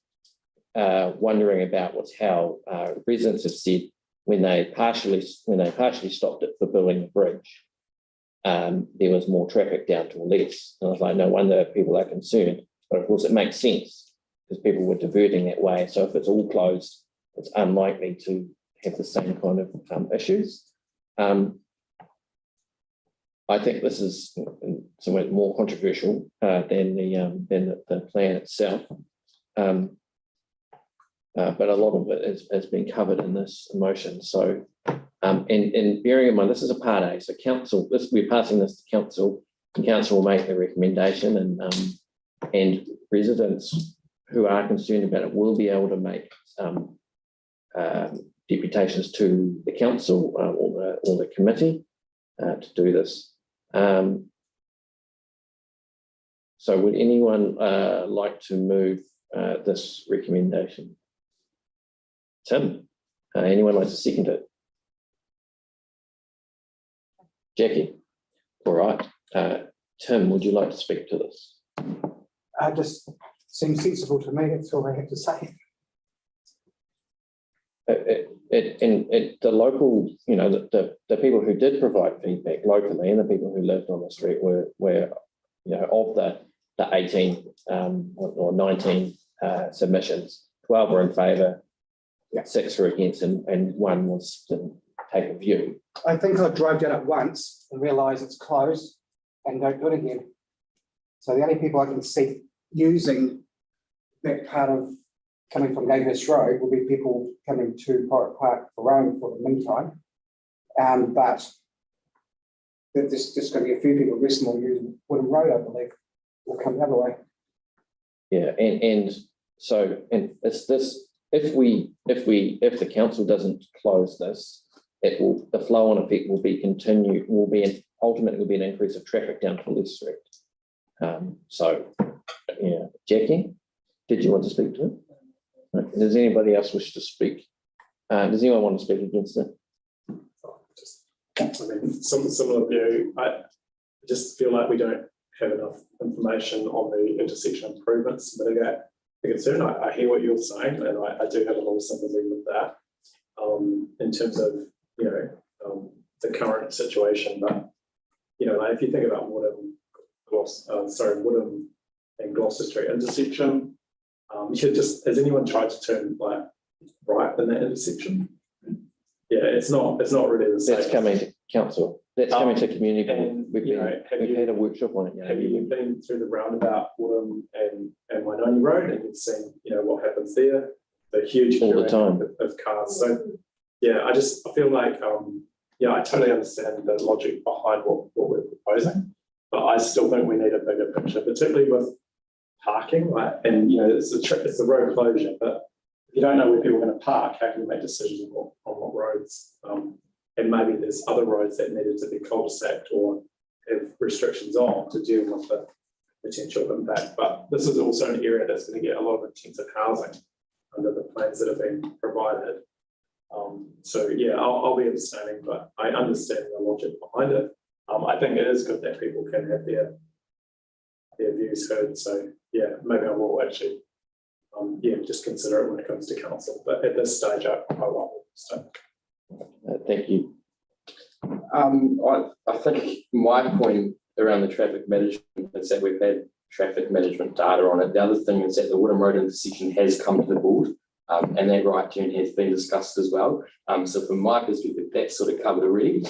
wondering about was how residents have said when they partially stopped it for building the bridge, there was more traffic down to less. And I was like, no wonder people are concerned. But of course it makes sense because people were diverting that way. So if it's all closed, it's unlikely to have the same kind of issues. I think this is somewhat more controversial than the plan itself. But a lot of it has been covered in this motion. So, and bearing in mind, this is a Part A, so council, we're passing this to council, and council will make the recommendation, and residents who are concerned about it will be able to make deputations to the council or the committee to do this. So would anyone like to move this recommendation? Tim, anyone like to second it? Jackie. All right. Tim, would you like to speak to this? Just seems sensible to me. That's all I have to say. The local, you know, the people who did provide feedback locally and the people who lived on the street were you know, of the 18 or 19 submissions, 12 were in favour, 6 were against, and 1 was to take a view. I think I drove down it once and realised it's closed and don't do it again. So the only people I can see using that part of coming from Gatehurst Road will be people coming to Pirate Park for Rome for the meantime. But there's just going to be a few people rest more using Woodham Road, I believe, will come the other way. Yeah, and so it's this. If the council doesn't close this, the flow on effect will be continued. Ultimately will be an increase of traffic down Police Street. So, yeah, Jackie, did you want to speak to it? No. Does anybody else wish to speak? Does anyone want to speak against it? I mean, similar view. I just feel like we don't have enough information on the intersection improvements to mitigate the concern. I hear what you're saying, and I do have a lot of sympathy with that in terms of, you know, the current situation. But, you know, like if you think about Woodham and Gloucester Street intersection, has anyone tried to turn like right in that intersection? Yeah, it's not really the same. That's coming to council. That's coming to community. And, we've had a workshop on it. Have you been through the roundabout Woodham and Waitai Road, and you've seen, you know, what happens there? The huge all the time of cars. So yeah, I feel like yeah, I totally understand the logic behind what we're proposing, but I still think we need a bigger picture, particularly with parking. Like, and you know, it's the road closure, but if you don't know where people are going to park, how can you make decisions on what roads? And maybe there's other roads that needed to be cul-de-saced or have restrictions on to deal with the potential impact. But this is also an area that's going to get a lot of intensive housing under the plans that have been provided. So yeah, I'll be abstaining, but I understand the logic behind it. I think it is good that people can have their views heard. So yeah, maybe I will actually just consider it when it comes to council. But at this stage, I won't abstain. Thank you. I think my point around the traffic management is that we've had traffic management data on it. The other thing is that the Woodham Road intersection has come to the board, and that right turn has been discussed as well. So from my perspective, that's sort of covered already.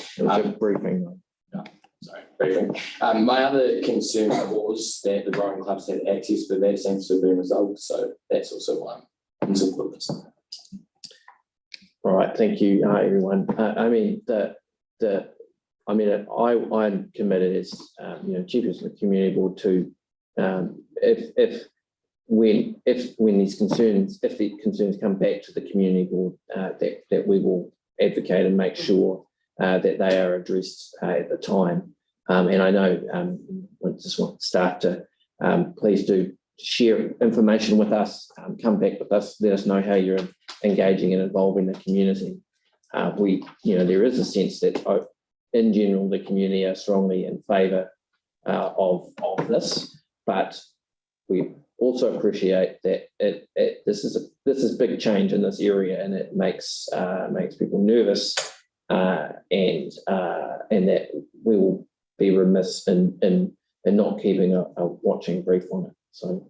Briefing. Briefing. My other concern was that the rowing clubs had access, but that seems to have been resolved. So that's also why I'm supportive of this. All right, thank you, everyone. I'm committed as chief of the community board to when these concerns, if the concerns come back to the community board, that we will advocate and make sure that they are addressed at the time. And I know I just want staff to please do share information with us, come back with us, let us know how you're engaging and involving the community. There is a sense that in general, the community are strongly in favour of this, but we also appreciate that this is big change in this area, and it makes people nervous, and that we will be remiss in not keeping a watching brief on it. So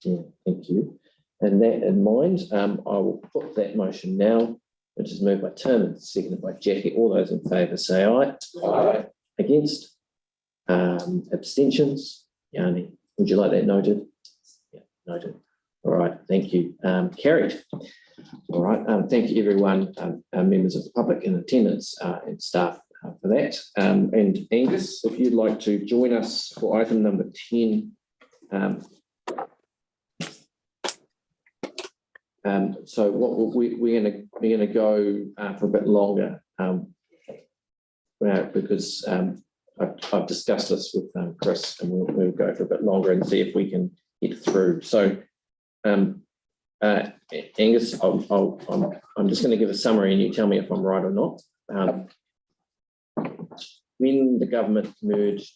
thank you. And that in mind, I will put that motion now, which is moved by Tim and seconded by Jackie. All those in favour say aye. Aye. Against? Abstentions? Yanni, would you like that noted? Yeah, noted. All right, thank you. Carried. All right, thank you everyone, members of the public in attendance and staff for that. And Angus, if you'd like to join us for item number 10. So what we're going to go for a bit longer because I've discussed this with Chris, and we'll go for a bit longer and see if we can get through. So Angus, I'm just going to give a summary and you tell me if I'm right or not. when the government merged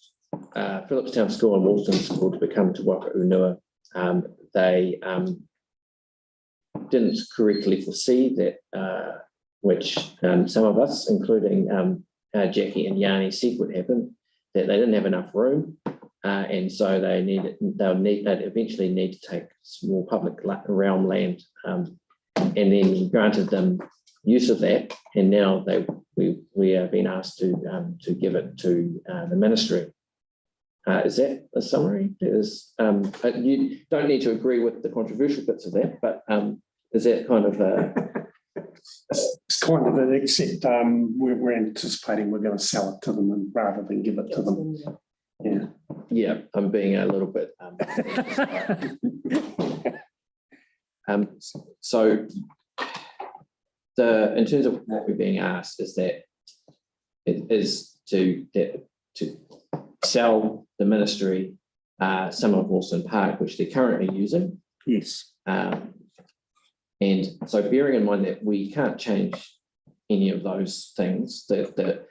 Phillipstown School and Walston School to become Te Waka Unua, they didn't correctly foresee that, which some of us, including Jackie and Yanni, said would happen, that they didn't have enough room, and so they'd eventually need to take small public realm land, and then granted them use of that, and now we have been asked to give it to the ministry. Is that a summary? You don't need to agree with the controversial bits of that, but is that kind of it's kind of it, except we're anticipating we're going to sell it to them and rather than give it to them. Yeah. Yeah, I'm being a little bit. So in terms of what we're being asked is that it is to sell the ministry some of Wilson Park, which they're currently using. Yes. And so bearing in mind that we can't change any of those things, the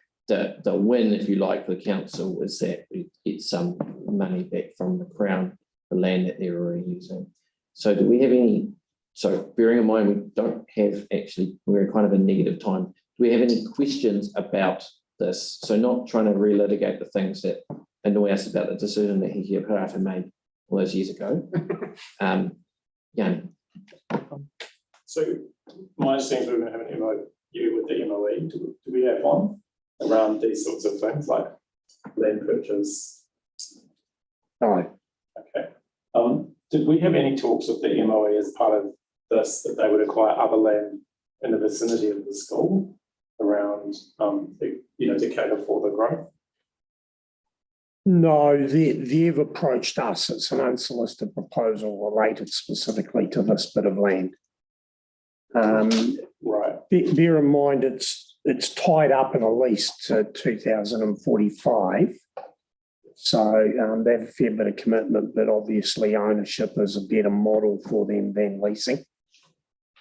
win, if you like, for the council is that we get some money back from the Crown, the land that they're already using. So do we have any, so bearing in mind we don't have actually, we're kind of a negative time, do we have any questions about this? So not trying to relitigate the things that annoy us about the decision that Hiki Parata made all those years ago. Yanni. So my understanding is we're going to have an MOU with the MOE. Do we have one around these sorts of things like land purchase? No. Okay. Did we have any talks with the MOE as part of this that they would acquire other land in the vicinity of the school around, to cater for the growth? No, they've approached us. It's an unsolicited proposal related specifically to this bit of land. Right. Bear in mind, it's tied up in a lease to 2045. So they have a fair bit of commitment, but obviously ownership is a better model for them than leasing.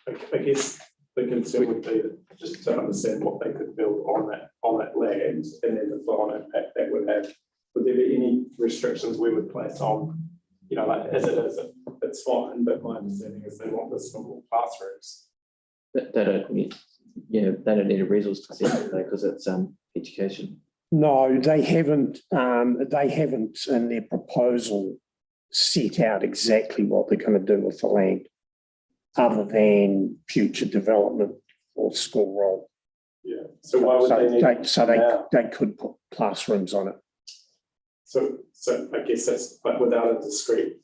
I guess the concern would be just to understand what they could build on that land and then the flow-on impact that would have. Would there be any restrictions we would place on, like as it is, it's fine, but my understanding is they want this for more classrooms. They don't need a resource to set it because it's education. No, they haven't in their proposal set out exactly what they're going to do with the land, other than future development or school role. Yeah. So why would they need they could put classrooms on it. So I guess that's, but without a discrete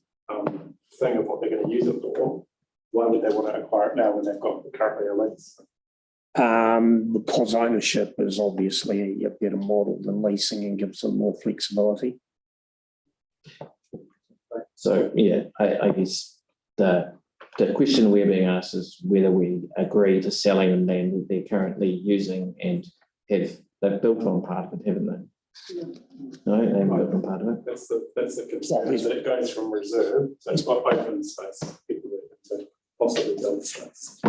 thing of what they're going to use it for, why would they want to acquire it now when they've got currently a lease? Because ownership is obviously a better model than leasing and gives them more flexibility. So yeah, I guess the question we're being asked is whether we agree to selling the land that they're currently using and they've built on part of it, haven't they? No, they haven't built on part of it. That's the concern, is that it goes from reserve, so it's got open space for people to possibly build space.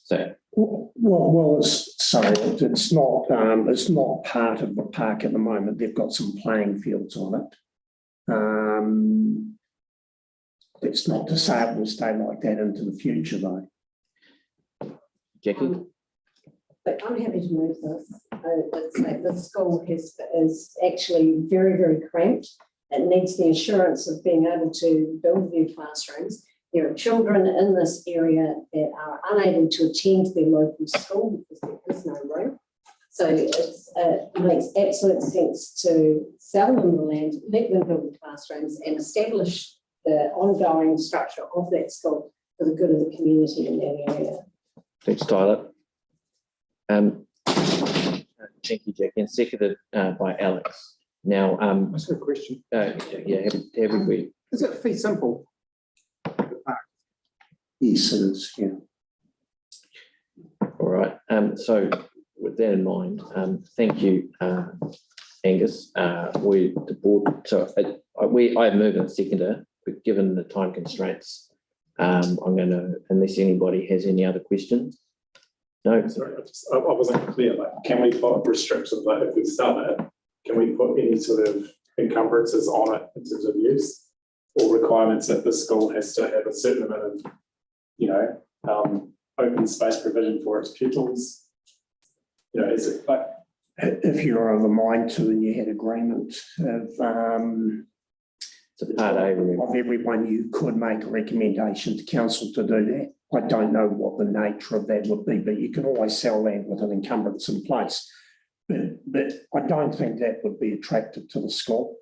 So well, it's not part of the park at the moment. They've got some playing fields on it. It's not to say it will stay like that into the future, though. Jackie? But I'm happy to move this. It's like the school is actually very, very cramped. It needs the assurance of being able to build new classrooms. There are children in this area that are unable to attend their local school because there is no room. So it makes absolute sense to sell them the land, let them build the classrooms and establish the ongoing structure of that school for the good of the community in that area. Thanks, Tyler. Thank you, Jackie, and seconded by Alex. Now, That's a good question. Have we? Is it fee simple? Yes, it is. Yeah. All right. So with that in mind, thank you, Angus. The board. So I move and seconder, but given the time constraints, I'm going to, unless anybody has any other questions. No. Sorry, I wasn't clear. Like, can we put restrictions like if we sell it, can we put any sort of encumbrances on it in terms of use? Or requirements that the school has to have a certain amount of, open space provision for its pupils? Is it like, if you're of a mind to and you had agreement of It's a part A, remember. of everyone, you could make a recommendation to council to do that. I don't know what the nature of that would be, but you can always sell land with an encumbrance in place. But I don't think that would be attractive to the school.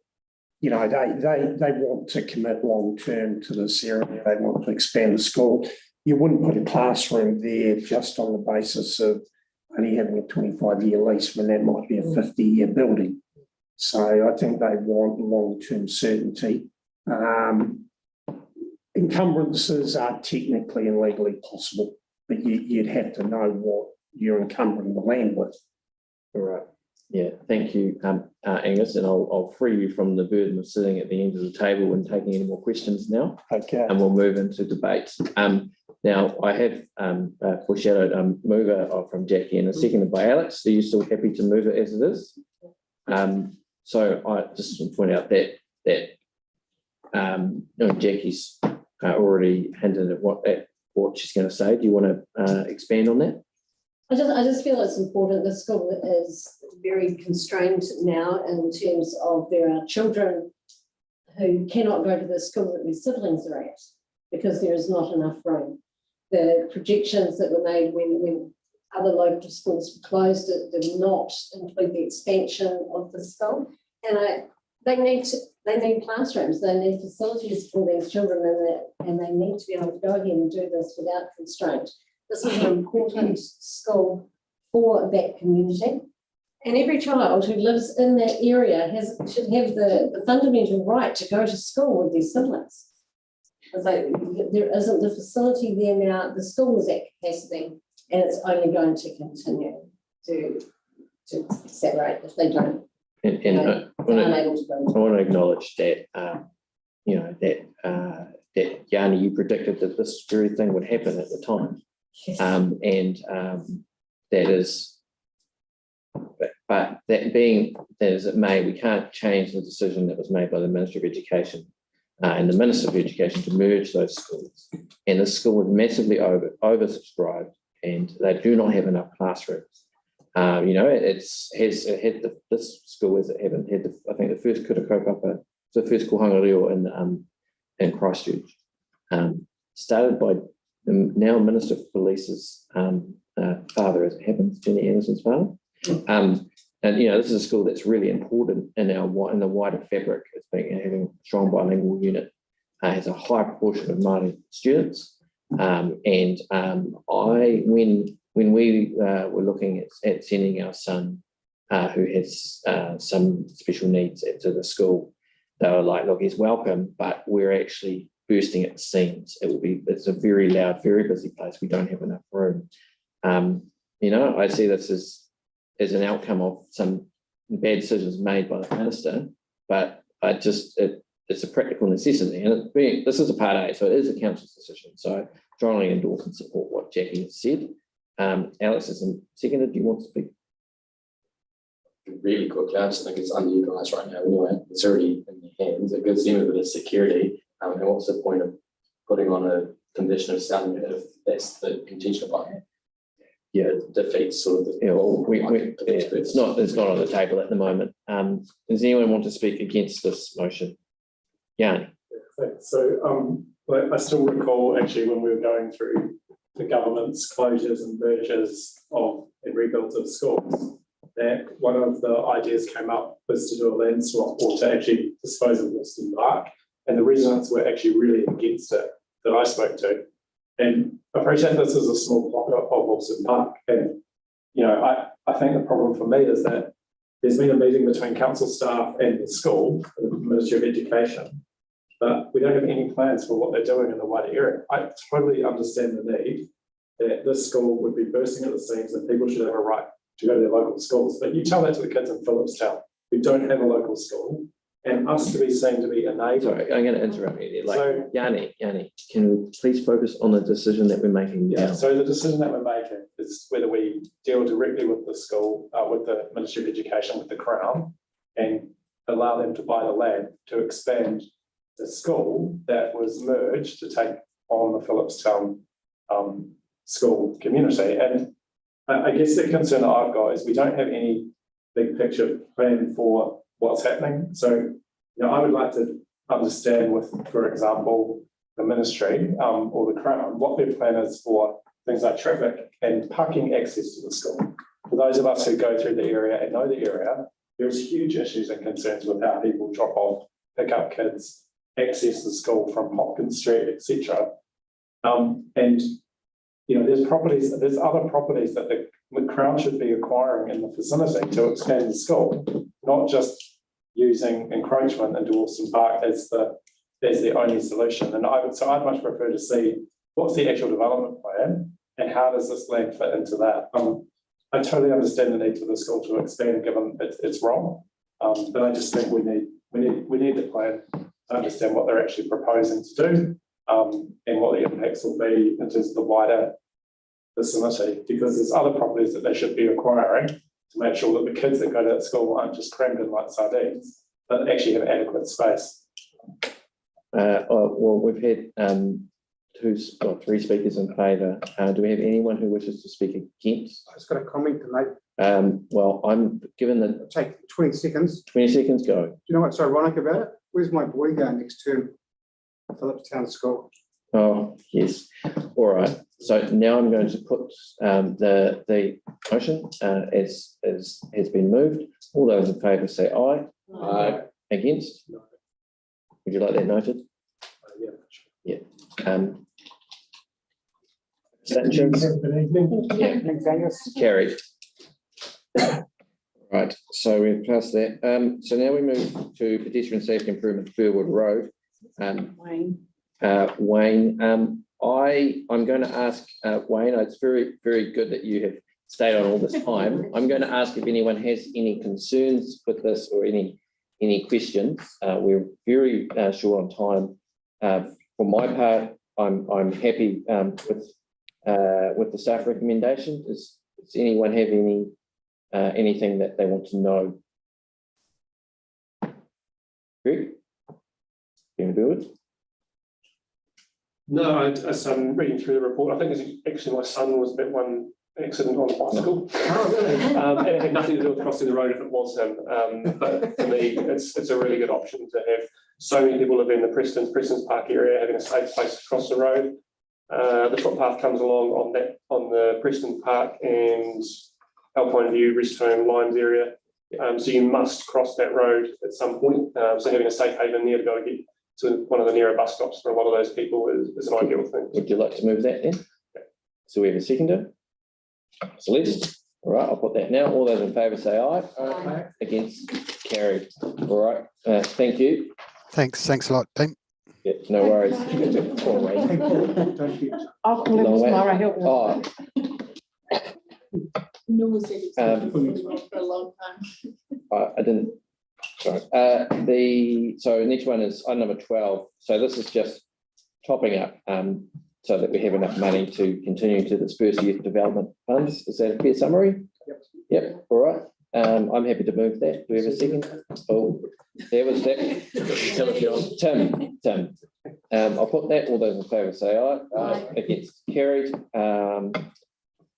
They want to commit long-term to this area. They want to expand the school. You wouldn't put a classroom there just on the basis of only having a 25-year lease when that might be a 50-year building. So I think they want long-term certainty. Encumbrances are technically and legally possible, but you'd have to know what you're encumbering the land with. All right. Yeah, thank you, Angus, and I'll free you from the burden of sitting at the end of the table and taking any more questions now. Okay. And we'll move into debate. Now, I have foreshadowed mover from Jackie and a seconded by Alex. Are you still happy to move it as it is? So I just want to point out that Jackie's already hinted at what she's going to say. Do you want to expand on that? I just feel it's important. The school is very constrained now in terms of there are children who cannot go to the school that their siblings are at because there is not enough room. The projections that were made when other local schools were closed did not include the expansion of the school. And they need classrooms, they need facilities for these children, and they need to be able to go ahead and do this without constraint. This is an important school for that community. And every child who lives in that area should have the fundamental right to go to school with their siblings. So there isn't the facility there now. The school is at capacity, and it's only going to continue to accelerate if they don't. I want to acknowledge that, that Yanni, you predicted that this very thing would happen at the time. That is, but that being that as it may, we can't change the decision that was made by the Minister of Education and the Minister of Education to merge those schools. And the school is massively oversubscribed, and they do not have enough classrooms. This school has haven't had I think the first Kura Kaupapa, the first Kohanga Reo in Christchurch, started by the now Minister for Police's father, as it happens, Jenny Anderson's father. And this is a school that's really important in the wider fabric. It's having a strong bilingual unit. Has a high proportion of Māori students. When we were looking at sending our son, who has some special needs to the school, they were like, "Look, he's welcome, but we're actually bursting at the seams. It's a very loud, very busy place. We don't have enough room." I see this as an outcome of some bad decisions made by the minister, but it's a practical necessity. And this is a part A, so it is a council's decision. So I strongly endorse and support what Jackie has said. Alex is seconded. Do you want to speak? Really quickly, I just think it's underutilized right now anyway. It's already in their hands. It gives them a bit of security. And what's the point of putting on a condition of selling it if that's the contention about it? Yeah, it defeats sort of the. It's not on the table at the moment. Does anyone want to speak against this motion? Yanni. Thanks. So I still recall actually when we were going through the government's closures and mergers and rebuilds of schools, that one of the ideas came up was to do a land swap or to actually dispose of Western Park. And the residents were actually really against it that I spoke to. And I appreciate this is a small pocket of Wilson Park. And, I think the problem for me is that there's been a meeting between council staff and the school, the Ministry of Education, but we don't have any plans for what they're doing in the wider area. I totally understand the need that this school would be bursting at the seams and people should have a right to go to their local schools. But you tell that to the kids in Phillipstown who don't have a local school, and us to be seen to be a neighbour. Sorry, I'm going to interrupt you there. Yanni, can we please focus on the decision that we're making now? So the decision that we're making is whether we deal directly with the school, with the Ministry of Education, with the Crown, and allow them to buy the land to expand the school that was merged to take on the Phillipstown school community. And I guess the concern that I've got is we don't have any big picture plan for what's happening. So, I would like to understand with, for example, the ministry or the Crown, what their plan is for things like traffic and parking access to the school. For those of us who go through the area and know the area, there's huge issues and concerns with how people drop off, pick up kids, access the school from Hopkins Street, etc. And there's other properties that the Crown should be acquiring in the vicinity to expand the school, not just using encroachment into Wilson Park as the only solution. And I'd much prefer to see what's the actual development plan and how does this land fit into that. I totally understand the need for the school to expand given its role, but I just think we need the plan to understand what they're actually proposing to do and what the impacts will be in terms of the wider vicinity, because there's other properties that they should be acquiring to make sure that the kids that go to that school aren't just crammed in like sardines, but actually have adequate space. Well, we've had three speakers in favour. Do we have anyone who wishes to speak against? I've just got a comment to make. Well, I'm given the Take 20 seconds. 20 seconds, go. Do you know what's ironic about it? Where's my boy going next term? Phillipstown School. Oh, yes. All right. So now I'm going to put the motion as has been moved. All those in favour say aye. Aye. Against? No. Would you like that noted? Yeah. Abstentions? Carried. Right, so we've passed that. So now we move to pedestrian safety improvement, Burwood Road. Wayne, I'm going to ask Wayne, it's very, very good that you have stayed on all this time. I'm going to ask if anyone has any concerns with this or any questions. We're very short on time. For my part, I'm happy with the staff recommendation. Does anyone have anything that they want to know? Greg? Can do it? No, as I'm reading through the report, I think it's actually my son was at one accident on a bicycle. Oh, really? And it had nothing to do with crossing the road if it was him. But for me, it's a really good option to have so many people living in the Preston's Park area, having a safe place to cross the road. The footpath comes along on the Preston Park and Alpine View, Rest Home, Limes area. So you must cross that road at some point. So having a safe haven there to go and get to one of the nearer bus stops for a lot of those people is an ideal thing. Would you like to move that then? Yeah. So we have a seconder. Celeste. All right, I'll put that now. All those in favour say aye. Aye. Against? Carried. All right. Thank you. Thanks a lot, team. Yeah, no worries. I'll call him tomorrow. Oh. No said it's for a long time. I didn't. Sorry. So next one is item number 12. So this is just topping up so that we have enough money to continue to disperse youth development funds. Is that a fair summary? Yep. All right. I'm happy to move that. Do we have a second? Oh, there was that. Tim. I'll put that. All those in favour say aye. Aye. Against? Carried.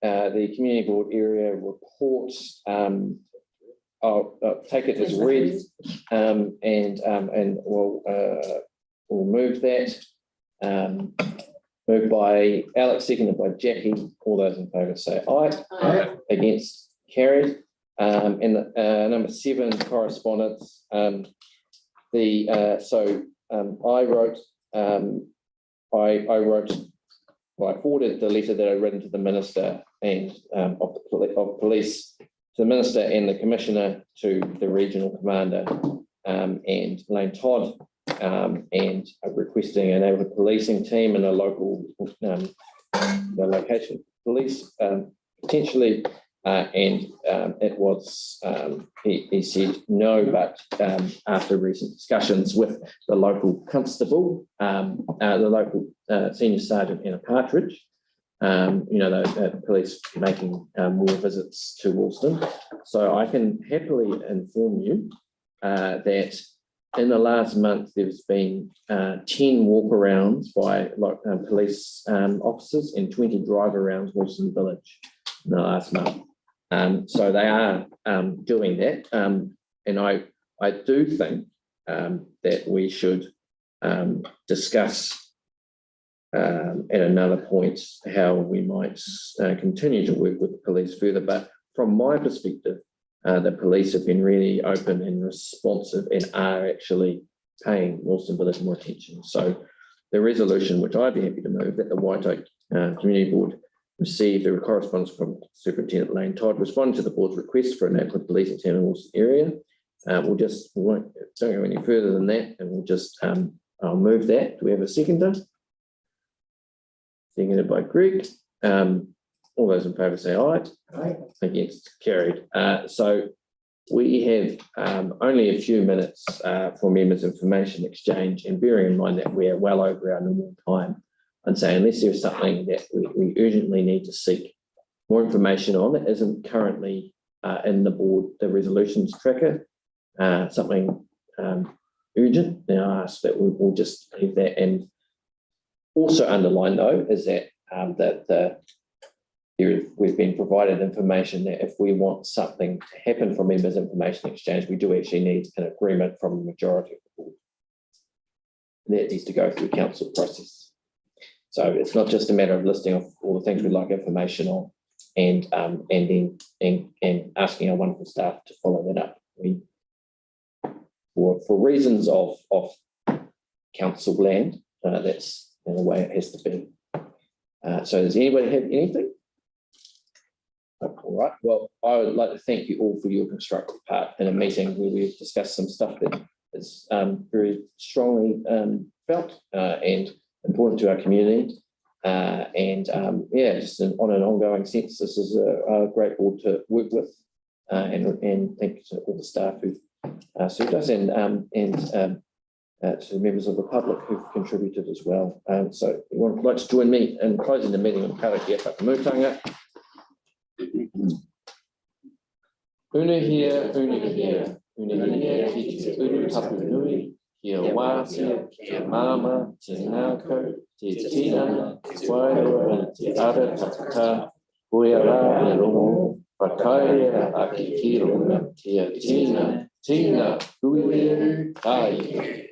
The community board area reports. I'll take it as read, and we'll move that. Moved by Alex, seconded by Jackie. All those in favour say aye. Aye. Against? Carried. And number 7, correspondence. I forwarded the letter that I written to the minister and of police, to the minister and the commissioner, to the regional commander and Lane Todd, and requesting a neighbourhood policing team and a local the location police potentially. It was, he said no, but after recent discussions with the local constable, the local senior sergeant Anna Partridge, the police making more visits to Woolston. So I can happily inform you that in the last month, there's been 10 walk-arounds by police officers and 20 drive-arounds Wilson Village in the last month. So they are doing that. And I do think that we should discuss at another point how we might continue to work with the police further. But from my perspective, the police have been really open and responsive and are actually paying Wilson Village more attention. So the resolution, which I'd be happy to move, that the Waitai Community Board received a correspondence from Superintendent Lane Todd responding to the board's request for an adequate police in the Wilson area. We won't go any further than that, and we'll just I'll move that. Do we have a seconder? Seconded by Greg. All those in favour say aye. Aye. Against, carried. So we have only a few minutes for members' information exchange, and bearing in mind that we are well over our normal time, I'd say unless there's something that we urgently need to seek more information on that isn't currently in the resolutions tracker, something urgent, then I ask that we'll just leave that. And also underline though is that we've been provided information that if we want something to happen from members' information exchange, we do actually need an agreement from the majority of the board. That needs to go through the council process. So it's not just a matter of listing off all the things we'd like information on and then asking our wonderful staff to follow that up. For reasons of council land, that's in the way it has to be. So does anybody have anything? All right. Well, I would like to thank you all for your constructive part in a meeting where we've discussed some stuff that is very strongly felt and important to our community. Yeah, just on an ongoing sense, this is a great board to work with. And thank you to all the staff who've served us and to members of the public who've contributed as well. So you would like to join me in closing the meeting on Karakia Whakamutanga. Unu here, unu here, unu here, unu tapu nui, kia wāsia, kia mama, te ngākau, te tina, te wairoa, te ara takata, koea rā e rongo, whakaia a ki ki ronga, tia tina, tina, hui e, tai.